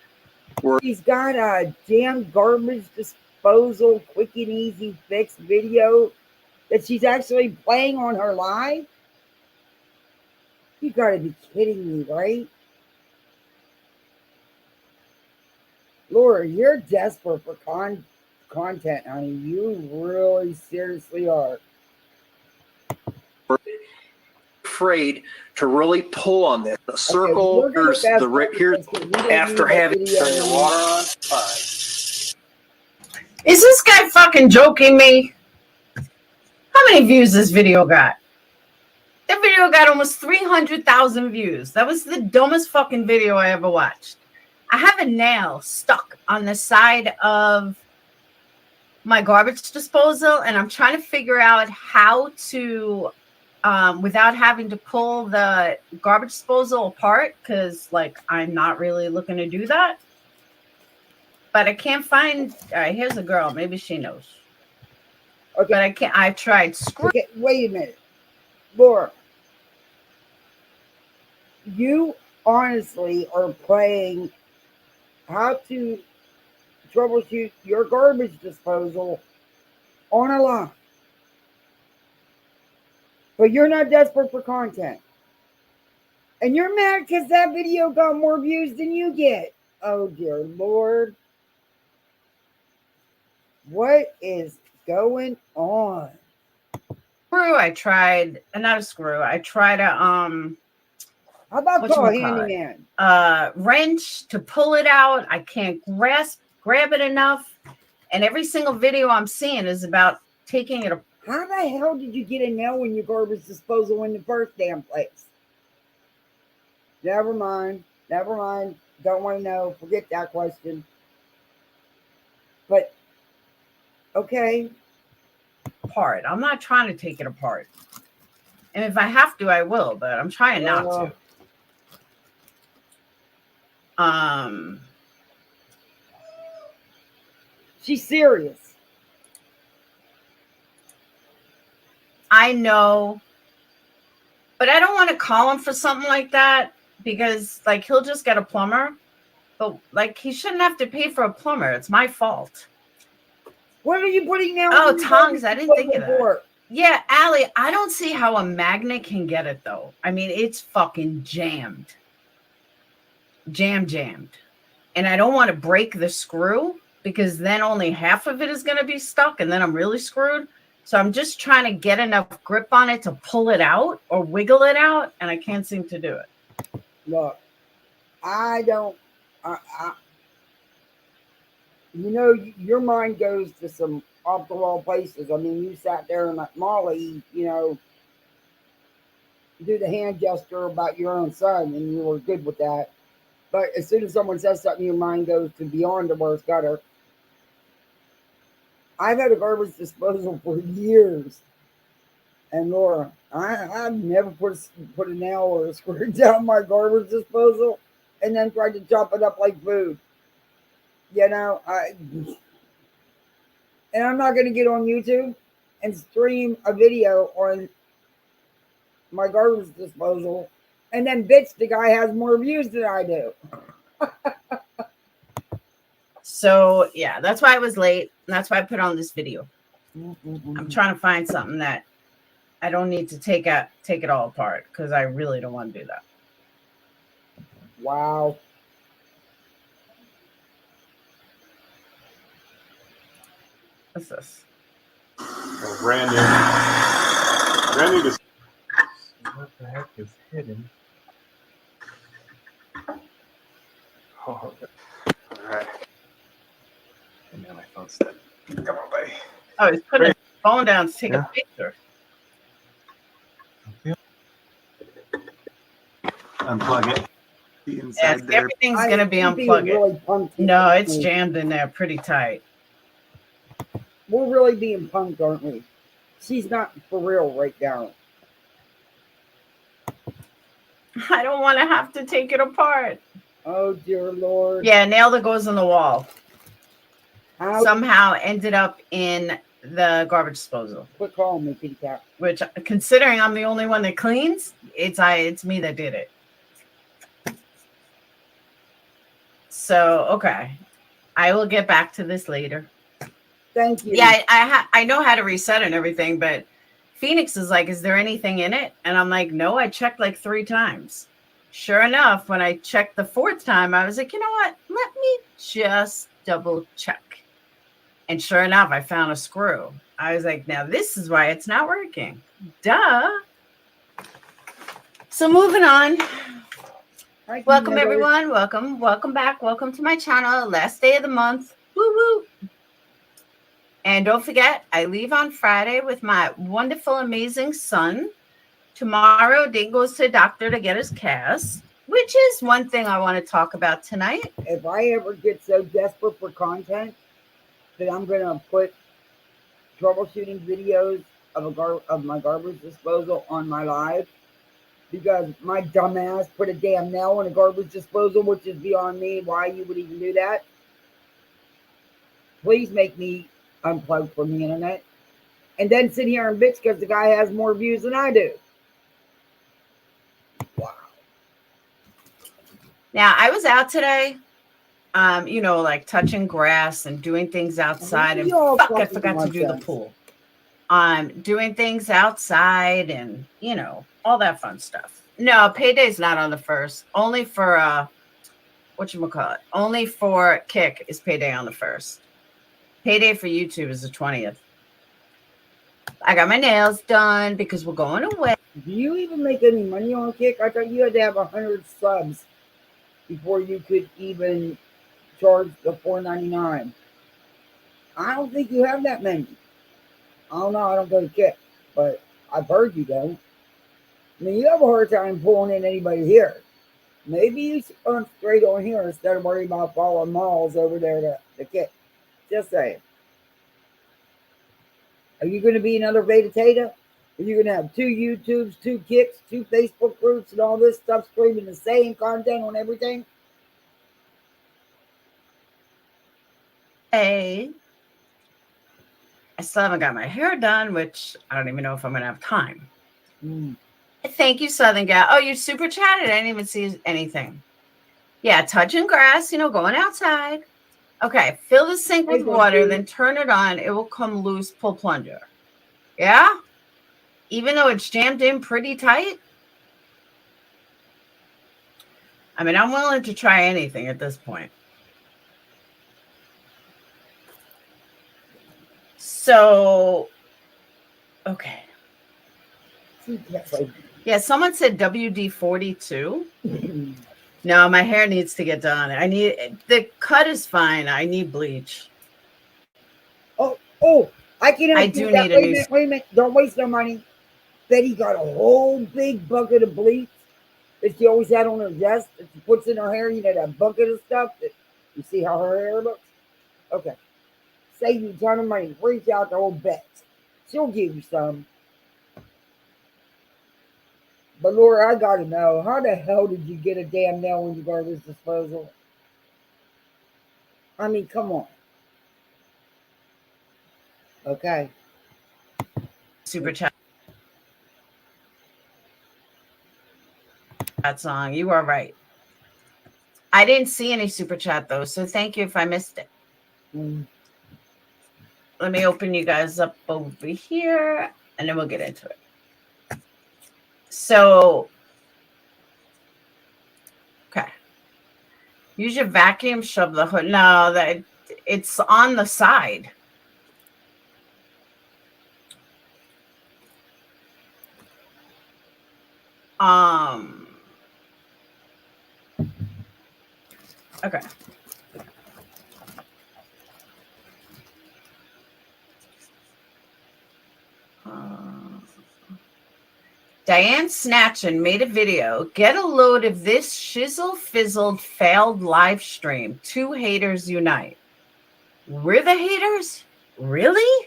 She's got a damn garbage disposal quick and easy fix video that she's actually playing on her live. You gotta be kidding me, right? Laura, you're desperate for content, honey. You really seriously are. Afraid to really pull on this. The circle, here's after having turn your water on. Is this guy fucking joking me? How many views this video got? That video got almost 300,000 views. That was the dumbest fucking video I ever watched. I have a nail stuck on the side of my garbage disposal, and I'm trying to figure out how to, without having to pull the garbage disposal apart, because, like, I'm not really looking to do that. But I can't find. All right, here's a girl. Maybe she knows. Okay. But I can't. I tried. Okay, wait a minute, Laura. You honestly are playing how to troubleshoot your garbage disposal on a line, but you're not desperate for content, and you're mad because that video got more views than you get. Oh dear Lord, what is going on? Screw. I tried. Not a screw. I tried a How about call a handyman? Wrench to pull it out. I can't grab it enough. And every single video I'm seeing is about taking it apart. How the hell did you get a nail in your garbage disposal in the first damn place? Never mind. Never mind. Don't want to know. Forget that question. But, okay. Apart. I'm not trying to take it apart. And if I have to, I will, but I'm trying not to. She's serious. I know, but I don't want to call him for something like that because, like, he'll just get a plumber. But, like, he shouldn't have to pay for a plumber. It's my fault. What are you putting now? Oh, tongs. I didn't think of that. Yeah, Allie, I don't see how a magnet can get it, though. I mean, it's fucking jammed. Jammed. And I don't want to break the screw because then only half of it is going to be stuck and then I'm really screwed. So I'm just trying to get enough grip on it to pull it out or wiggle it out, and I can't seem to do it. Look, I don't, you know, your mind goes to some off the wall places. I mean, you sat there and let Molly, you know, do the hand gesture about your own son, and you were good with that. But as soon as someone says something, your mind goes to beyond the worst gutter. I've had a garbage disposal for years. And Laura, I've never put a nail or a screw down my garbage disposal and then tried to chop it up like food. You know, and I'm not going to get on YouTube and stream a video on my garbage disposal and then bitch the guy has more views than I do. So, yeah, that's why I was late. And that's why I put on this video. I'm trying to find something that I don't need to take it all apart because I really don't want to do that. Wow. What's this? Oh, brand new. What the heck is hidden? Oh, okay. All right. And now my phone's dead. Come on, buddy. Oh, he's putting his phone down to take a picture. Unplug it. The inside there. Everything's going to be unplugged. Really no, it's jammed in there pretty tight. We're really being punked, aren't we? She's not for real right now. I don't want to have to take it apart. Oh, dear Lord. Yeah, nail that goes on the wall. How somehow ended up in the garbage disposal. Quit calling me kitty cat. Which, considering I'm the only one that cleans, it's me that did it. So, okay. I will get back to this later. Thank you. Yeah, I know how to reset and everything, but Phoenix is like, is there anything in it? And I'm like, no, I checked like 3 times. Sure enough, when I checked the 4th time, I was like, you know what? Let me just double check. And sure enough, I found a screw. I was like, now this is why it's not working. Duh. So moving on. Welcome, everyone. Welcome back. Welcome to my channel. Last day of the month. Woo woo. And don't forget, I leave on Friday with my wonderful, amazing son. Tomorrow, Dave goes to the doctor to get his cast, which is one thing I want to talk about tonight. If I ever get so desperate for content that I'm going to put troubleshooting videos of my garbage disposal on my live, because my dumbass put a damn nail in a garbage disposal, which is beyond me why you would even do that. Please make me unplug from the internet and then sit here and bitch because the guy has more views than I do. Wow. Now, I was out today, like touching grass and doing things outside. And fuck, I forgot to do the pool. Doing things outside and, all that fun stuff. No, payday's not on the 1st. Only for, whatchamacallit? Only for Kick is payday on the 1st. Payday for YouTube is the 20th. I got my nails done because we're going away. Do you even make any money on Kick? I thought you had to have 100 subs before you could even charge the $4.99. I don't think you have that many. I don't know. I don't go to Kick, but I've heard you don't. I mean, you have a hard time pulling in anybody here. Maybe you should run straight on here instead of worrying about following malls over there to Kick. Just saying. Are you going to be another Beta Tata? Are you going to have 2 YouTubes, 2 Kicks, 2 Facebook groups, and all this stuff streaming the same content on everything? Hey. I still haven't got my hair done, which I don't even know if I'm going to have time. Thank you, Southern Gal. Oh, you super chatted. I didn't even see anything. Yeah, touching grass, going outside. Okay, fill the sink with water, then turn it on. It will come loose, pull plunger. Yeah? Even though it's jammed in pretty tight? I mean, I'm willing to try anything at this point. So, okay. Yeah, someone said WD-42. No, my hair needs to get done. The cut is fine. I need bleach. Oh, I can help I you do with that. need a new. Wait a minute. Don't waste no money. Betty got a whole big bucket of bleach that she always had on her desk that she puts in her hair. That bucket of stuff. You see how her hair looks? Okay. Save you a ton of money. Reach out to old Bets. She'll give you some. But Laura, I gotta know, how the hell did you get a damn nail in your garbage disposal? I mean, come on. Okay. Super chat. That song. You are right. I didn't see any super chat though, so thank you if I missed it. Let me open you guys up over here, and then we'll get into it. So, okay. Use your vacuum, shove the hood. No, it's on the side. Okay. Diane Snatchin made a video. Get a load of this shizzle fizzled failed live stream. 2 haters unite. We're the haters? Really?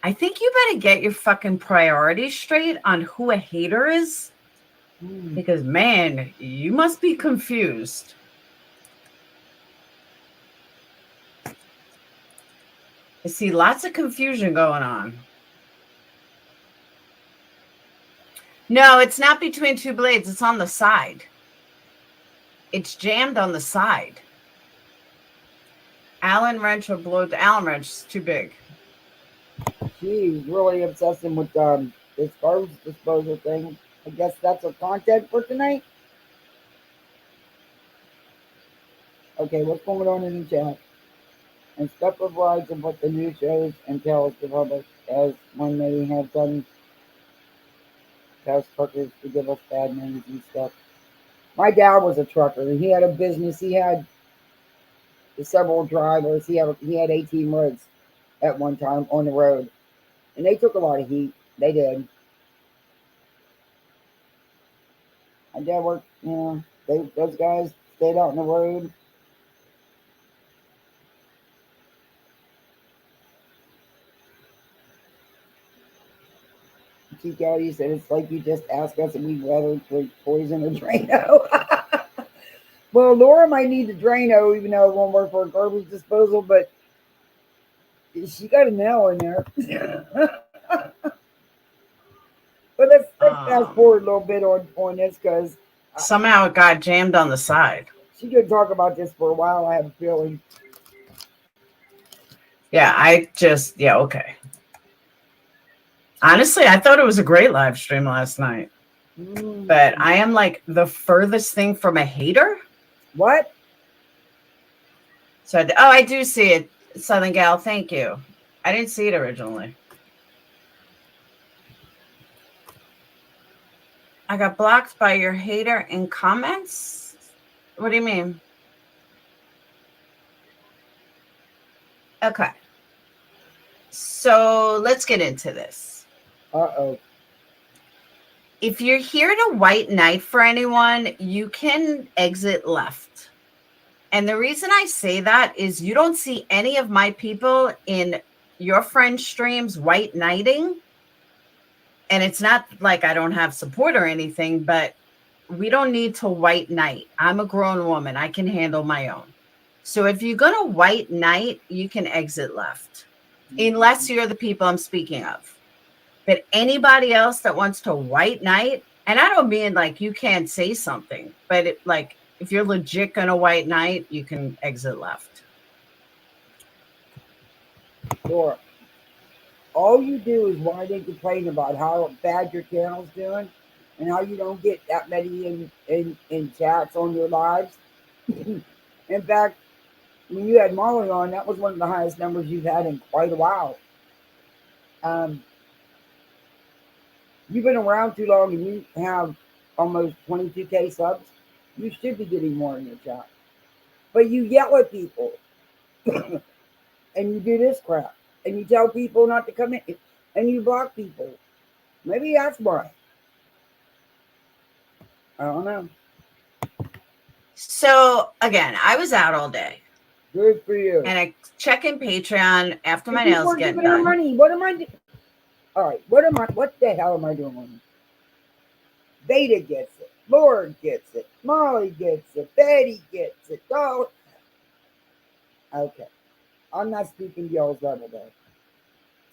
I think you better get your fucking priorities straight on who a hater is. Because, man, you must be confused. I see lots of confusion going on. No, it's not between two blades. It's on the side. It's jammed on the side. Allen wrench or blow the Allen wrench is too big. She's really obsessing with this garbage disposal thing. I guess that's our content for tonight. Okay, what's going on in the chat? And step of rides and what the new shows and tells the public as when they have done test truckers to give us bad names and stuff. My dad was a trucker. He had a business. He had several drivers. He had 18 roads at one time on the road. And they took a lot of heat. They did. My dad worked, those guys stayed out on the road. T. said it's like you just ask us if we'd rather drink poison or Drano. Well, Laura might need the Drano, even though it won't work for garbage disposal, but she got a nail in there. But let's fast forward a little bit on this because somehow it got jammed on the side. She could talk about this for a while, I have a feeling. Yeah, okay. Honestly, I thought it was a great live stream last night. But I am like the furthest thing from a hater. What? So, I do see it, Southern Gal. Thank you. I didn't see it originally. I got blocked by your hater in comments? What do you mean? Okay. So let's get into this. Uh-oh. If you're here to white knight for anyone, you can exit left. And the reason I say that is you don't see any of my people in your friend streams white knighting. And it's not like I don't have support or anything, but we don't need to white knight. I'm a grown woman. I can handle my own. So if you're going to white knight, you can exit left. Unless you're the people I'm speaking of. But anybody else that wants to white knight, and I don't mean like you can't say something, but if you're legit going to white knight, you can exit left. Sure. All you do is whine and complain about how bad your channel's doing and how you don't get that many in chats on your lives. In fact, when you had Molly on, that was one of the highest numbers you've had in quite a while. You've been around too long and you have almost 22K subs. You should be getting more in your chat. But you yell at people. And you do this crap. And you tell people not to come in. And you block people. Maybe that's why. I don't know. So, again, I was out all day. Good for you. And I check in Patreon after my nails get done. Her money. What am I doing? All right. What the hell am I doing? Beta gets it. Lord gets it. Molly gets it. Betty gets it. Oh. Okay. I'm not speaking y'all's level though.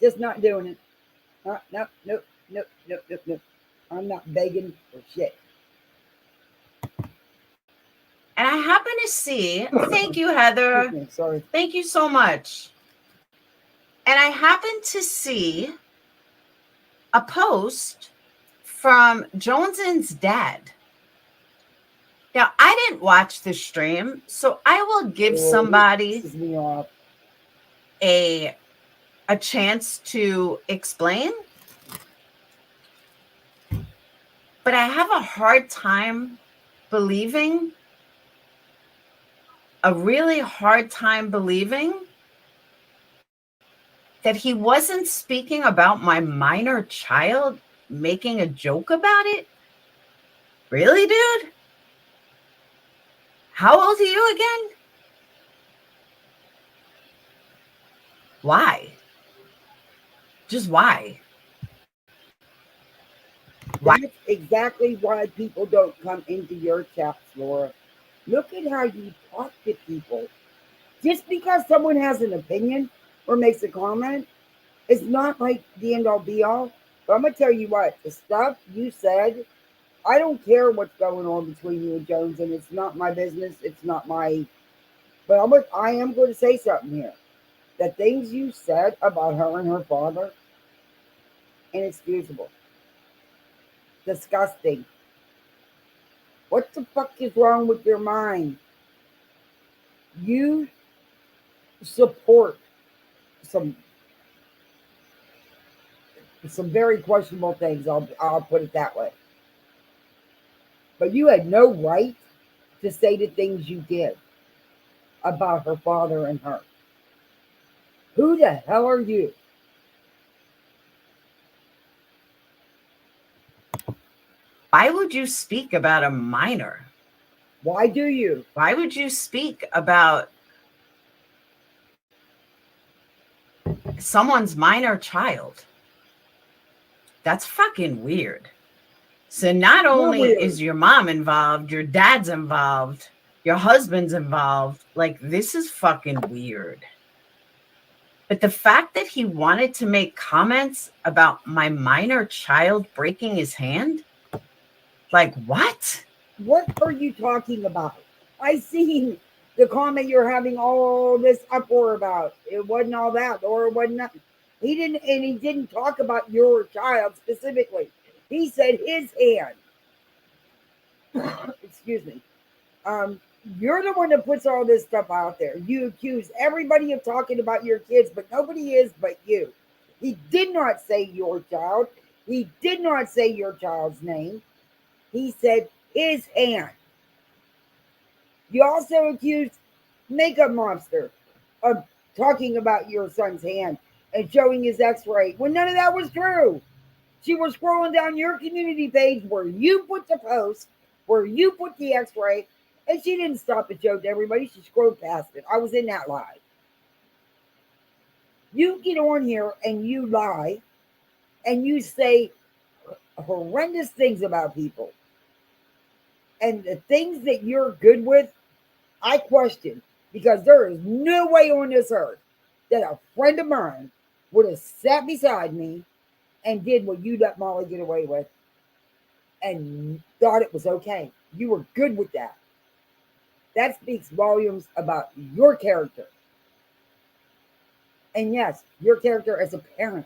Just not doing it. Nope. I'm not begging for shit. And I happen to see, thank you, Heather. Sorry. Thank you so much. And I happen to see a post from Jones's dad. Now, I didn't watch the stream, so I will give somebody a chance to explain. But I have a hard time believing, a really hard time believing that he wasn't speaking about my minor child, making a joke about it. Really, dude? How old are you again? Why? Just why? That's exactly why people don't come into your chats, Laura. Look at how you talk to people. Just because someone has an opinion or makes a comment, it's not like the end all be all. But I'm gonna tell you what, the stuff you said, I don't care what's going on between you and Jones, and it's not my business. It's not my. But I am going to say something here. The things you said about her and her father, inexcusable, disgusting. What the fuck is wrong with your mind? You support some very questionable things. I'll put it that way. But you had no right to say the things you did about her father and her. Who the hell are you? Why would you speak about a minor? Why do you? Why would you speak about someone's minor child? That's fucking weird. So not only is your mom involved, your dad's involved, your husband's involved. Like, this is fucking weird. But the fact that he wanted to make comments about my minor child breaking his hand, like, what? What are you talking about? I seen the comment you're having all this uproar about. It wasn't all that, or it wasn't nothing. He didn't talk about your child specifically. He said his hand. Excuse me. You're the one that puts all this stuff out there. You accuse everybody of talking about your kids, but nobody is but you. He did not say your child. He did not say your child's name. He said his hand. You also accused Makeup Monster of talking about your son's hand and showing his x-ray when none of that was true. She was scrolling down your community page where you put the post, where you put the x-ray, and she didn't stop and show to everybody. She scrolled past it. I was in that live. You get on here and you lie and you say horrendous things about people. And the things that you're good with, I question, because there is no way on this earth that a friend of mine would have sat beside me and did what you let Molly get away with and thought it was okay. You were good with that. That speaks volumes about your character. And yes, your character as a parent.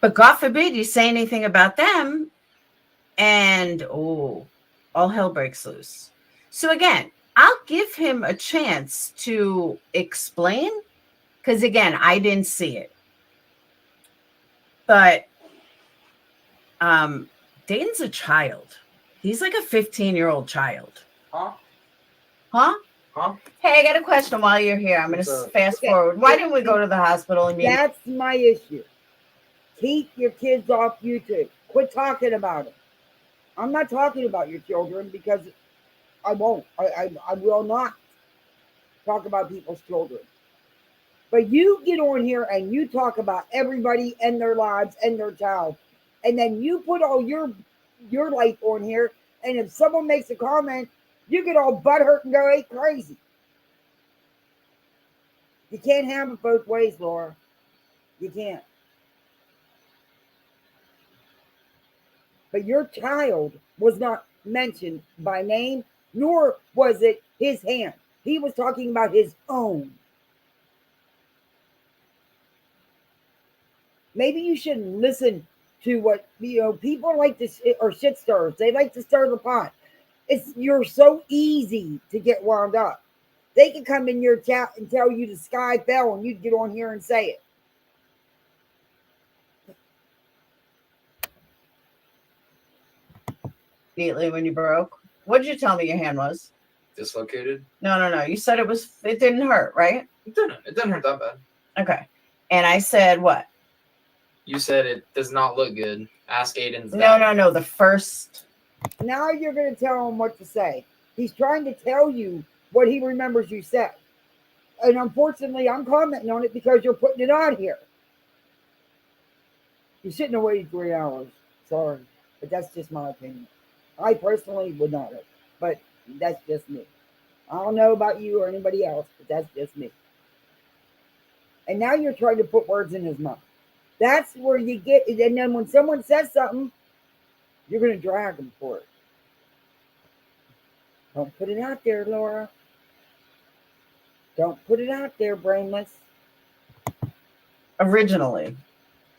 But God forbid you say anything about them and, all hell breaks loose. So again, I'll give him a chance to explain, because again, I didn't see it. But Dayton's a child. He's like a 15-year-old child. Huh? Huh? Huh? Hey, I got a question while you're here. I'm going to fast forward. Why didn't we go to the hospital immediately? That's my issue. Keep your kids off YouTube. Quit talking about it. I'm not talking about your children because I won't. I will not talk about people's children. But you get on here and you talk about everybody and their lives and their child. And then you put all your life on here. And if someone makes a comment, you get all butthurt and go crazy. You can't have it both ways, Laura. You can't. But your child was not mentioned by name, nor was it his hand. He was talking about his own. Maybe you shouldn't listen to what people like to, or shit stirrers. They like to stir the pot. You're so easy to get wound up. They can come in your chat and tell you the sky fell, and you'd get on here and say it. Immediately when you broke. What did you tell me your hand was? Dislocated? No. You said it didn't hurt, right? It didn't hurt that bad. Okay. And I said what? You said it does not look good. Ask Aiden's dad. No. The first. Now you're going to tell him what to say. He's trying to tell you what he remembers you said. And unfortunately, I'm commenting on it because you're putting it on here. You shouldn't have waited 3 hours. Sorry. But that's just my opinion. I personally would not have. But that's just me. I don't know about you or anybody else, but that's just me. And now you're trying to put words in his mouth. That's where you get it. And then when someone says something, you're going to drag them for it. Don't put it out there, Laura. Don't put it out there, brainless. Originally.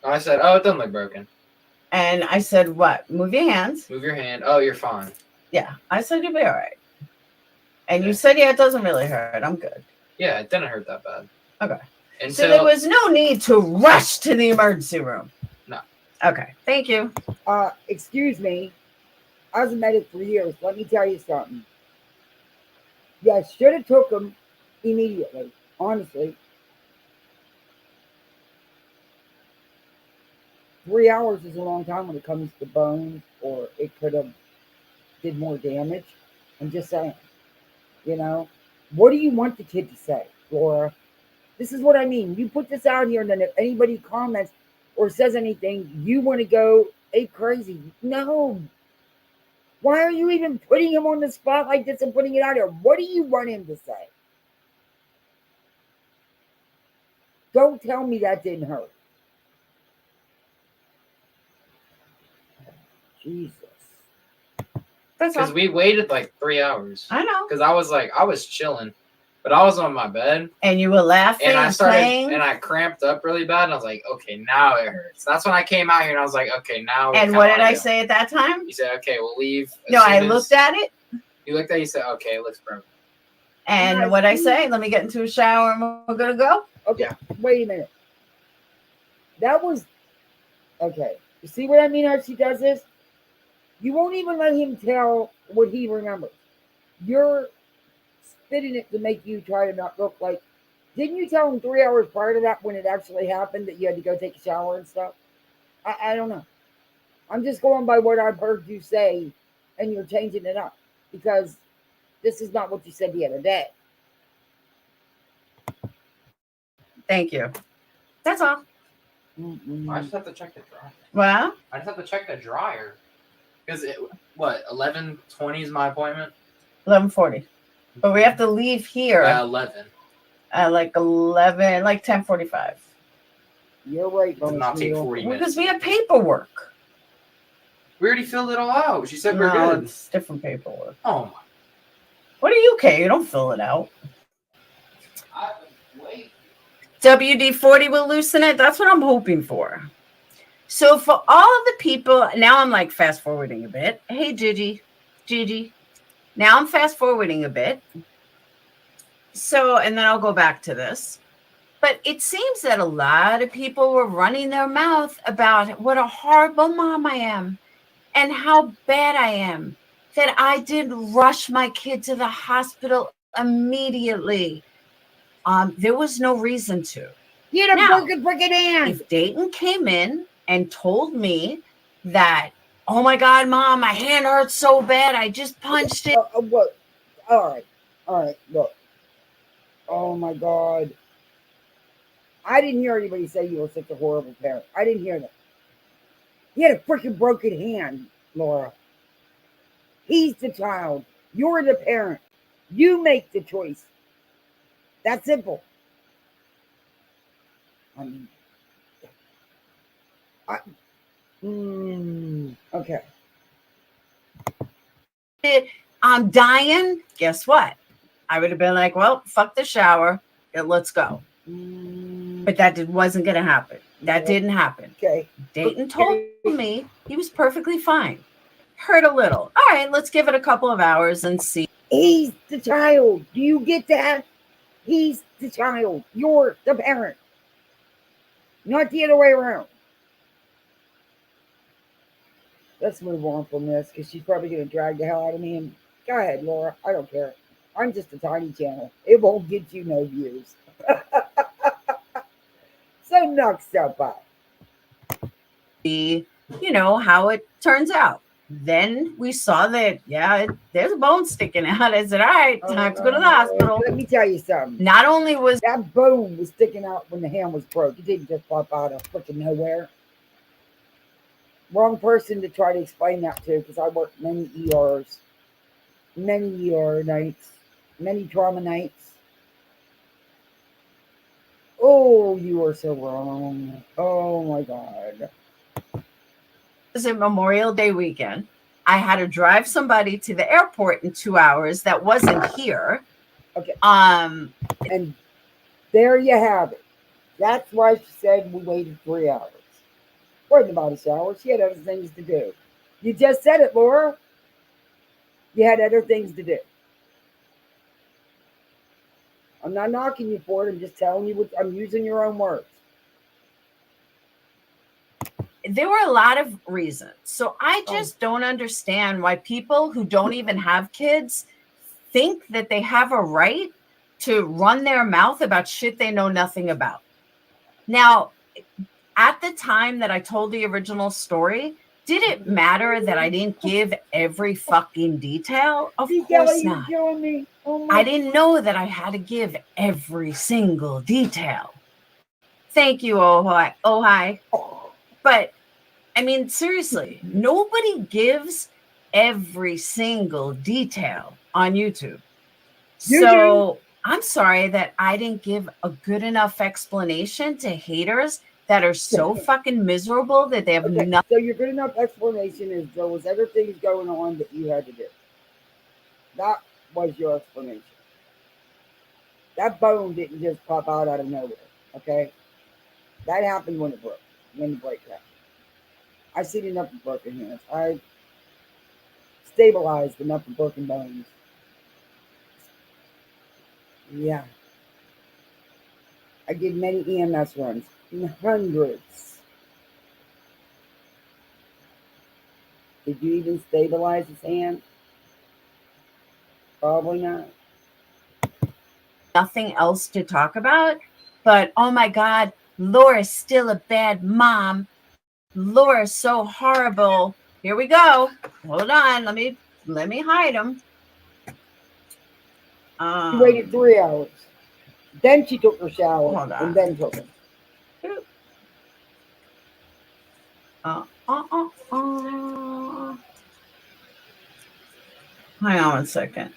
I said, oh, it doesn't look broken. And I said, what? Move your hands. Move your hand. Oh, you're fine. Yeah. I said, you'll be all right. And you said, yeah, it doesn't really hurt. I'm good. Yeah, it didn't hurt that bad. Okay. Until... So there was no need to rush to the emergency room. No. Okay. Thank you. Excuse me. I was a medic for years. Let me tell you something. Yeah, should have took him immediately. Honestly. 3 hours is a long time when it comes to bones, or it could have did more damage. I'm just saying. You know, what do you want the kid to say, Laura? This is what I mean. You put this out here, and then if anybody comments or says anything, you want to go ape crazy. No. Why are you even putting him on the spot like this and putting it out here? What do you want him to say? Don't tell me that didn't hurt. Jesus. Because we waited like 3 hours. I know. Because I was chilling, but I was on my bed. And you were laughing and I started, playing. and I cramped up really bad. And I was like, okay, now it hurts. That's when I came out here and I was like, okay, now. And what did I say at that time? You said, okay, we'll leave. No, I looked at it. You looked at it, you said, okay, it looks broken. And what I say? Let me get into a shower and we're going to go? Okay, wait a minute. That was, okay. You see what I mean how she does this? You won't even let him tell what he remembers. You're spitting it to make you try to not look like. Didn't you tell him 3 hours prior to that when it actually happened that you had to go take a shower and stuff? I don't know. I'm just going by what I've heard you say, and you're changing it up because this is not what you said the other day. Thank you. That's all. I just have to check the dryer. Well? I just have to check the dryer. Because, 11:20 is my appointment? 11:40. But we have to leave here. 11. Like 11, like 10:45. You're right. It did not take 40 minutes. Because we have paperwork. We already filled it all out. She said we're No, good. it's different paperwork. Oh, my. What do you care? You don't fill it out. WD-40 will loosen it. That's what I'm hoping for. So for all of the people, now I'm like fast forwarding a bit. Hey, Gigi. Now I'm fast forwarding a bit. So, and then I'll go back to this. But it seems that a lot of people were running their mouth about what a horrible mom I am and how bad I am, that I didn't rush my kid to the hospital immediately. There was no reason to. You had a broken hand. If Dayton came in and told me that, oh my God, Mom, my hand hurts so bad, I just punched it. What? All right, look. Oh my God. I didn't hear anybody say you were such a horrible parent. I didn't hear that. He had a freaking broken hand, Laura. He's the child. You're the parent. You make the choice. That's simple. I mean, okay. I'm dying. Guess what? I would have been like, well, fuck the shower. Let's go. But that wasn't going to happen. That didn't happen. Okay. Dayton told me he was perfectly fine. Hurt a little. All right, let's give it a couple of hours and see. He's the child. Do you get that? He's the child. You're the parent. Not the other way around. Let's move on from this because she's probably going to drag the hell out of me. And go ahead, Laura. I don't care. I'm just a tiny channel. It won't get you no views. So knock stuff out. See, how it turns out. then we saw that, yeah, there's a bone sticking out. I said, all right, time to go to the hospital. Let me tell you something. Not only was that bone was sticking out when the hand was broke. It didn't just pop out of freaking nowhere. Wrong person to try to explain that to, because I worked many ERs, many ER nights, many trauma nights. Oh, you are so wrong. Oh my God. It was a Memorial Day weekend. I had to drive somebody to the airport in 2 hours that wasn't here. Okay. And there you have it. That's why she said we waited 3 hours. Wasn't about a shower. She had other things to do. You just said it, Laura. You had other things to do. I'm not knocking you for it. I'm just telling you what I'm using your own words. There were a lot of reasons. So I just don't understand why people who don't even have kids think that they have a right to run their mouth about shit they know nothing about. Now, at the time that I told the original story, did it matter that I didn't give every fucking detail? Of course not. I didn't know that I had to give every single detail. Thank you, Ohai. But I mean, seriously, nobody gives every single detail on YouTube. So I'm sorry that I didn't give a good enough explanation to haters that are so fucking miserable that they have nothing. So your good enough explanation is there was other things going on that you had to do. That was your explanation. That bone didn't just pop out of nowhere, okay? That happened when it broke, when the break happened. I've seen enough of broken hands. I stabilized enough of broken bones. Yeah. I did many EMS runs, hundreds. Did you even stabilize his hand? Probably not. Nothing else to talk about, but oh my God, Laura's still a bad mom. Laura's so horrible. Here we go. Hold on, let me hide them. She waited 3 hours. Then she took her shower and then took it. Hang on one second.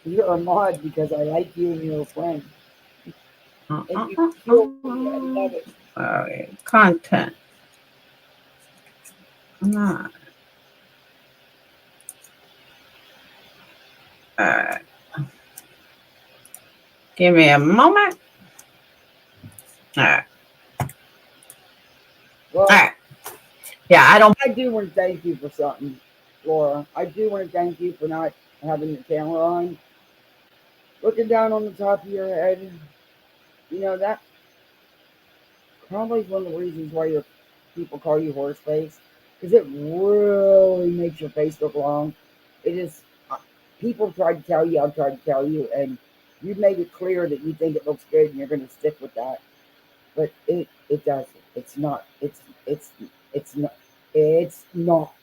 You're a mod because I like you and you're a friend. And you feel me. I love it. All right, content. All right. Give me a moment. All right. Well, all right. Yeah, I do want to thank you for something, Laura. I do want to thank you for not having the camera on. Looking down on the top of your head, you know, that probably is one of the reasons why your people call you horse face, because it really makes your face look long. It is, people tried to tell you, I've tried to tell you, and you've made it clear that you think it looks good and you're going to stick with that. But it doesn't. It's not. It's not. It's not.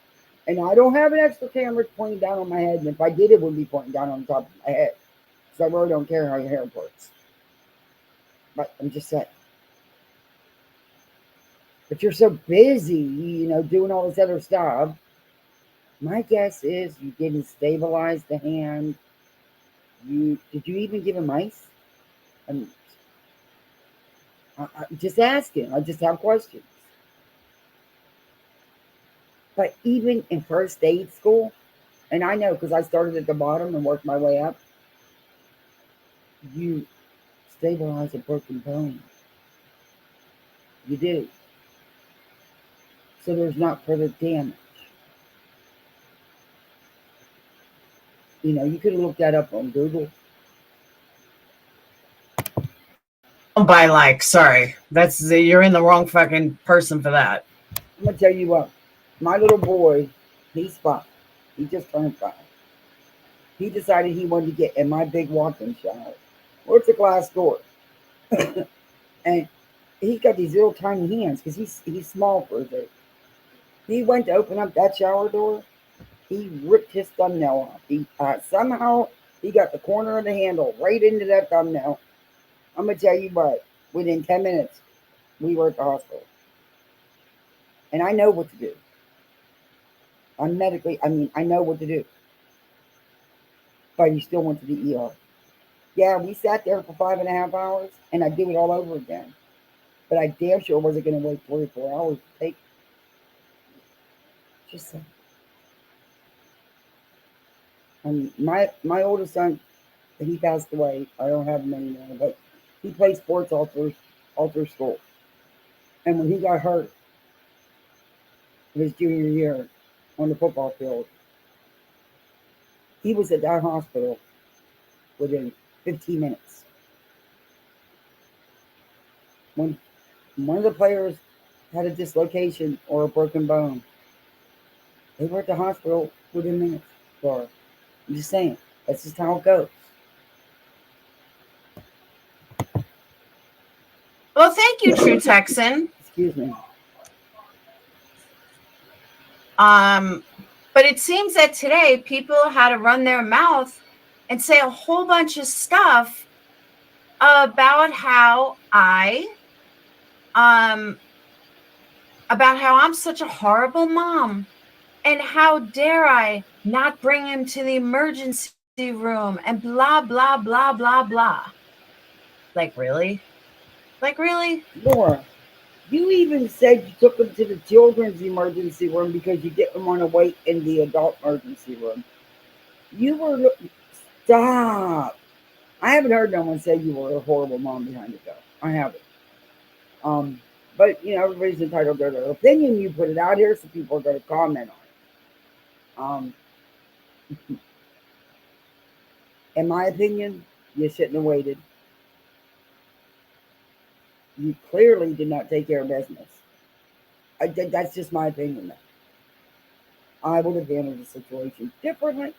And I don't have an extra camera pointing down on my head. And if I did, it would be pointing down on the top of my head. So I really don't care how your hair works. But I'm just saying. But you're so busy, you know, doing all this other stuff. My guess is you didn't stabilize the hand. Did you even give him ice? I'm just asking. I just have questions. But even in first aid school, and I know because I started at the bottom and worked my way up, you stabilize a broken bone. You do. So there's not further damage. You know, you could have looked that up on Google. By like, sorry, you're in the wrong fucking person for that. I'm gonna tell you what, my little boy, he's 5. He just turned 5. He decided he wanted to get in my big walk-in shower. Well, it's a glass door, and He got these little tiny hands because he's small for a bit. He went to open up that shower door. He ripped his thumbnail off. He somehow he got the corner of the handle right into that thumbnail. I'm gonna tell you what. Within 10 minutes, we were at the hospital, and I know what to do. I know what to do. But he still went to the ER. Yeah, we sat there for 5.5 hours, and I'd do it all over again. But I damn sure wasn't going to wait 44 hours to take. Just saying. My oldest son, he passed away. I don't have him anymore, but he played sports all through school. And when he got hurt his junior year on the football field, he was at that hospital within 15 minutes. When one of the players had a dislocation or a broken bone, they were at the hospital within minutes. Laura, I'm just saying, that's just how it goes. Well, thank you, True Texan. Excuse me. But it seems that today people had to run their mouth and say a whole bunch of stuff about how I'm such a horrible mom, and how dare I not bring him to the emergency room, and blah, blah, blah, blah, blah. Like, really? Like, really? Laura, you even said you took him to the children's emergency room because you didn't want to wait in the adult emergency room. You were... Stop. I haven't heard no one say you were a horrible mom behind the door. I haven't. But, everybody's entitled to their opinion. You put it out here, so people are going to comment on it. In my opinion, you shouldn't have waited. You clearly did not take care of business. That's just my opinion, though. I would have handled the situation differently,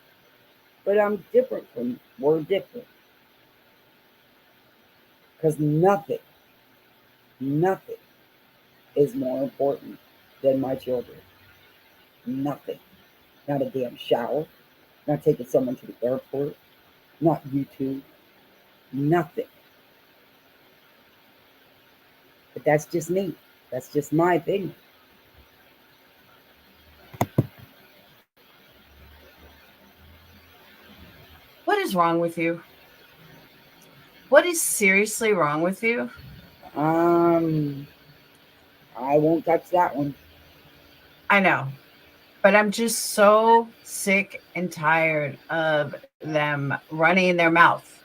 but I'm different from you. We're different. Because nothing is more important than my children. Nothing. Not a damn shower. Not taking someone to the airport. Not YouTube. Nothing. But that's just me. That's just my opinion. What is wrong with you? What is seriously wrong with you? I won't touch that one. I know. But I'm just so sick and tired of them running their mouth.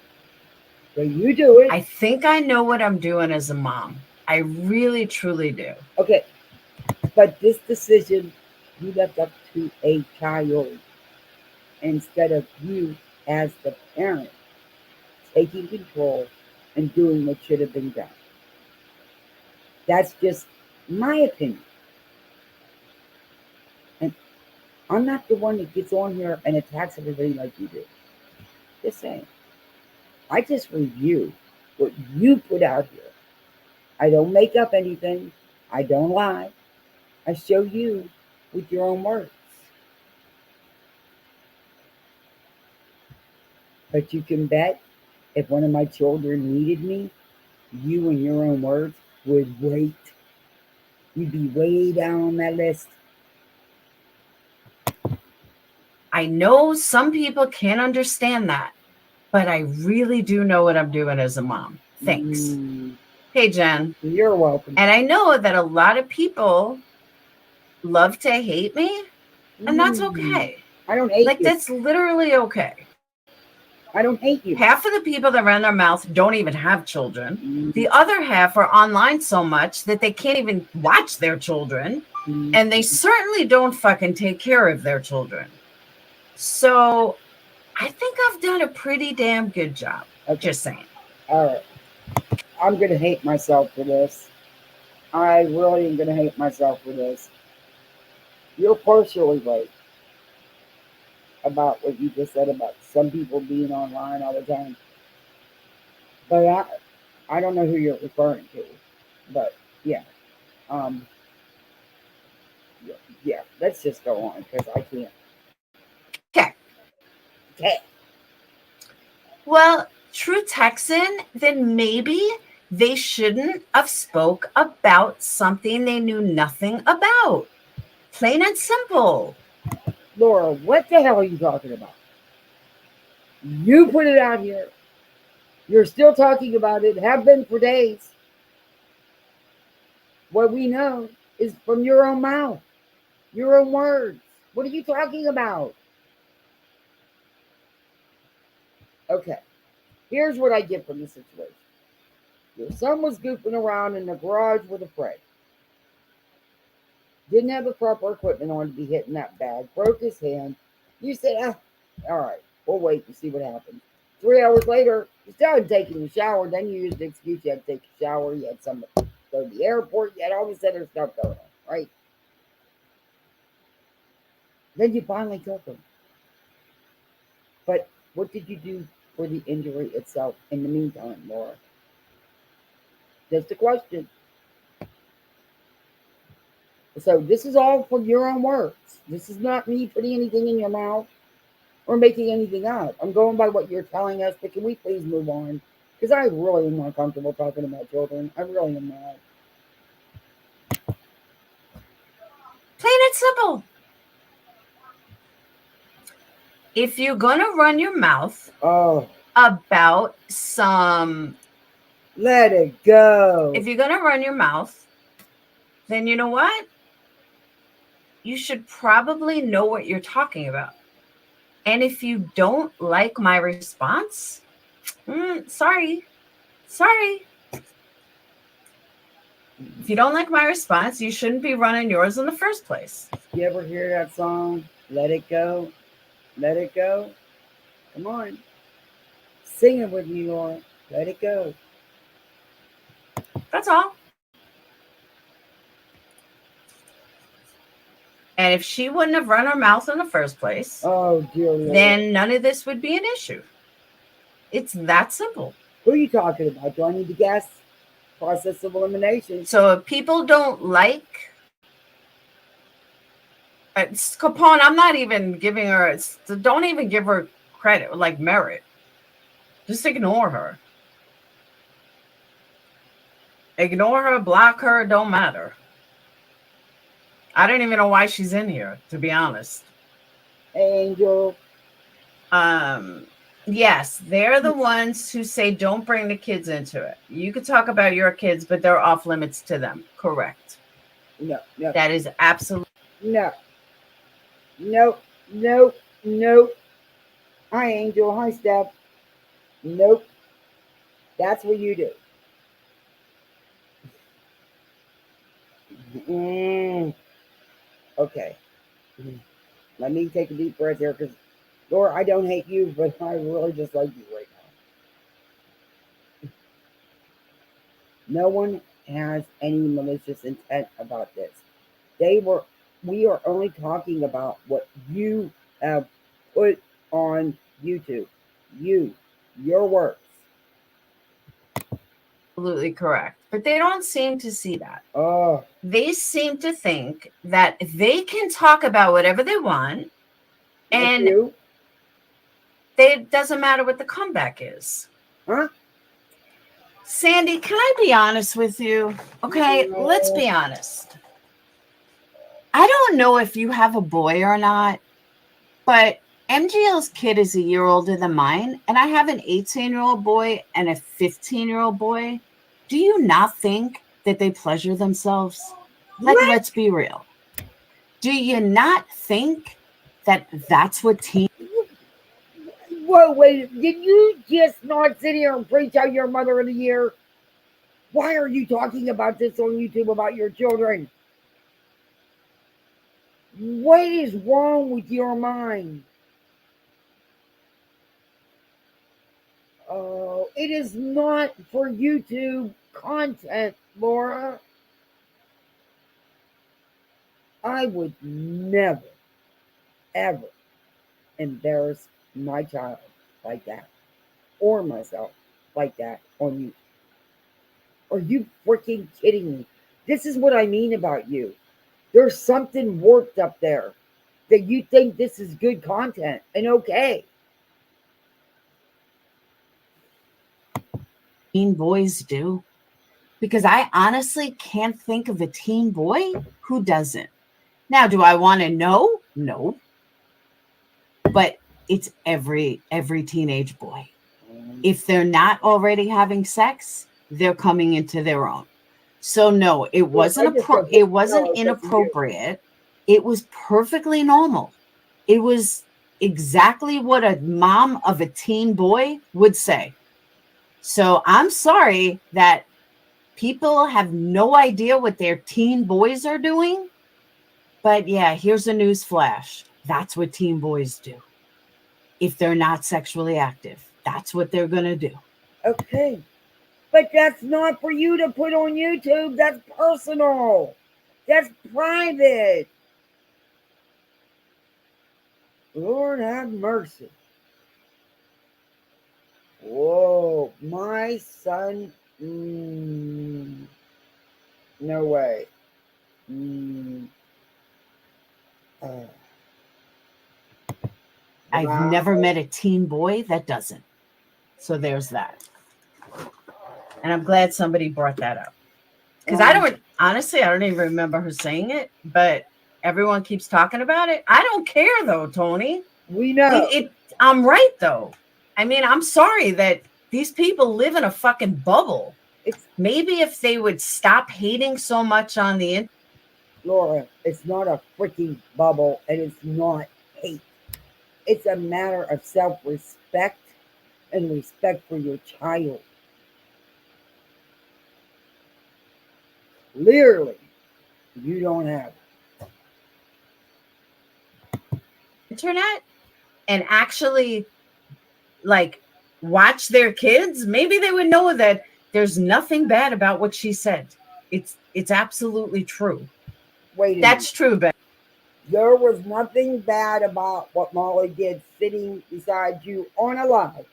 So you do it. I think I know what I'm doing as a mom. I really, truly do. Okay. But this decision, you left up to a child instead of you as the parent taking control and doing what should have been done. That's just my opinion. And I'm not the one that gets on here and attacks everybody like you do. Just saying. I just review what you put out here. I don't make up anything. I don't lie. I show you with your own words. But you can bet if one of my children needed me, you in your own words would wait. You'd be way down on that list. I know some people can't understand that, but I really do know what I'm doing as a mom. Thanks. Hey, Jen. You're welcome. And I know that a lot of people love to hate me, and that's okay. I don't hate you. That's literally okay. I don't hate you. Half of the people that run their mouth don't even have children. The other half are online so much that they can't even watch their children. And they certainly don't fucking take care of their children. So I think I've done a pretty damn good job. Just saying. All right. I'm going to hate myself for this. I really am going to hate myself for this. You're partially right about what you just said about some people being online all the time. But I don't know who you're referring to. But Yeah. Um. Yeah. Let's just go on because I can't. Okay. Okay. Well, true Texan, then maybe they shouldn't have spoke about something they knew nothing about. Plain and simple. Laura, what the hell are you talking about? You put it out here. You're still talking about it, have been for days. What we know is from your own mouth, your own words. What are you talking about? Okay, here's what I get from the situation. Your son was goofing around in the garage with a friend. Didn't have the proper equipment on to be hitting that bag. Broke his hand. You said, all right, we'll wait and see what happens. 3 hours later, you started taking a shower. Then you used the excuse you had to take a shower. You had some go to the airport. You had all this other stuff going on, right? Then you finally took him. But what did you do for the injury itself in the meantime, Laura? Just a question. So this is all from your own words. This is not me putting anything in your mouth or making anything up. I'm going by what you're telling us, but can we please move on? Because I really am not comfortable talking about children. I really am not. Plain and simple. If you're going to run your mouth about some... Let it go. If you're going to run your mouth, then you know what? You should probably know what you're talking about. And if you don't like my response, sorry. If you don't like my response, you shouldn't be running yours in the first place. You ever hear that song, Let It Go? Let it go? Come on. Sing it with me, Laura. Let it go. That's all. And if she wouldn't have run her mouth in the first place, oh dear Lord, then none of this would be an issue. It's that simple. Who are you talking about? Do I need to guess? Process of elimination. So if people don't like Capone, I'm not even giving her, don't even give her credit, like merit. Just ignore her. Ignore her, block her, don't matter. I don't even know why she's in here, to be honest. Angel. Yes, they're the ones who say don't bring the kids into it. You could talk about your kids, but they're off limits to them. Correct. No. That is absolutely no. Hi, Angel. Hi, Steph. Nope. That's what you do. Okay. Let me take a deep breath here because, Laura, I don't hate you, but I really just like you right now. No one has any malicious intent about this. We are only talking about what you have put on YouTube. Your works. absolutely correct. But they don't seem to see that. Oh. They seem to think that they can talk about whatever they want, and it doesn't matter what the comeback is. Huh? Sandy, can I be honest with you? Okay, let's be honest. I don't know if you have a boy or not, but MGL's kid is a year older than mine, and I have an 18-year-old boy and a 15-year-old boy. Do you not think that they pleasure themselves? Let's be real. Do you not think that that's what teens... Whoa, wait. Did you just not sit here and preach out your mother of the year? Why are you talking about this on YouTube about your children? What is wrong with your mind? Oh, it is not for YouTube content, Laura. I would never, ever embarrass my child like that or myself like that on you. Are you freaking kidding me? This is what I mean about you. There's something warped up there that you think this is good content and okay. Teen boys do. Because I honestly can't think of a teen boy who doesn't. Now, do I want to know? No. But it's every teenage boy. If they're not already having sex, they're coming into their own. So no, it wasn't inappropriate. It was perfectly normal. It was exactly what a mom of a teen boy would say. So I'm sorry that people have no idea what their teen boys are doing. But yeah, here's a news flash. That's what teen boys do. If they're not sexually active, that's what they're going to do. Okay. But that's not for you to put on YouTube. That's personal. That's private. Lord have mercy. Whoa, my son. No way. I've never met a teen boy that doesn't. So there's that. And I'm glad somebody brought that up. Because I don't even remember her saying it, but everyone keeps talking about it. I don't care though, Tony. We know. I'm right though. I mean, I'm sorry that these people live in a fucking bubble. Maybe if they would stop hating so much on the internet. Laura, it's not a freaking bubble and it's not hate. It's a matter of self-respect and respect for your child. Literally, you don't have internet and actually like watch their kids, maybe they would know that there's nothing bad about what she said. It's absolutely true. That's true, Ben. There was nothing bad about what Molly did sitting beside you on a live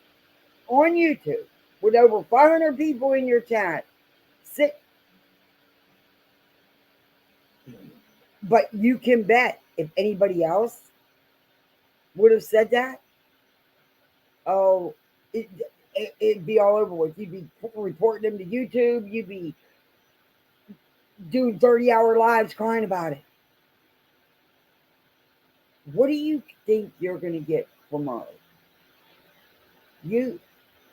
on YouTube with over 500 people in your chat. But you can bet if anybody else would have said that, oh, it'd be all over with. You'd be reporting them to YouTube. You'd be doing 30-hour lives crying about it. What do you think you're going to get from Molly? You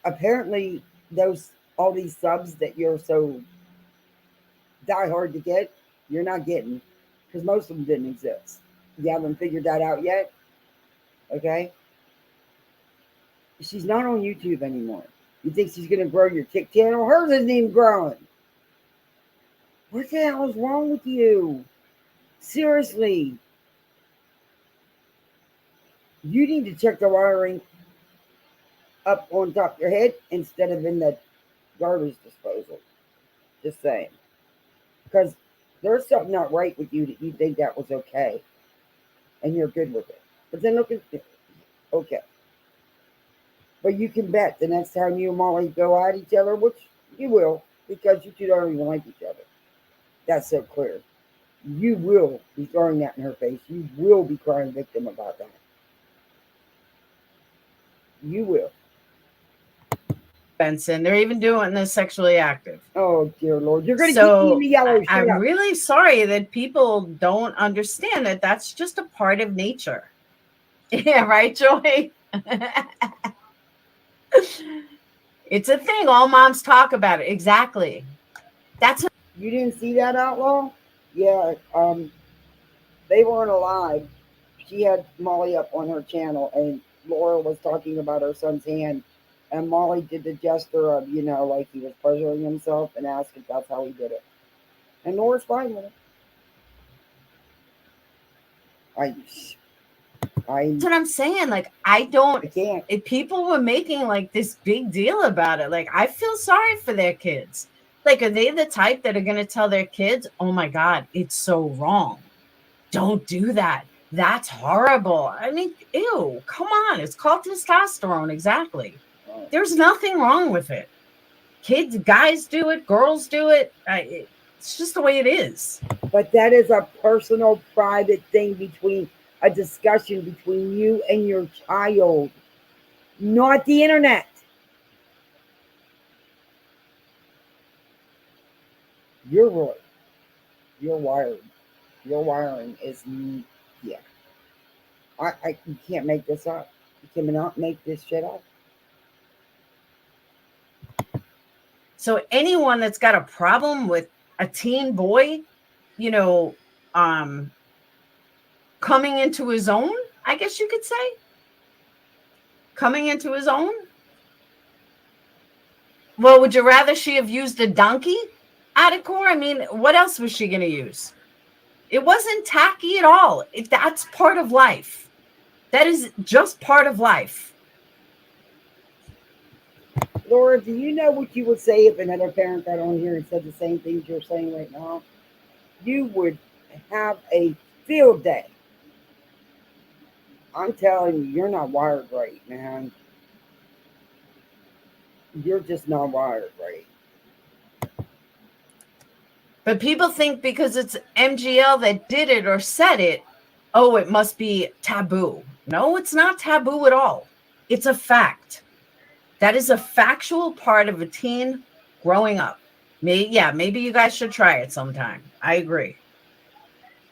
apparently all these subs that you're so diehard to get, you're not getting because most of them didn't exist. You haven't figured that out yet. Okay. She's not on YouTube anymore. You think she's going to grow your Tik channel? Hers isn't even growing. What the hell is wrong with you? Seriously. You need to check the wiring up on top of your head instead of in the garbage disposal. Just saying. Because there's something not right with you that you think that was okay. And you're good with it. But then look at it. Okay. But you can bet the next time you and Molly go at each other, which you will, because you two don't even like each other. That's so clear. You will be throwing that in her face. You will be crying victim about that. You will. Benson, they're even doing this sexually active. Oh, dear Lord. You're going to keep me in the yellow. I'm really sorry that people don't understand that that's just a part of nature. Yeah, right, Joy? It's a thing. All moms talk about it. Exactly. You didn't see that, Outlaw? Yeah. They weren't alive. She had Molly up on her channel, and Laura was talking about her son's hand, and Molly did the gesture of, like he was pleasuring himself and asked if that's how he did it. And Laura's fine with it. That's what I'm saying. Like, I can't. If people were making like this big deal about it, like, I feel sorry for their kids. Like, are they the type that are going to tell their kids, oh my God, it's so wrong. Don't do that. That's horrible. I mean, ew, come on. It's called testosterone. Exactly. There's nothing wrong with it. Kids, guys do it. Girls do it. It's just the way it is. But that is a personal, private thing between a discussion between you and your child, not the internet. You're right. You're wired. Your wiring is, yeah. You can't make this up. You cannot make this shit up. So anyone that's got a problem with a teen boy, you know, coming into his own, I guess you could say, coming into his own. Well, would you rather she have used a donkey at a core? I mean, what else was she going to use? It wasn't tacky at all. That's part of life. That is just part of life. Laura, do you know what you would say if another parent got on here and said the same things you're saying right now? You would have a field day. I'm telling you, you're not wired right, man. You're just not wired right. But people think because it's MGL that did it or said it, oh, it must be taboo. No, it's not taboo at all. It's a fact. That is a factual part of a teen growing up. Maybe you guys should try it sometime. I agree.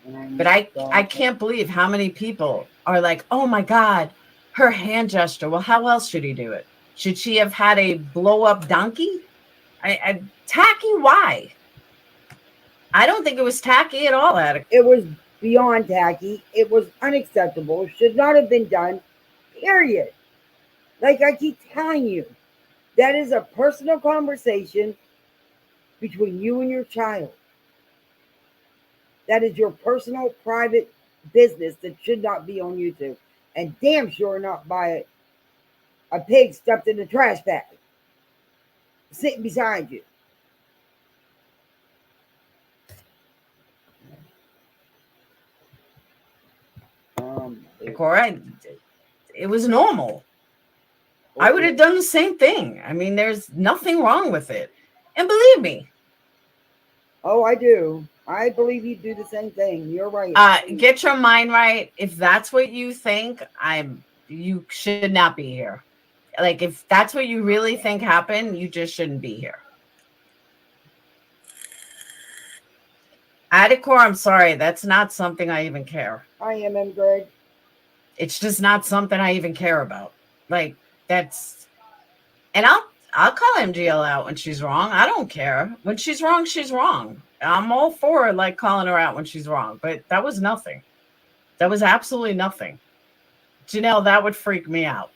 But I can't believe how many people are like, oh my God, her hand gesture. Well, how else should he do it? Should she have had a blow up donkey? Tacky, why? I don't think it was tacky at all, Attic. It was beyond tacky. It was unacceptable. Should not have been done. Period. Like I keep telling you, that is a personal conversation between you and your child. That is your personal, private business that should not be on YouTube. And damn sure not by a pig stuffed in a trash bag sitting beside you. It was normal. I would have done the same thing. I mean, there's nothing wrong with it. And believe me. Oh, I do. I believe you do the same thing. You're right. Get your mind right. If that's what you think, you should not be here. Like, if that's what you really think happened, you just shouldn't be here. Adicor, I'm sorry. That's not something I even care. I am, Greg. It's just not something I even care about. Like, that's... And I'll call MGL out when she's wrong. I don't care. When she's wrong, she's wrong. I'm all for, like, calling her out when she's wrong. But that was nothing. That was absolutely nothing. Janelle, that would freak me out.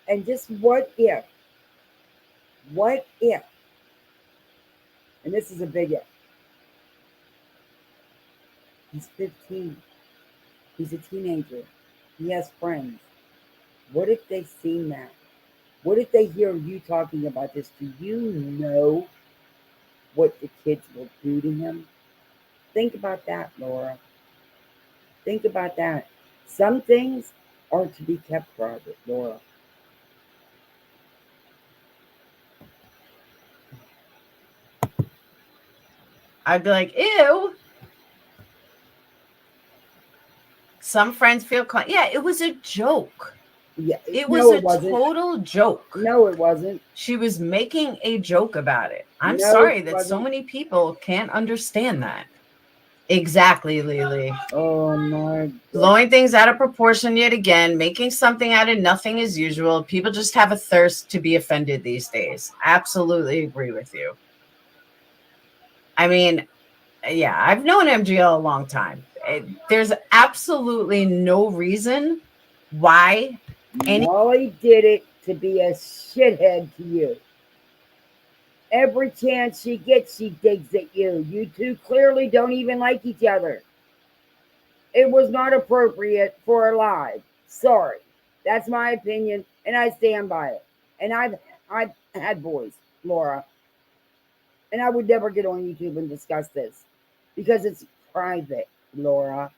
And just what if? What if? And this is a big if. He's 15. He's a teenager. He has friends. What if they've seen that? What if they hear you talking about this? Do you know what the kids will do to him? Think about that, Laura. Think about that. Some things are to be kept private, Laura. I'd be like, ew. Some friends feel, yeah, it was a joke. Yeah, it was a total joke. No, it wasn't. She was making a joke about it. I'm sorry that so many people can't understand that. Exactly, Lily. Oh my God. Blowing things out of proportion yet again, making something out of nothing as usual. People just have a thirst to be offended these days. Absolutely agree with you. I mean, yeah, I've known MGL a long time. There's absolutely no reason why Molly did it to be a shithead to you. Every chance she gets, she digs at you. You two clearly don't even like each other. It was not appropriate for a live. Sorry. That's my opinion, and I stand by it. And I've had boys, Laura. And I would never get on YouTube and discuss this because it's private, Laura.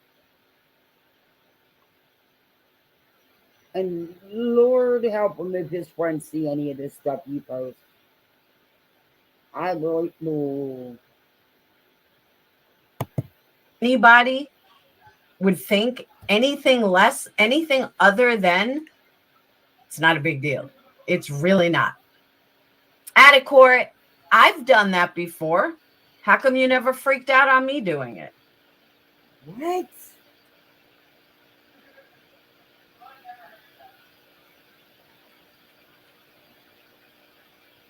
And Lord help him if his friends see any of this stuff you post. I really, no. anybody would think anything less, anything other than, it's not a big deal. It's really not. At a court, I've done that before. How come you never freaked out on me doing it? What?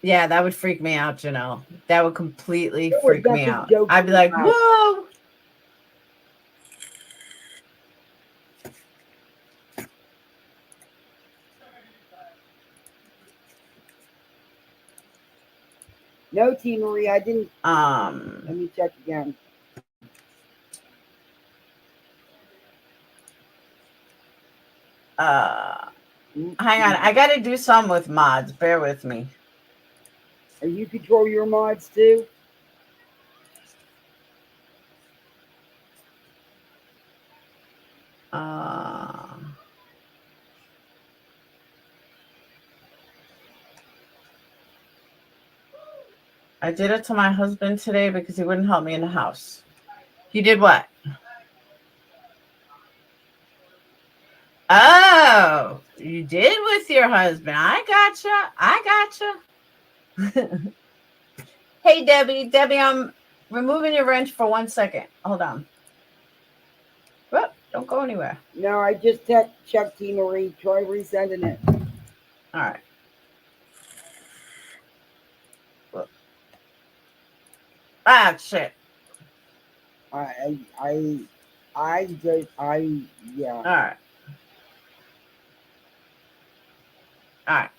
Yeah, that would freak me out, Janelle. That would completely freak me out. I'd be like, about. whoa. No, T. Marie, I didn't. Let me check again. Hang on. I got to do some with mods. Bear with me. And you control your mods too? I did it to my husband today because he wouldn't help me in the house. He did what? Oh, you did with your husband. I gotcha. Hey, Debbie. Debbie, I'm removing your wrench for 1 second. Hold on. Whoop, don't go anywhere. No, I just checked T. Marie. Try resending it. All right. Whoop. Ah, shit. Yeah. All right. All right.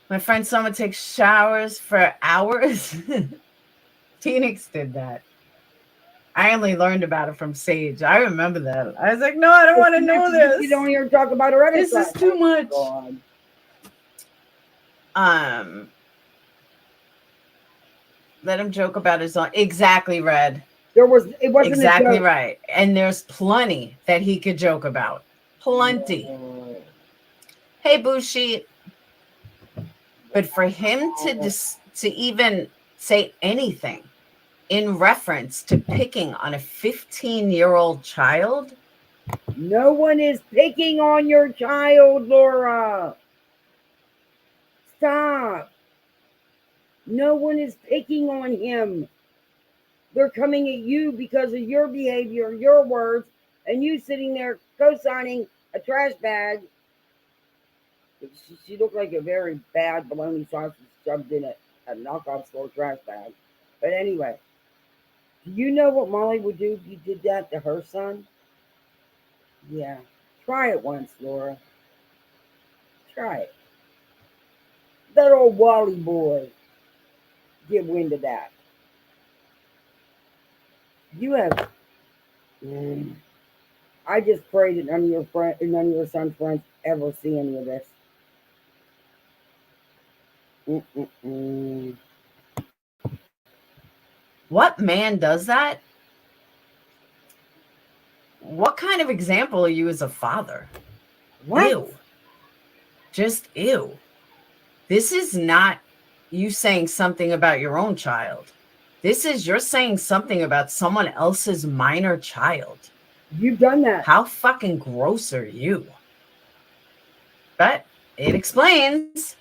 My friend Summer takes showers for hours. Phoenix did that. I only learned about it from Sage. I remember that. I was like, no, I don't want to know this. You don't hear talk about her. This is too much. Let him joke about his own. Exactly, Red. It wasn't exactly right. And there's plenty that he could joke about. Plenty. Hey, Bushi. But for him to even say anything in reference to picking on a 15-year-old child. No one is picking on your child, Laura. Stop. No one is picking on him. They're coming at you because of your behavior, your words, and you sitting there co-signing a trash bag. She looked like a very bad bologna sausage shoved in a knockoff store trash bag. But anyway, do you know what Molly would do if you did that to her son? Yeah. Try it once, Laura. Try it. That old Wally boy give wind of that. You have. I just pray that none of your son's friends ever see any of this. What man does that? What kind of example are you as a father? What? Ew. Just ew. This is not you saying something about your own child. This is you're saying something about someone else's minor child. You've done that. How fucking gross are you? But it explains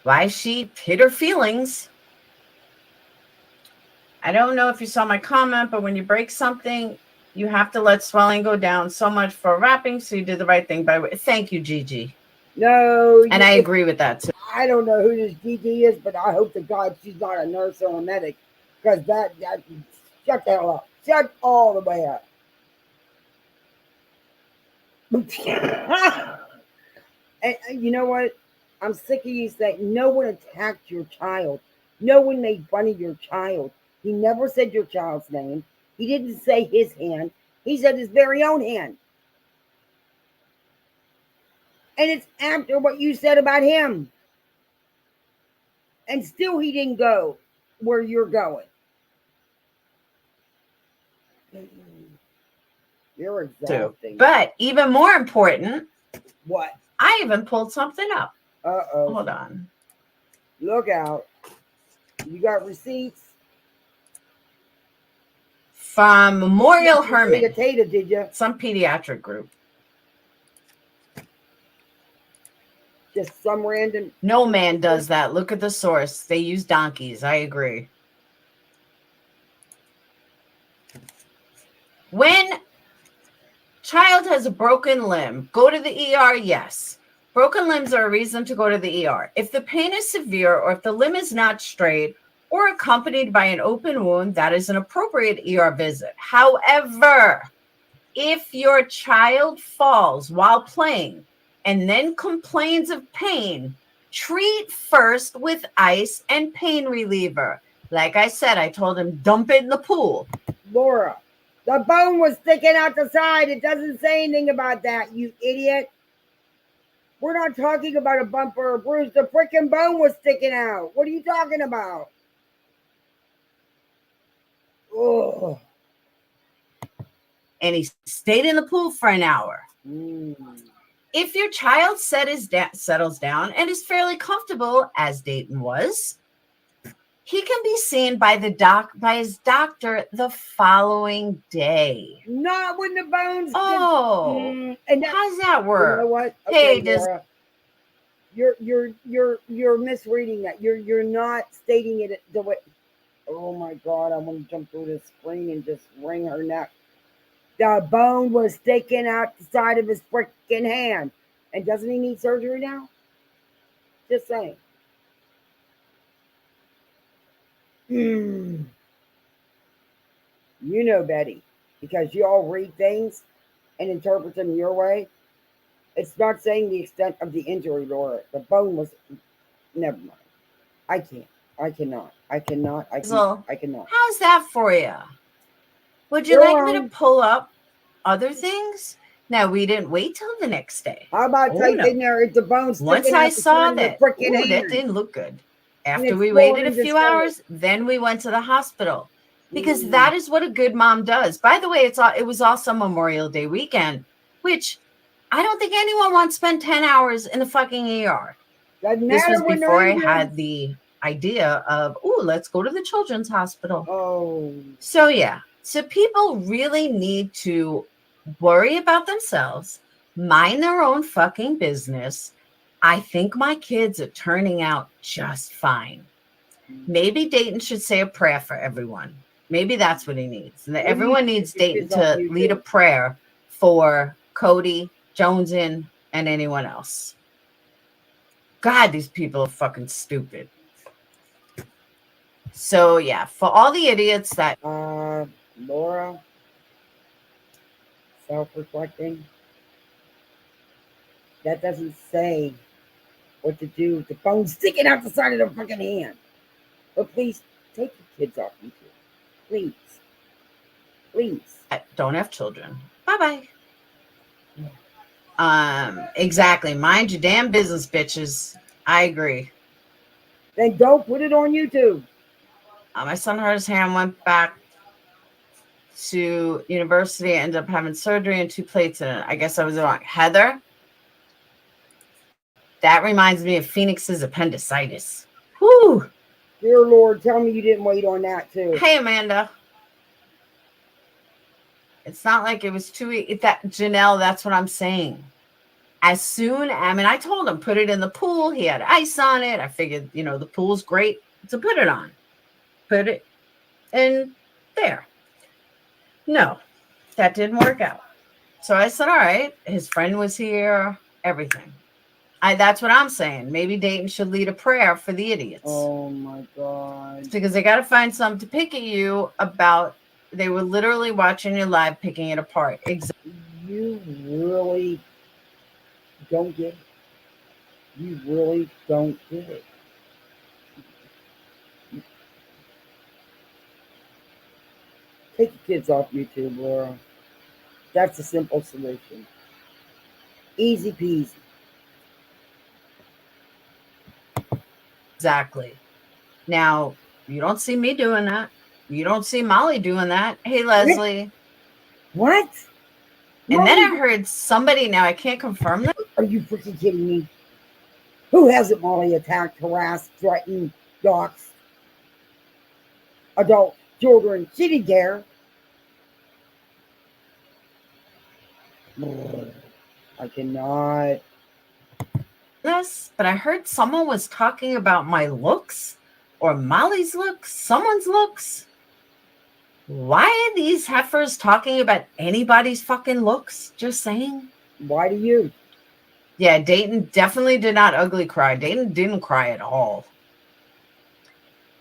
why she hid her feelings. I don't know if you saw my comment, but when you break something, you have to let swelling go down. So much for wrapping, so you did the right thing by. Thank you, Gigi. No. And I agree with that, too. I don't know who this Gigi is, but I hope to God she's not a nurse or a medic. Because that shut the hell up. Shut all the way up. And you know what? I'm sick of you saying no one attacked your child. No one made fun of your child. He never said your child's name. He didn't say his hand. He said his very own hand. And it's after what you said about him. And still he didn't go where you're going. You're exhausting. But even more important. What? I even pulled something up. Uh-oh. Hold on. Look out. You got receipts? From Memorial You Herman. ate a tater, did you? Some pediatric group. Just some random. No man does that. Look at the source. They use donkeys. I agree. When child has a broken limb, go to the ER, yes. Broken limbs are a reason to go to the ER. If the pain is severe or if the limb is not straight or accompanied by an open wound, that is an appropriate ER visit. However, if your child falls while playing and then complains of pain, treat first with ice and pain reliever. Like I said, I told him, dump it in the pool. Laura, the bone was sticking out the side. It doesn't say anything about that, you idiot. We're not talking about a bump or a bruise. The freaking bone was sticking out. What are you talking about? Oh. And he stayed in the pool for an hour. If your child settles down and is fairly comfortable, as Dayton was, he can be seen by his doctor the following day. Not when the bones. Oh, and how's that work? You know what? Okay, Hey, Laura, you're misreading that. You're not stating it the way. Oh my God! I want to jump through the screen and just wring her neck. The bone was sticking out the side of his freaking hand. And doesn't he need surgery now? Just saying. You know, Betty, because you all read things and interpret them your way. It's not saying the extent of the injury, Laura. The bone was. Never mind. I can't. I cannot. I cannot. I cannot. How's that for you? Would you like me to pull up other things? No, we didn't wait till the next day. How about taking there if the bones? Once I saw that, that didn't look good. After we waited a few hours, then we went to the hospital because that is what a good mom does. By the way, it was also Memorial Day weekend, which I don't think anyone wants to spend 10 hours in the fucking ER. This was before I had the idea of, let's go to the children's hospital. Oh. So yeah. So people really need to worry about themselves, mind their own fucking business. I think my kids are turning out just fine. Maybe Dayton should say a prayer for everyone. Maybe that's what he needs. And everyone needs Dayton to lead a prayer for Cody, Jonesin, and anyone else. God, these people are fucking stupid. So yeah, for all the idiots that Laura, self-reflecting. That doesn't say what to do with the bone sticking out the side of the fucking hand. But please take your kids off YouTube. Please. Please. Don't have children. Bye-bye. Exactly. Mind your damn business, bitches. I agree. Then don't put it on YouTube. My son hurt his hand, went back to university, ended up having surgery and 2 plates in it. I guess I was wrong. Heather, that reminds me of Phoenix's appendicitis. Whew. Dear Lord, tell me you didn't wait on that too. Hey, Amanda. It's not like it was Janelle, that's what I'm saying. I told him, put it in the pool. He had ice on it. I figured, the pool's great to put it on. Put it in there. No, that didn't work out. So I said, all right, his friend was here, everything. That's what I'm saying. Maybe Dayton should lead a prayer for the idiots. Oh my God. Because they got to find something to pick at you about. They were literally watching you live, picking it apart. Exactly. You really don't get it. You really don't get it. Take your kids off YouTube, Laura. That's a simple solution. Easy peasy. Exactly. Now, you don't see me doing that. You don't see Molly doing that. Hey, Leslie. What? And then I heard somebody, now I can't confirm that. Are you freaking kidding me? Who hasn't Molly attacked, harassed, threatened, doxed adult children? She didn't care. I cannot. Yes, but I heard someone was talking about my looks or Molly's looks, someone's looks. Why are these heifers talking about anybody's fucking looks? Just saying. Why do you? Yeah, Dayton definitely did not ugly cry. Dayton didn't cry at all.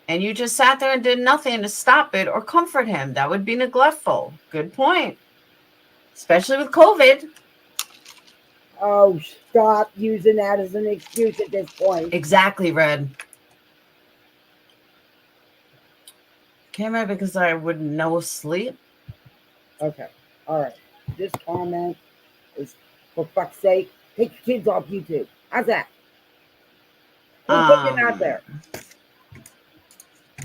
And you just sat there and did nothing to stop it or comfort him. That would be neglectful. Good point. Especially with COVID. Oh, stop using that as an excuse at this point. Exactly, Red. Came out because I would no sleep. Okay. All right. This comment is, for fuck's sake, take your kids off YouTube. How's that? We're putting it out there.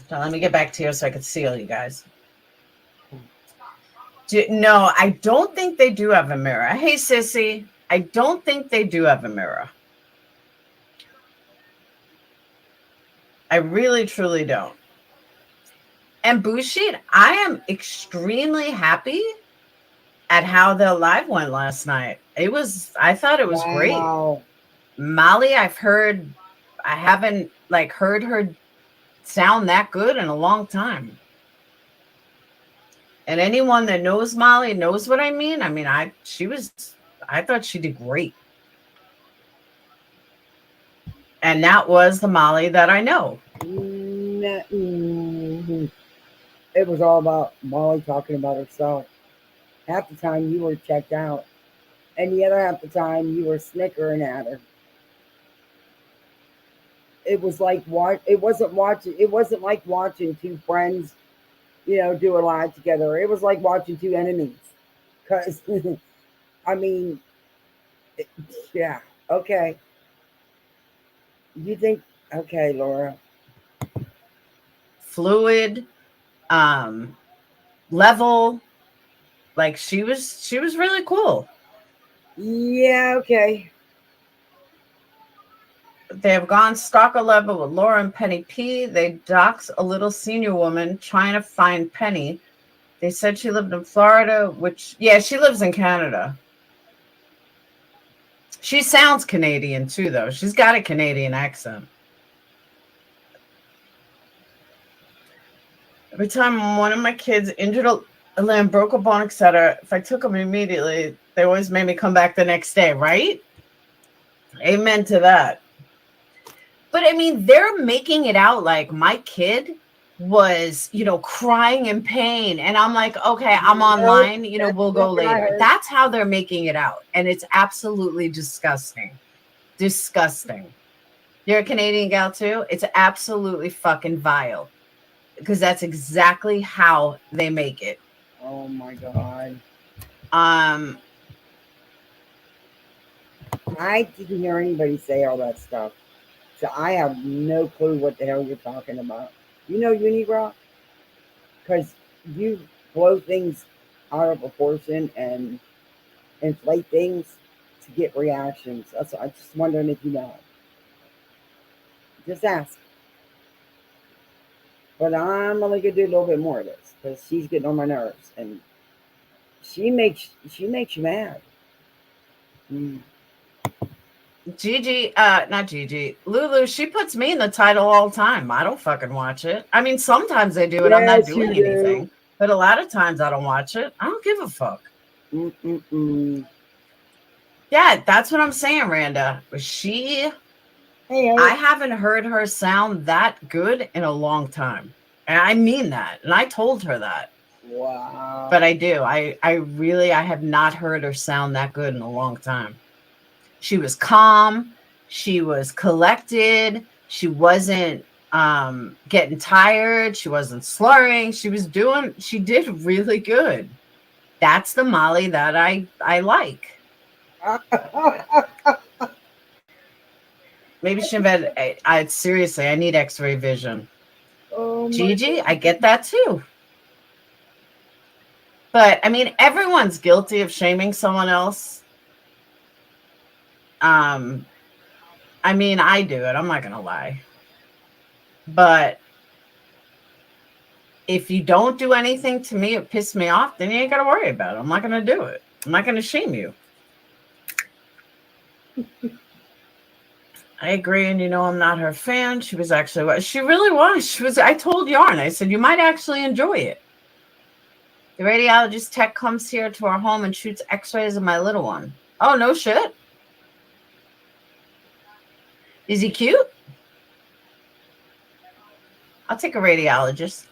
So let me get back to here so I can see all you guys. No, I don't think they do have a mirror. Hey, Sissy. I don't think they do have a mirror. I really, truly don't. And Bushit, I am extremely happy at how the live went last night. I thought it was great. Molly, I haven't heard her sound that good in a long time. And anyone that knows Molly knows what I mean. I mean, I thought she did great. And that was the Molly that I know. It was all about Molly talking about herself. Half the time you were checked out, and the other half the time you were snickering at her. It was like it wasn't like watching two friends, do a live together. It was like watching two enemies. Cause I mean, yeah, okay. You think, okay, Laura. Fluid, level, like she was really cool. Yeah, okay. They have gone stalker level with Laura and Penny P. They dox a little senior woman trying to find Penny. They said she lived in Florida, she lives in Canada. She sounds Canadian too, though. She's got a Canadian accent. Every time one of my kids injured a limb, broke a bone, etc., if I took them immediately, they always made me come back the next day, right? Amen to that. But I mean, they're making it out like my kid was, crying in pain. And I'm like, okay, I'm online, we'll go later. That's how they're making it out. And it's absolutely disgusting. Disgusting. You're a Canadian gal too? It's absolutely fucking vile. Because that's exactly how they make it. Oh my God. I didn't hear anybody say all that stuff. So I have no clue what the hell you're talking about. You know Unirock? Because you blow things out of proportion and inflate things to get reactions. I'm just wondering if you know. Just ask. But I'm only gonna do a little bit more of this because she's getting on my nerves, and she makes you mad. Gigi, not Gigi, Lulu, she puts me in the title all the time. I don't fucking watch it. I mean, sometimes I do it. I'm not doing anything. But a lot of times I don't watch it. I don't give a fuck. Yeah, that's what I'm saying, Randa. I haven't heard her sound that good in a long time. And I mean that. And I told her that. Wow. But I do. I have not heard her sound that good in a long time. She was calm. She was collected. She wasn't getting tired. She wasn't slurring. She did really good. That's the Molly that I like. Maybe she had, seriously, I need x-ray vision. Oh, Gigi, I get that too. But I mean, everyone's guilty of shaming someone else. I mean, I do it. I'm not going to lie. But if you don't do anything to me, it pisses me off, then you ain't got to worry about it. I'm not going to do it. I'm not going to shame you. I agree, and I'm not her fan. She was actually, she really was. She was. I told Yarn, I said, you might actually enjoy it. The radiologist tech comes here to our home and shoots x-rays of my little one. Oh, no shit. Is he cute? I'll take a radiologist.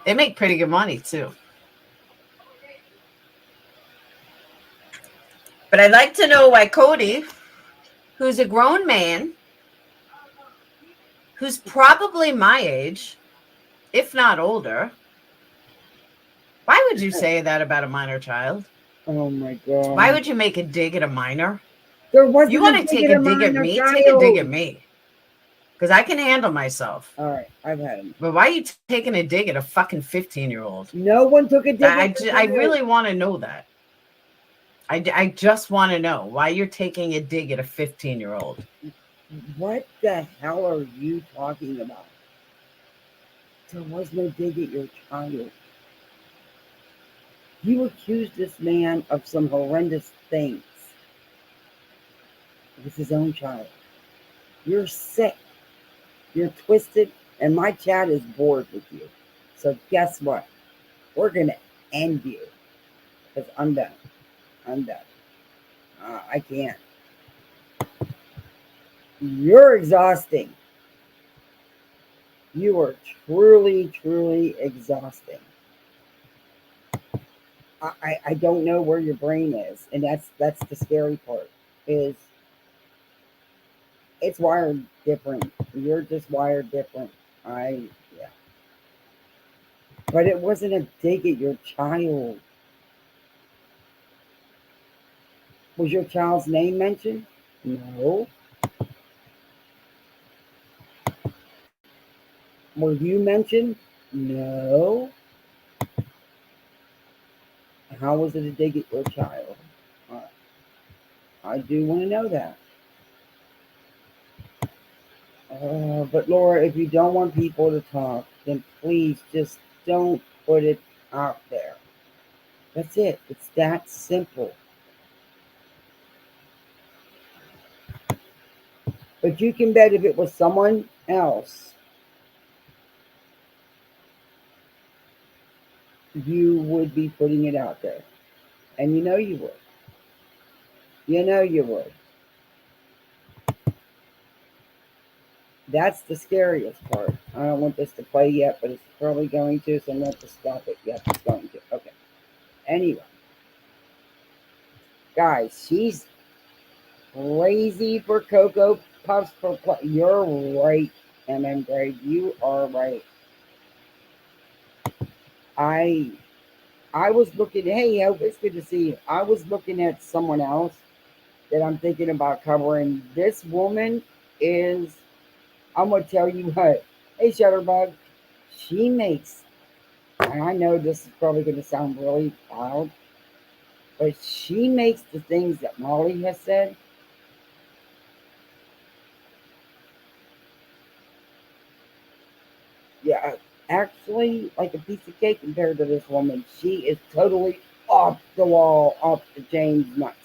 They make pretty good money, too. But I'd like to know why Cody, who's a grown man, who's probably my age, if not older, why would you say that about a minor child? Oh my God. Why would you make a dig at a minor? There wasn't you want to take a dig at me? Child. Take a dig at me. Because I can handle myself. All right, I've had him. But why are you taking a dig at a fucking 15-year-old? No one took a dig at I really want to know that. I just want to know why you're taking a dig at a 15-year-old. What the hell are you talking about? There was no dig at your child. You accused this man of some horrendous things with his own child. You're sick. You're twisted, and my chat is bored with you. So guess what? We're going to end you. Because I'm done. I'm done. I can't. You're exhausting. You are truly, truly exhausting. I don't know where your brain is, and that's the scary part. Is it's wired different. You're just wired different. Yeah. But it wasn't a dig at your child. Was your child's name mentioned? No. Were you mentioned? No. How was it a dig at your child? I do want to know that. But Laura, if you don't want people to talk, then please just don't put it out there. That's it. It's that simple. But you can bet if it was someone else, you would be putting it out there. And you know you would. You know you would. That's the scariest part. I don't want this to play yet, but it's probably going to, so I'm going to have to stop it. Yep, it's going to. Okay. Anyway. Guys, she's crazy for Cocoa Puffs for play. You're right, MM Greg. You are right. I was looking, hey, Hope, it's good to see you. I was looking at someone else that I'm thinking about covering. This woman is, I'm going to tell you what. Hey, Shutterbug. She makes, and I know this is probably going to sound really loud, but she makes the things that Molly has said. Yeah, actually, like a piece of cake compared to this woman. She is totally off the wall, off the chain nuts.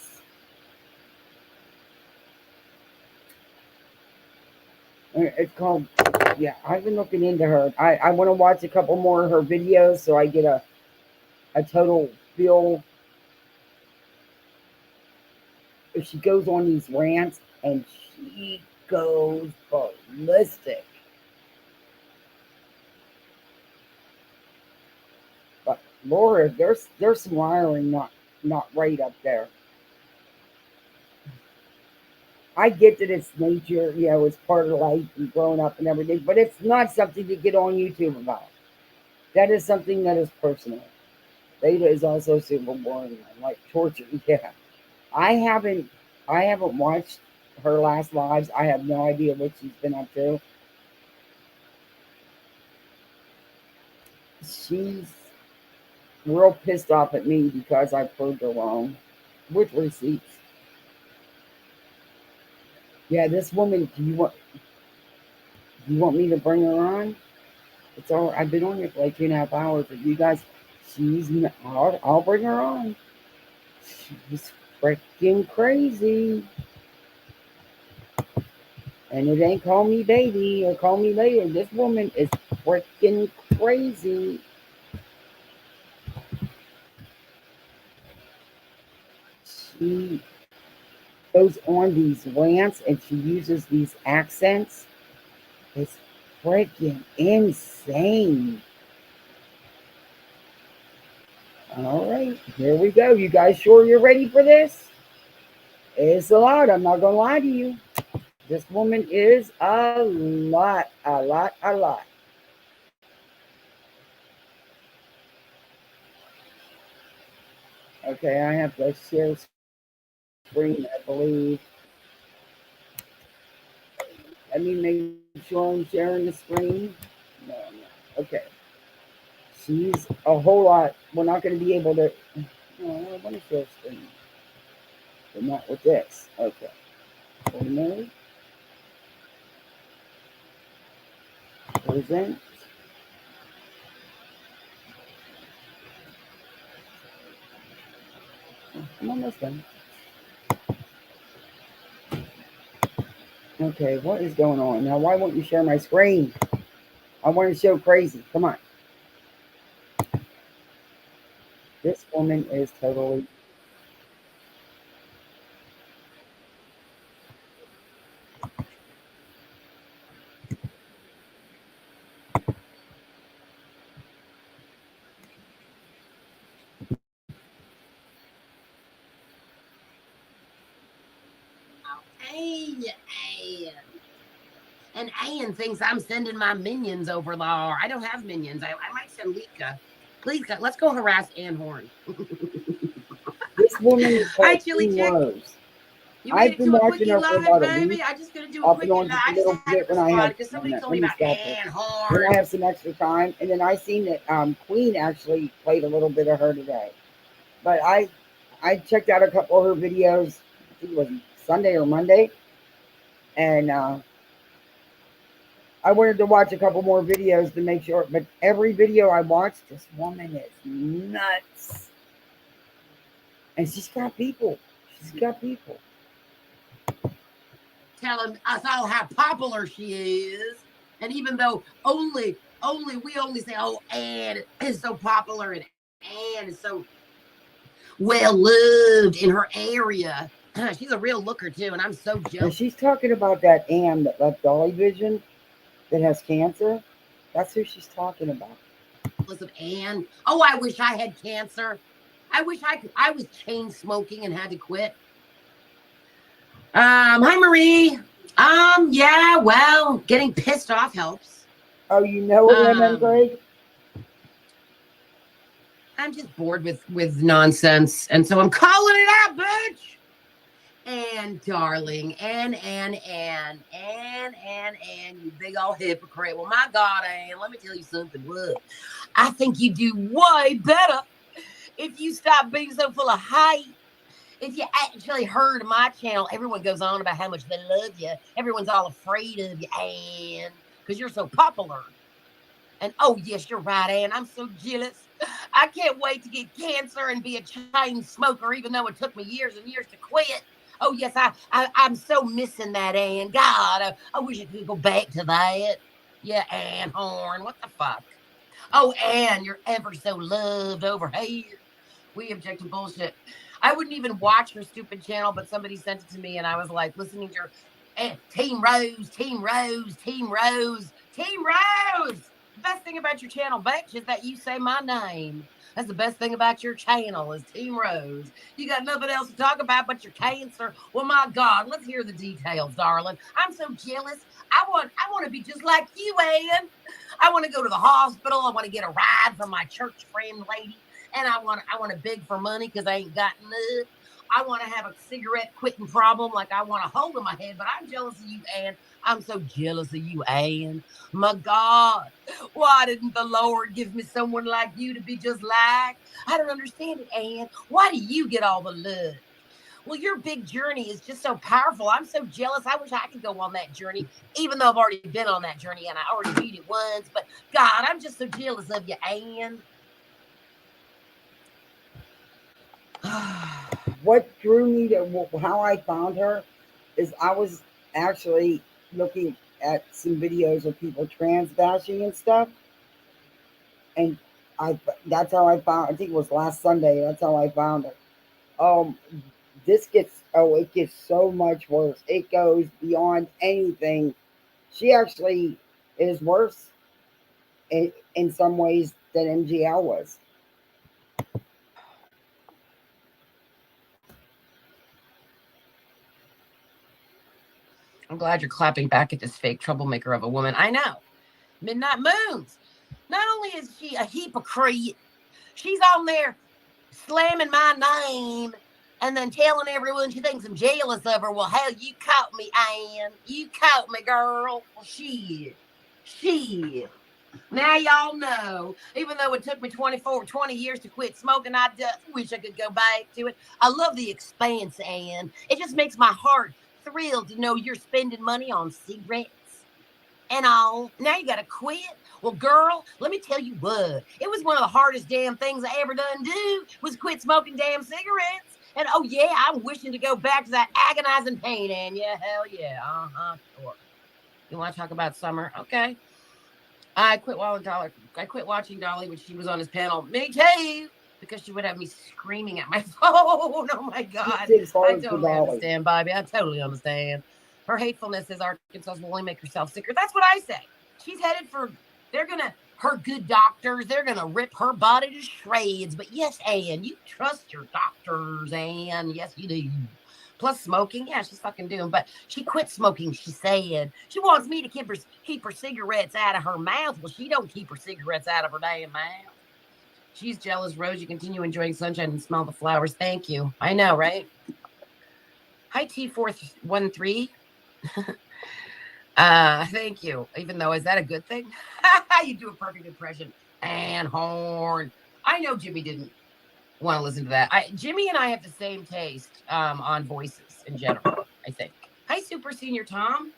It's called, yeah, I've been looking into her. I want to watch a couple more of her videos so I get a total feel. If she goes on these rants and she goes ballistic. But Laura, there's some wiring not right up there. I get that it's nature, it's part of life and growing up and everything, but it's not something to get on YouTube about. That is something that is personal. Beta is also super boring, like torture. Yeah, I haven't watched her last lives. I have no idea what she's been up to. She's real pissed off at me because I proved her wrong with receipts. Yeah, this woman. Do you want me to bring her on? It's all. I've been on here for like 2.5 hours. If you guys I'll bring her on. She's freaking crazy. And it ain't call me baby or call me later. This woman is freaking crazy. She goes on these rants and she uses these accents. It's freaking insane. All right, here we go. You guys sure you're ready for this? It's a lot. I'm not going to lie to you. This woman is a lot, a lot, a lot. Okay, I have to share screen, I believe. Let me make sure I'm sharing the screen. No, I'm not. Okay. She's a whole lot. We're not going to be able to. No, I want to share screen. But not with this. Okay. Ordinary. Present. I'm almost done. Okay, what is going on? Now, why won't you share my screen? I want to show crazy. Come on. This woman is totally. And Ann thinks I'm sending my minions over there. I don't have minions. I might send Lika. Lika, let's go harass Ann Horn. This woman is Hi, Chili Chick. Rose. You made I've it been to a watching quickie her for live, about a baby. week. I just gonna do a Off and quickie on live. just a I just little had to bit when I respond have. because somebody told Let me me about stop Ann it. Horn. When I have some extra time, and then I seen that Queen actually played a little bit of her today. But I checked out a couple of her videos. I think it was Sunday or Monday, and I wanted to watch a couple more videos to make sure. But every video I watched, this woman is nuts, and she's got people. She's got people telling us all how popular she is. And even though we only say, oh, Ann is so popular and Ann is so well loved in her area. She's a real looker too, and I'm so jealous. And she's talking about that Ann that left Dolly Vision that has cancer. That's who she's talking about. Of Ann. Oh, I wish I had cancer. I wish I was chain smoking and had to quit. Hi Marie. Yeah, well, getting pissed off helps. Oh, you know women, Greg? I'm just bored with nonsense, and so I'm calling it out, bitch. And darling, and you big old hypocrite. Well, my God, Ann, let me tell you something. What? I think you do way better if you stop being so full of hate. If you actually heard my channel, everyone goes on about how much they love you. Everyone's all afraid of you, Ann, because you're so popular. And oh, yes, you're right, Ann. I'm so jealous. I can't wait to get cancer and be a chain smoker, even though it took me years and years to quit. Oh, yes, I'm so missing that, Ann. God, I wish I could go back to that. Yeah, Ann Horn, what the fuck? Oh, Ann, you're ever so loved over here. We object to bullshit. I wouldn't even watch her stupid channel, but somebody sent it to me, and I was like, listening to her, Team Rose, Team Rose, Team Rose, Team Rose. The best thing about your channel, bitch, is that you say my name. That's the best thing about your channel is Team Rose. You got nothing else to talk about but your cancer. Well, my God, let's hear the details, darling. I'm so jealous. I want to be just like you, Ann. I want to go to the hospital. I want to get a ride from my church friend lady. And I want to beg for money because I ain't got enough. I want to have a cigarette quitting problem like I want a hole in my head, but I'm jealous of you, Ann. I'm so jealous of you, Ann. My God, why didn't the Lord give me someone like you to be just like? I don't understand it, Ann. Why do you get all the love? Well, your big journey is just so powerful. I'm so jealous. I wish I could go on that journey, even though I've already been on that journey and I already beat it once. But God, I'm just so jealous of you, Ann. What drew me to how I found her is I was actually looking at some videos of people trans bashing and stuff, and that's how I found. I think it was last Sunday. That's how I found her. Um, it gets so much worse. It goes beyond anything. She actually is worse in some ways than MGL was. I'm glad you're clapping back at this fake troublemaker of a woman. I know. Midnight Moons. Not only is she a hypocrite, she's on there slamming my name and then telling everyone she thinks I'm jealous of her. Well, hell, you caught me, Ann. You caught me, girl. Well, shit. Now y'all know, even though it took me 20 years to quit smoking, I just wish I could go back to it. I love the expanse, Ann. It just makes my heart thrilled to know you're spending money on cigarettes and all. Now you gotta quit. Well, girl, let me tell you what. It was one of the hardest damn things I ever done do was quit smoking damn cigarettes. And oh yeah, I'm wishing to go back to that agonizing pain. And yeah, hell yeah, sure. You want to talk about summer? Okay. I quit watching Dolly when she was on his panel. Me too, because she would have me screaming at my phone. Oh my God. I totally understand, Bobby. I totally understand. Her hatefulness is Arkansas will only make herself sicker. That's what I say. She's headed for, her good doctors, they're going to rip her body to shreds. But yes, Ann, you trust your doctors, Ann. Yes, you do. Plus smoking, yeah, she's fucking doing. But she quit smoking, she said. She wants me to keep her cigarettes out of her mouth. Well, she don't keep her cigarettes out of her damn mouth. She's jealous, Rose. You continue enjoying sunshine and smell the flowers. Thank you. I know, right? Hi, T413. Thank you. Even though, is that a good thing? You do a perfect impression. And horn. I know Jimmy didn't want to listen to that. Jimmy and I have the same taste on voices in general, I think. Hi, Super Senior Tom.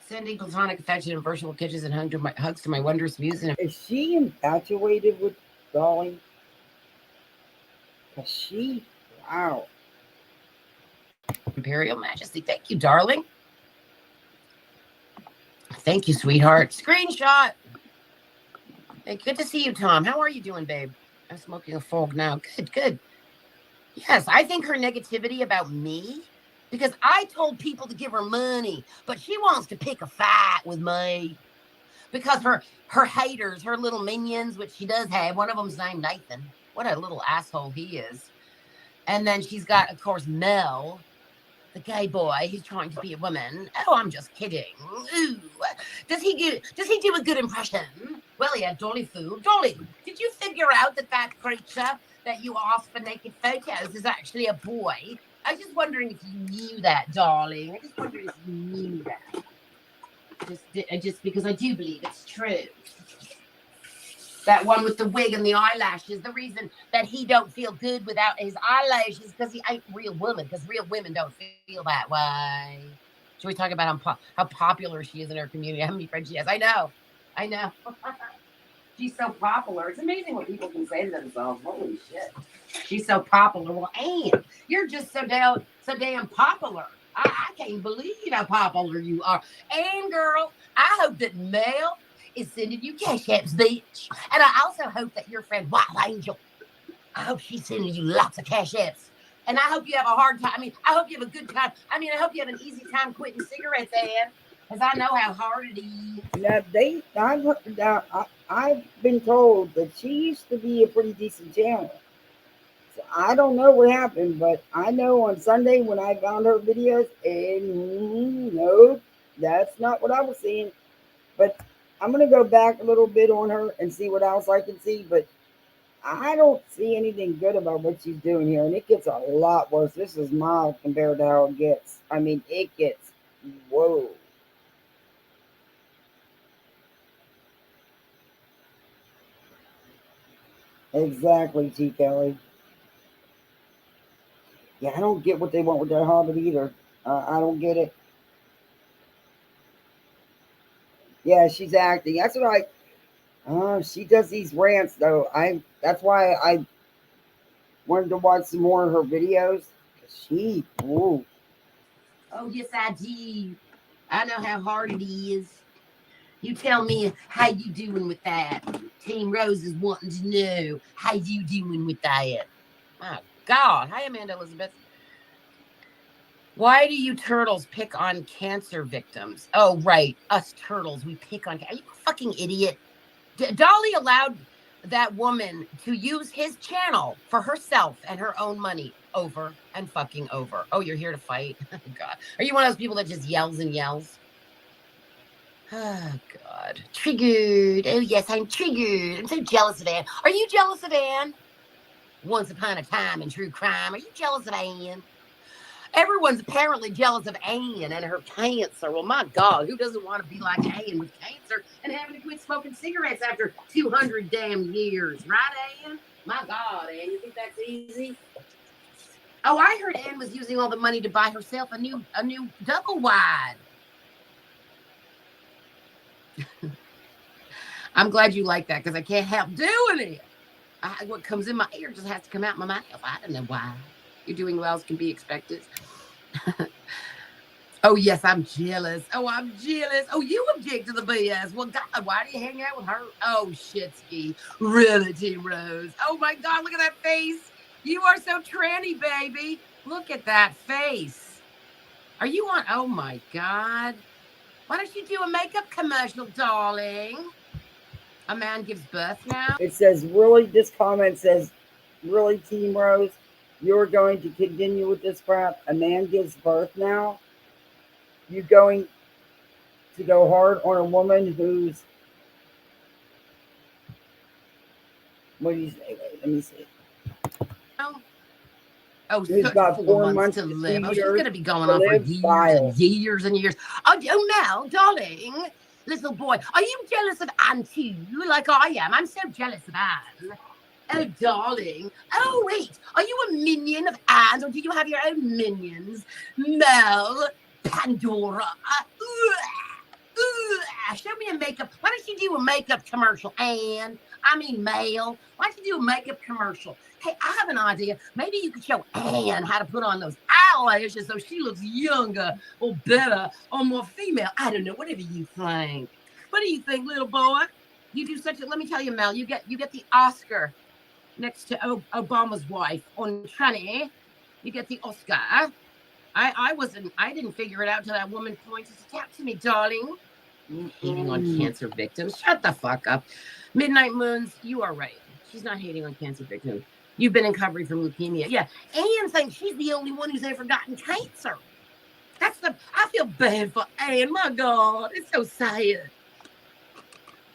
Sending platonic affection and virtual kisses and hugs to my wondrous muse. Is she infatuated with Dolly? Is she? Wow. Imperial Majesty. Thank you, darling. Thank you, sweetheart. Screenshot. Hey, good to see you, Tom. How are you doing, babe? I'm smoking a fog now. Good. Yes, I think her negativity about me, because I told people to give her money, but she wants to pick a fight with me. Because her haters, her little minions, which she does have, one of them's named Nathan. What a little asshole he is. And then she's got, of course, Mel, the gay boy who's trying to be a woman. Oh, I'm just kidding. Ooh. Does he do a good impression? Well, yeah, Dolly Foo. Dolly, did you figure out that creature that you asked for naked photos is actually a boy? I was just wondering if you knew that, darling. I just wondered if you knew that. Just because I do believe it's true. That one with the wig and the eyelashes, the reason that he don't feel good without his eyelashes because he ain't real woman, because real women don't feel that way. Should we talk about how popular she is in her community? How many friends she has? I know. She's so popular. It's amazing what people can say to themselves. Holy shit. She's so popular. Well, Ann, you're just so damn popular. I can't believe how popular you are. And girl, I hope that Mel is sending you cash apps, bitch. And I also hope that your friend Wild Angel, I hope she's sending you lots of cash apps. And I hope you have a hard time. I hope you have a good time. I hope you have an easy time quitting cigarettes, Ann. Because I know how hard it is. I've been told that she used to be a pretty decent channel. So I don't know what happened, but I know on Sunday when I found her videos, and no, that's not what I was seeing. But I'm going to go back a little bit on her and see what else I can see. But I don't see anything good about what she's doing here. And it gets a lot worse. This is mild compared to how it gets. It gets, whoa. Exactly, T. Kelly. Yeah, I don't get what they want with that Hobbit either. I don't get it. Yeah, she's acting. That's what she does these rants though. That's why wanted to watch some more of her videos. She, ooh. Oh, yes, I do. I know how hard it is. You tell me how you doing with that. Team Rose is wanting to know how you doing with that. My God. Hi, Amanda Elizabeth. Why do you turtles pick on cancer victims? Oh, right. Us turtles, we pick on... Are you a fucking idiot? Dolly allowed that woman to use his channel for herself and her own money over and fucking over. Oh, you're here to fight? Oh, God. Are you one of those people that just yells and yells? Oh, God. Triggered. Oh, yes, I'm triggered. I'm so jealous of Anne. Are you jealous of Anne? Once upon a time in true crime. Are you jealous of Anne? Everyone's apparently jealous of Anne and her cancer. Well, my God, who doesn't want to be like Anne with cancer and having to quit smoking cigarettes after 200 damn years? Right, Anne? My God, Anne, you think that's easy? Oh, I heard Anne was using all the money to buy herself a new double wide. I'm glad you like that because I can't help doing it. What comes in my ear just has to come out my mouth. I don't know why. You're doing well as can be expected. Oh, yes, I'm jealous. Oh, I'm jealous. Oh, you object to the BS. Well, God, why do you hang out with her? Oh, shitski. Really, Team Rose. Oh, my God, look at that face. You are so tranny, baby. Look at that face. Are you on? Oh, my God. Why don't you do a makeup commercial, darling? A man gives birth now? It says, really, this comment says, really, Team Rose, you're going to continue with this crap? A man gives birth now? You going to go hard on a woman who's, what do you say? Wait, let me see. Oh, who's such got 4 4 months months to to 2 live. Oh, she's years going to be going to on for live. years Vile. and years and years. Oh, Mel, darling, little boy, are you jealous of Anne too, like I am? I'm so jealous of Anne. Oh, darling. Oh, wait, are you a minion of Anne's, or do you have your own minions? Mel, Pandora. Show me a makeup. Why don't you do a makeup commercial, Anne? I mean, Mel. Why don't you do a makeup commercial? Hey, I have an idea. Maybe you could show Anne how to put on those eyelashes so she looks younger or better or more female. I don't know. Whatever you think. What do you think, little boy? You do such a. Let me tell you, Mel. You get the Oscar next to Obama's wife on Tranny. You get the Oscar. I didn't figure it out till that woman pointed it out to me, darling. Hating on cancer victims. Shut the fuck up. Midnight Moons, you are right. She's not hating on cancer victims. You've been in recovery from leukemia. Yeah. Anne thinks she's the only one who's ever gotten cancer. I feel bad for Anne. My God. It's so sad.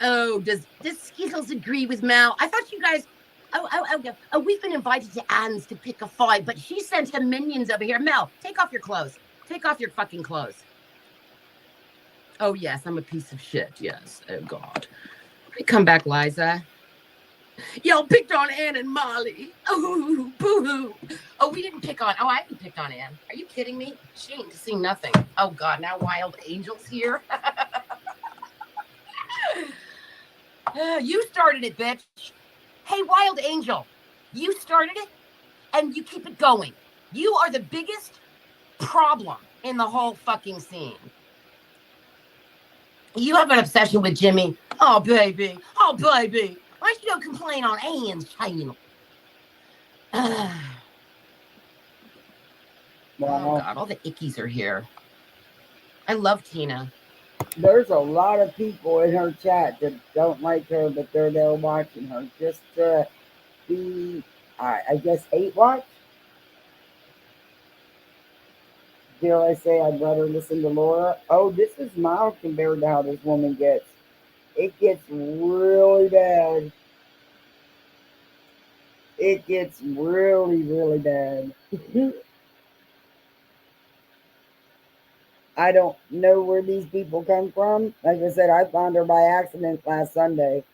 Oh, does Skittles agree with Mel? I thought you guys. Oh, we've been invited to Anne's to pick a fight, but she sent her minions over here. Mel, take off your clothes. Take off your fucking clothes. Oh, yes, I'm a piece of shit. Yes. Oh, God. Come back, Liza. Y'all picked on Anne and Molly. Oh, boo-hoo. Oh, we didn't pick on... Oh, I didn't pick on Anne. Are you kidding me? She ain't seen nothing. Oh, God, now Wild Angel's here. You started it, bitch. Hey, Wild Angel, you started it, and you keep it going. You are the biggest problem in the whole fucking scene. You have an obsession with Jimmy. Oh, baby. Oh, baby. Why don't you go complain on Anne's channel? Wow. Oh, God. All the ickies are here. I love Tina. There's a lot of people in her chat that don't like her, but they're there watching her just to be, I guess, hate watch. Dare I say I'd rather listen to Laura? Oh, this is mild compared to how this woman gets. It gets really bad. It gets really, really bad. I don't know where these people come from. Like I said, I found her by accident last Sunday.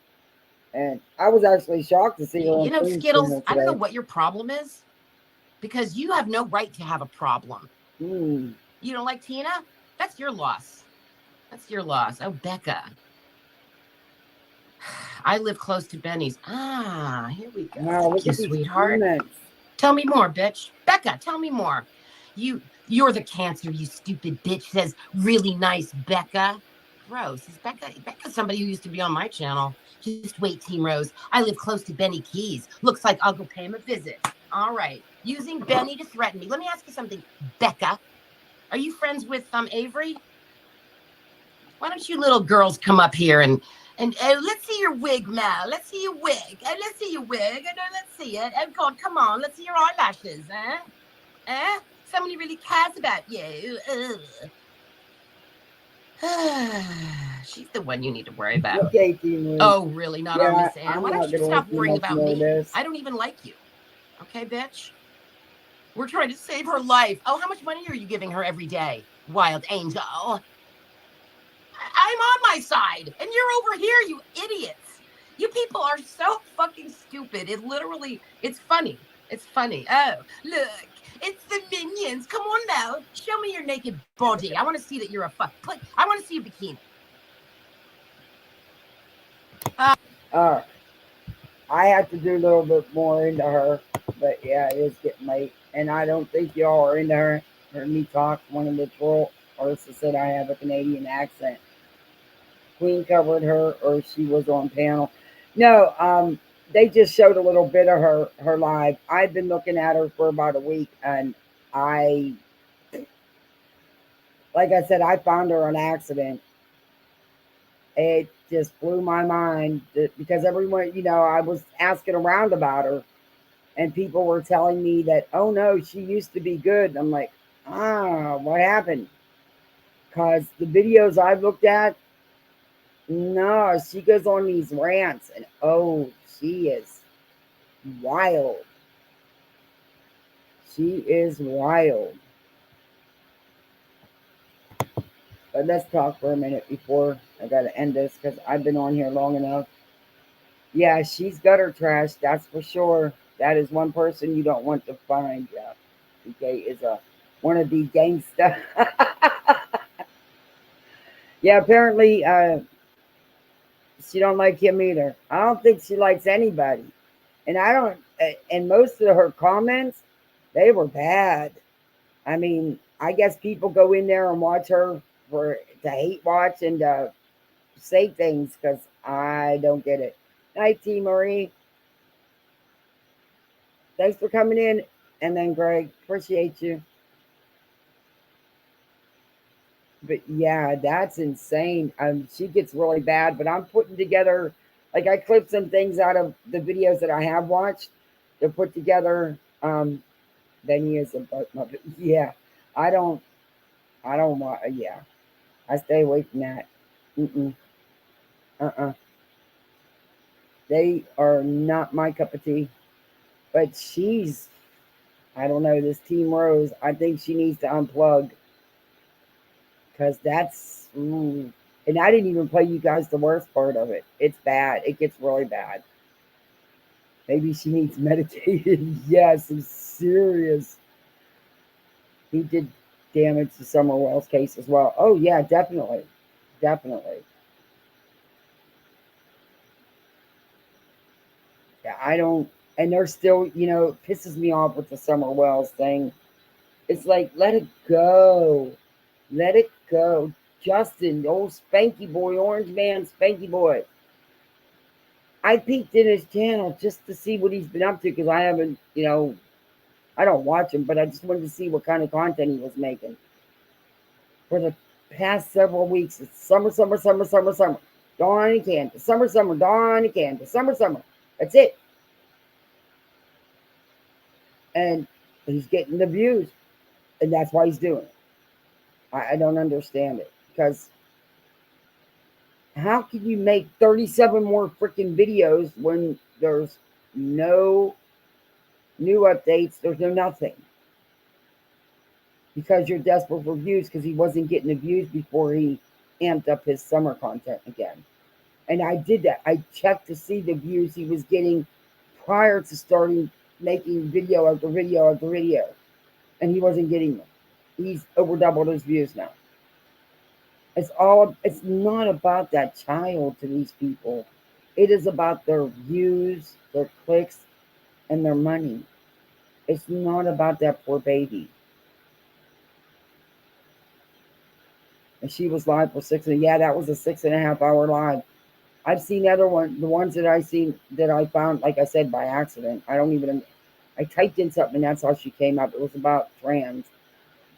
And I was actually shocked to see her on You know, Queen's Skittles, channel I don't know today. what your problem is, because you have no right to have a problem. You don't like Tina? That's your loss. That's your loss. Oh, Becca. I live close to Benny's. Ah, here we go. Wow, Thank look you, at these sweetheart. comments. Tell me more, bitch. Becca, tell me more. You're the cancer, you stupid bitch, says really nice Becca. Gross. Is Becca's somebody who used to be on my channel. Just wait, Team Rose. I live close to Benny Keys. Looks like I'll go pay him a visit. All right. Using Benny to threaten me. Let me ask you something, Becca. Are you friends with Avery? Why don't you little girls come up here and let's see your wig, Mal. Let's see your wig. Let's see your wig. Let's see it. Oh God, come on. Let's see your eyelashes. Somebody really cares about you. She's the one you need to worry about. Okay, Team. Oh, really? Not our Miss Ann. I'm Why not don't you gonna stop listen to worrying much about more of me? this. I don't even like you. Okay, bitch? We're trying to save her life. Oh, how much money are you giving her every day? Wild angel. I'm on my side, and you're over here, you idiots. You people are so fucking stupid. It's funny. It's funny. Oh, look, it's the minions. Come on now. Show me your naked body. I want to see that you're a fuck. I want to see your bikini. I have to do a little bit more into her, but yeah, it is getting late. And I don't think y'all are into her. Heard me talk, one of the troll also said I have a Canadian accent. Queen covered her, or she was on panel. No, they just showed a little bit of her live. I've been looking at her for about a week, and like I said, I found her on accident. It just blew my mind because everyone, I was asking around about her, and people were telling me that, oh no, she used to be good. And I'm like, what happened? Because the videos I've looked at, no, she goes on these rants, and oh, she is wild. She is wild. But let's talk for a minute before I got to end this because I've been on here long enough. Yeah, she's gutter trash, that's for sure. That is one person you don't want to find. Yeah, PK is a wannabe gangsta. Yeah, apparently she don't like him either. I don't think she likes anybody, and I don't. And most of her comments, they were bad. I mean, I guess people go in there and watch her to hate watch and say things because I don't get it. Night, T. Marie. Thanks for coming in. And then Greg, appreciate you. But yeah, that's insane. She gets really bad, but I'm putting together, like I clipped some things out of the videos that I have watched to put together. Then he is a butt muppet. Yeah, I don't want. Yeah, I stay away from that. Mm-mm. They are not my cup of tea. But I don't know, this Team Rose. I think she needs to unplug because that's. And I didn't even play you guys the worst part of it. It's bad. It gets really bad. Maybe she needs medicated. Yes, I'm serious. He did damage to Summer Wells' case as well. Oh yeah, definitely. Definitely. Yeah, I don't, and they're still, it pisses me off with the Summer Wells thing. It's like, let it go. Let it go. Justin, the old Spanky Boy, Orange Man Spanky Boy. I peeked in his channel just to see what he's been up to because I haven't, I don't watch him, but I just wanted to see what kind of content he was making. For the past several weeks, it's summer, summer, summer, summer, summer. Dawn and Candace. Summer, summer, Dawn and Candace. Summer, summer. That's it. And he's getting the views. And that's why he's doing it. I don't understand it. Because how can you make 37 more freaking videos when there's no new updates? There's no nothing. Because you're desperate for views because he wasn't getting the views before he amped up his summer content again. And I did that. I checked to see the views he was getting prior to starting making video after video after video. And he wasn't getting them. He's over doubled his views now. It's not about that child to these people. It is about their views, their clicks, and their money. It's not about that poor baby. And she was live for yeah, that was a 6.5 hour live. I've seen other ones, the ones that I seen that I found, like I said, by accident. I typed in something and that's how she came up. It was about trans.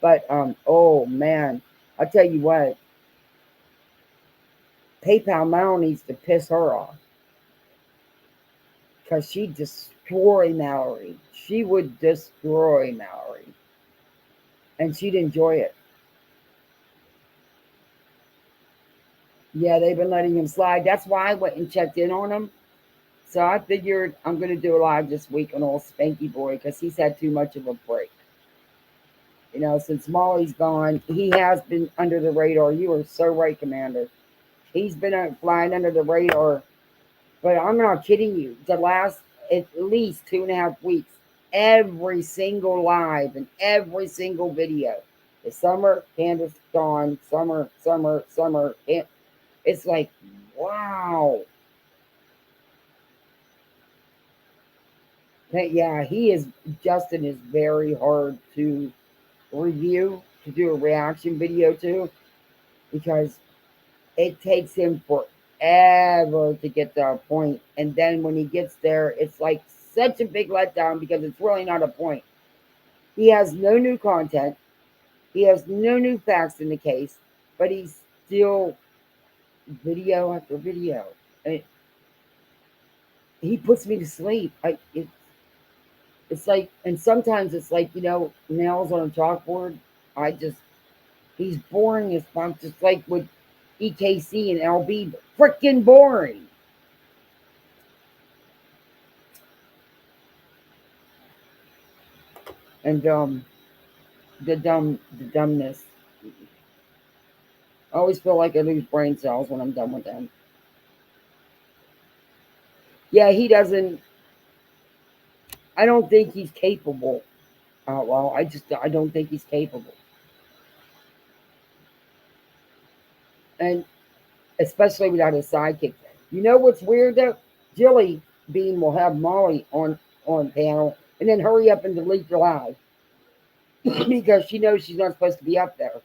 But oh man, I'll tell you what, PayPal now needs to piss her off. Because she'd destroy Mallory. She would destroy Mallory. And she'd enjoy it. Yeah, they've been letting him slide. That's why I went and checked in on him. So I figured I'm going to do a live this week on old Spanky Boy because he's had too much of a break. You know, since Molly's gone, he has been under the radar. You are so right, Commander. He's been flying under the radar. But I'm not kidding you. The last at least 2.5 weeks, every single live and every single video. The summer, Candace gone, summer. It's like, wow. Yeah, Justin is very hard to review, to do a reaction video to, because it takes him forever to get to a point. And then when he gets there, it's like such a big letdown because it's really not a point. He has no new content. He has no new facts in the case, but he's still video after video. And he puts me to sleep. It's like, and sometimes it's like, nails on a chalkboard. He's boring as fuck, just like with EKC and LB, freaking boring. And the dumbness. I always feel like I lose brain cells when I'm done with them. Yeah, he doesn't. I don't think he's capable. Well, I don't think he's capable. And especially without a sidekick. You know what's weird though? Jilly Bean will have Molly on panel and then hurry up and delete the live because she knows she's not supposed to be up there.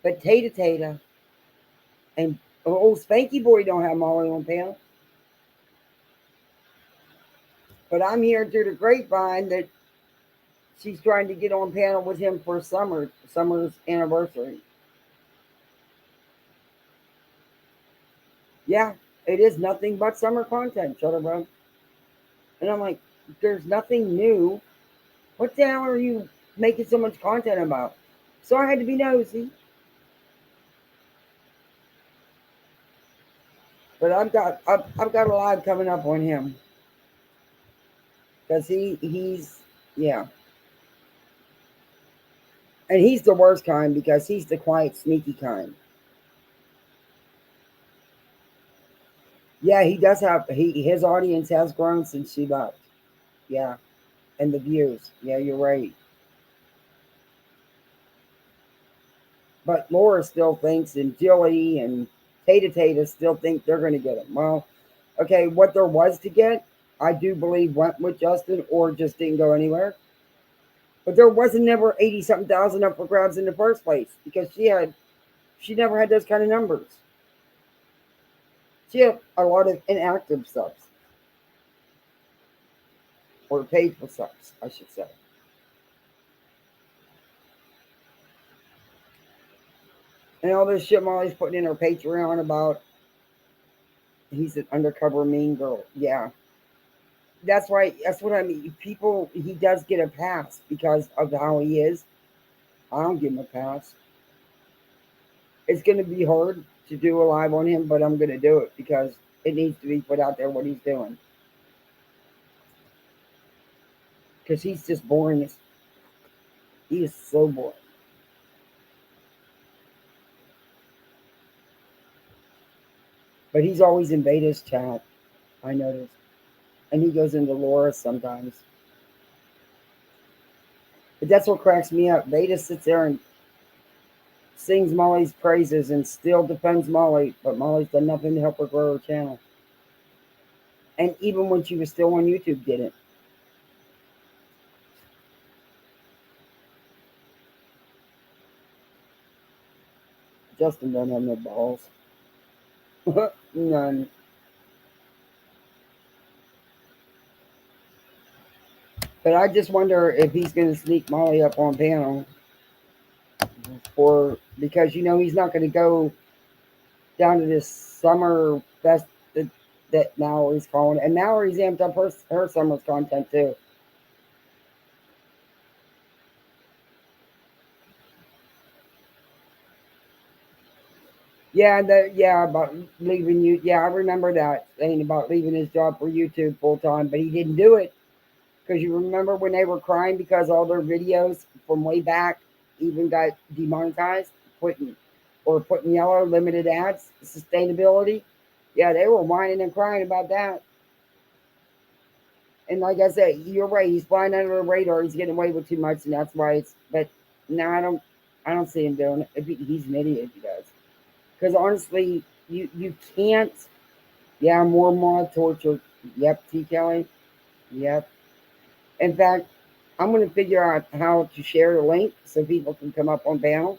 But Tata and old Spanky Boy don't have Molly on panel. But I'm hearing through the grapevine that she's trying to get on panel with him for summer's anniversary. Yeah, it is nothing but summer content, Shutterbug. And I'm like, there's nothing new. What the hell are you making so much content about? So I had to be nosy. But I've got a live coming up on him. Because he's yeah. And he's the worst kind because he's the quiet, sneaky kind. Yeah, he does have his audience has grown since she left. Yeah. And the views. Yeah, you're right. But Laura still thinks, and Jilly and Tata still think they're going to get him. Well, okay, what there was to get, I do believe went with Justin or just didn't go anywhere. But there wasn't never 80-something thousand up for grabs in the first place because she never had those kind of numbers. She had a lot of inactive subs. Or paid for subs, I should say. And all this shit Molly's putting in her Patreon about he's an undercover mean girl. Yeah. That's right. That's what I mean. People, he does get a pass because of how he is. I don't give him a pass. It's going to be hard to do a live on him, but I'm going to do it because it needs to be put out there what he's doing. Because he's just boring. He is so boring. But he's always in Beta's chat, I noticed. And he goes into Laura sometimes. But that's what cracks me up. Beta sits there and sings Molly's praises and still defends Molly, but Molly's done nothing to help her grow her channel. And even when she was still on YouTube, didn't. Justin don't have no balls. None. But I just wonder if he's going to sneak Molly up on panel, or because he's not going to go down to this summer fest that Mallory's calling, and Mallory's amped up her summer's content too. Yeah, about leaving you. Yeah, I remember that saying about leaving his job for YouTube full time, but he didn't do it because you remember when they were crying because all their videos from way back even got demonetized, putting yellow limited ads, sustainability. Yeah, they were whining and crying about that. And like I said, you're right. He's flying under the radar. He's getting away with too much, and that's why it's. But no, I don't see him doing it. He's an idiot if he does. Because honestly, you can't. Yeah, more and more torture. Yep, T. Kelly. Yep. In fact, I'm going to figure out how to share the link so people can come up on panel.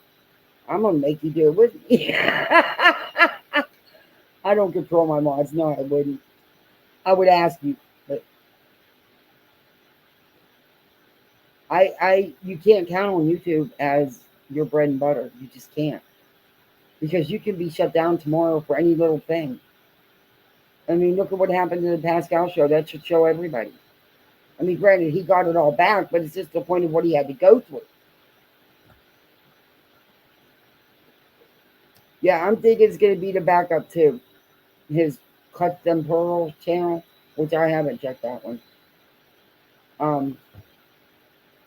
I'm going to make you do it with me. I don't control my mods. No, I wouldn't. I would ask you, but you can't count on YouTube as your bread and butter. You just can't, because you can be shut down tomorrow for any little thing. I mean, look at what happened to the Pascal show. That should show everybody. I mean, granted, he got it all back, but it's just the point of what he had to go through. Yeah, I'm thinking it's going to be the backup too. His Cut Them Pearls channel, which I haven't checked that one.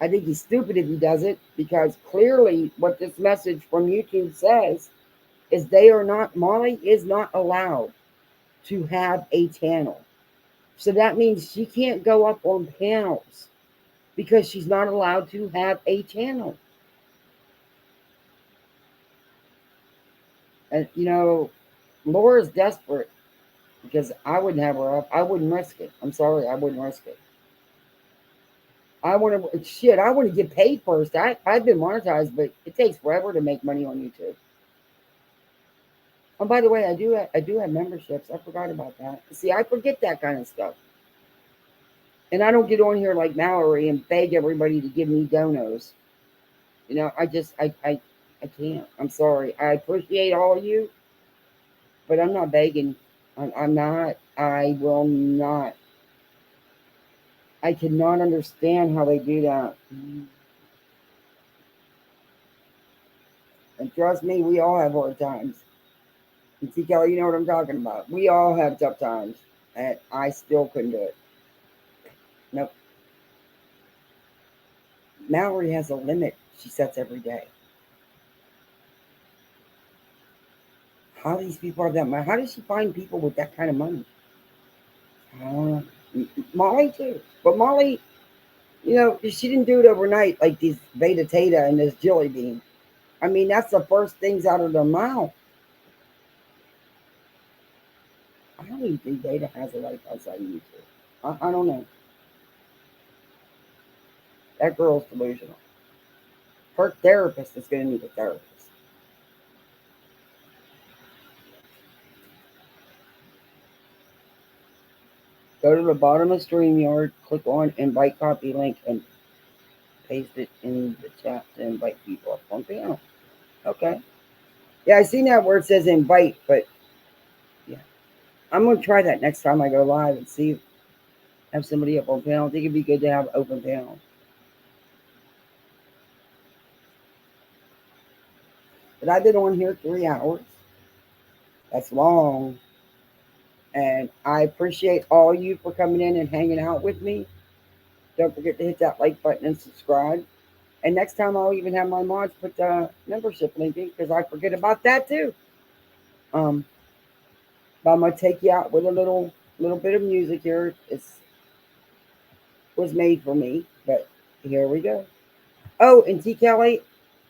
I think he's stupid if he does it, because clearly what this message from YouTube says is Molly is not allowed to have a channel. So that means she can't go up on panels because she's not allowed to have a channel. And Laura's desperate because I wouldn't have her up. I wouldn't risk it. I'm sorry, I wouldn't risk it. I want to get paid first. I've been monetized, but it takes forever to make money on YouTube. Oh, by the way, I do have memberships. I forgot about that. See, I forget that kind of stuff. And I don't get on here like Mallory and beg everybody to give me donos. I can't. I'm sorry. I appreciate all of you, but I'm not begging. I'm not. I will not. I cannot understand how they do that. And trust me, we all have hard times. And see, Kelly, you know what I'm talking about. We all have tough times, and I still couldn't do it. Nope. Mallory has a limit she sets every day. How these people have that money? How does she find people with that kind of money? Molly too, but Molly, she didn't do it overnight like these Veda Tata and this Jelly Bean. I mean, that's the first things out of their mouth. I don't even think Veda has a life outside of YouTube. I don't know. That girl's delusional. Her therapist is going to need a therapist. Go to the bottom of StreamYard, click on invite copy link, and paste it in the chat to invite people up on panel. Okay. Yeah, I seen that where it says invite, but yeah. I'm going to try that next time I go live and see, have somebody up on panel. I think it'd be good to have open panel. But I've been on here 3 hours. That's long. And I appreciate all you for coming in and hanging out with me. Don't forget to hit that like button and subscribe. And next time I'll even have my mods put the membership link in, because I forget about that too. But I'm gonna take you out with a little bit of music here. It was made for me, but here we go. Oh, and T. Kelly,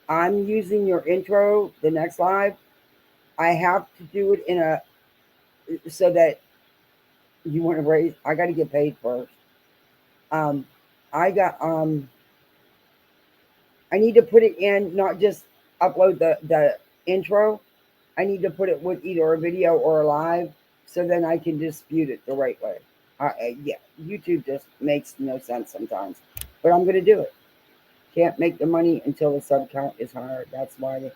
I'm using your intro the next live. I have to do it in a so that you want to raise. I got to get paid first. I need to put it in, not just upload the intro, I need to put it with either a video or a live, so then I can dispute it the right way. Yeah, YouTube just makes no sense sometimes, but I'm gonna do it. Can't make the money until the sub count is higher. That's why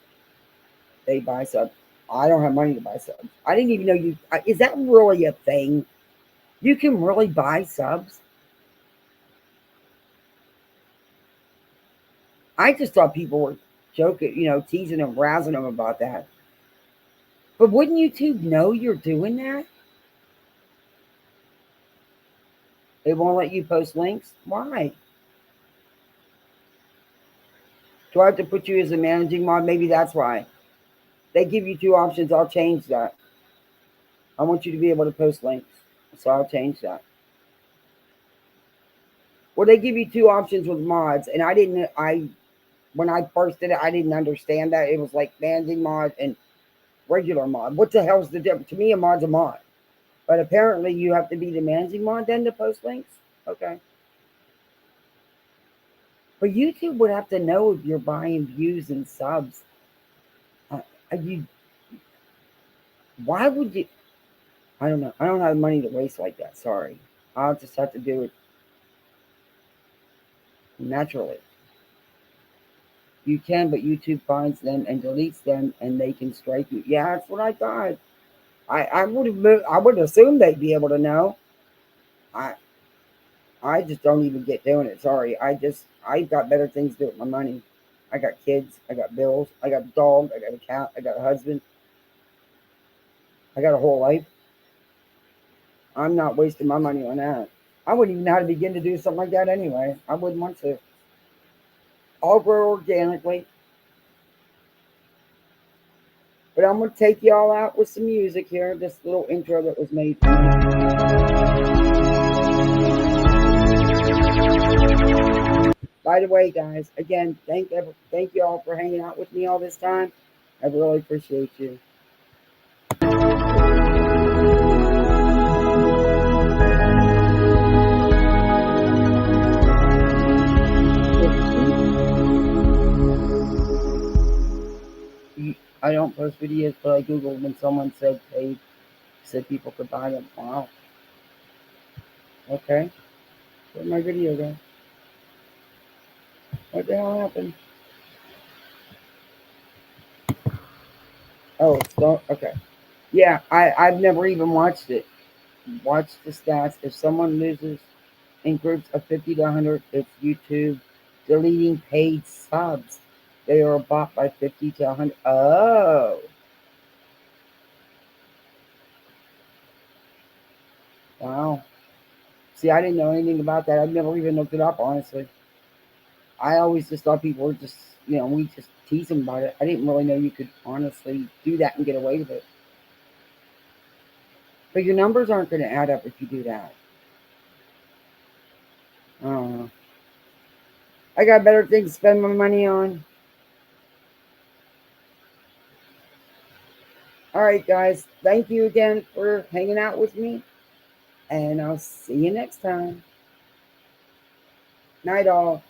they buy subs. I don't have money to buy subs. I didn't even know you. Is that really a thing? You can really buy subs? I just thought people were joking, teasing them, razzing them about that. But wouldn't YouTube know you're doing that? They won't let you post links? Why? Do I have to put you as a managing mod? Maybe that's why. They give you two options. I'll change that. I want you to be able to post links. So I'll change that. Well, they give you two options with mods, and when I first did it, I didn't understand that. It was like managing mod and regular mod. What the hell's the difference? To me, a mod's a mod. But apparently you have to be the managing mod then to post links? Okay. But YouTube would have to know if you're buying views and subs. Why would you? I don't know. I don't have money to waste like that. Sorry. I'll just have to do it naturally. You can, but YouTube finds them and deletes them, and they can strike you. Yeah, that's what I thought. I would assume they'd be able to know. I just don't even get doing it. Sorry. I've got better things to do with my money. I got kids. I got bills. I got a dog. I got a cat. I got a husband. I got a whole life. I'm not wasting my money on that. I wouldn't even know how to begin to do something like that anyway. I wouldn't want to. I'll grow organically. But I'm going to take y'all out with some music here. This little intro that was made for me. By the way, guys, again, thank you all for hanging out with me all this time. I really appreciate you. I don't post videos, but I Googled when someone said people could buy them. Wow. Okay. Where'd my video go? What the hell happened? Oh, it's gone. Okay. Yeah, I've never even watched it. Watch the stats. If someone loses in groups of 50 to 100, it's YouTube deleting paid subs. They are bought by 50 to 100. Oh. Wow. See, I didn't know anything about that. I've never even looked it up, honestly. I always just thought people were just, we just tease them about it. I didn't really know you could honestly do that and get away with it. But your numbers aren't going to add up if you do that. I got better things to spend my money on. All right, guys. Thank you again for hanging out with me. And I'll see you next time. Night all.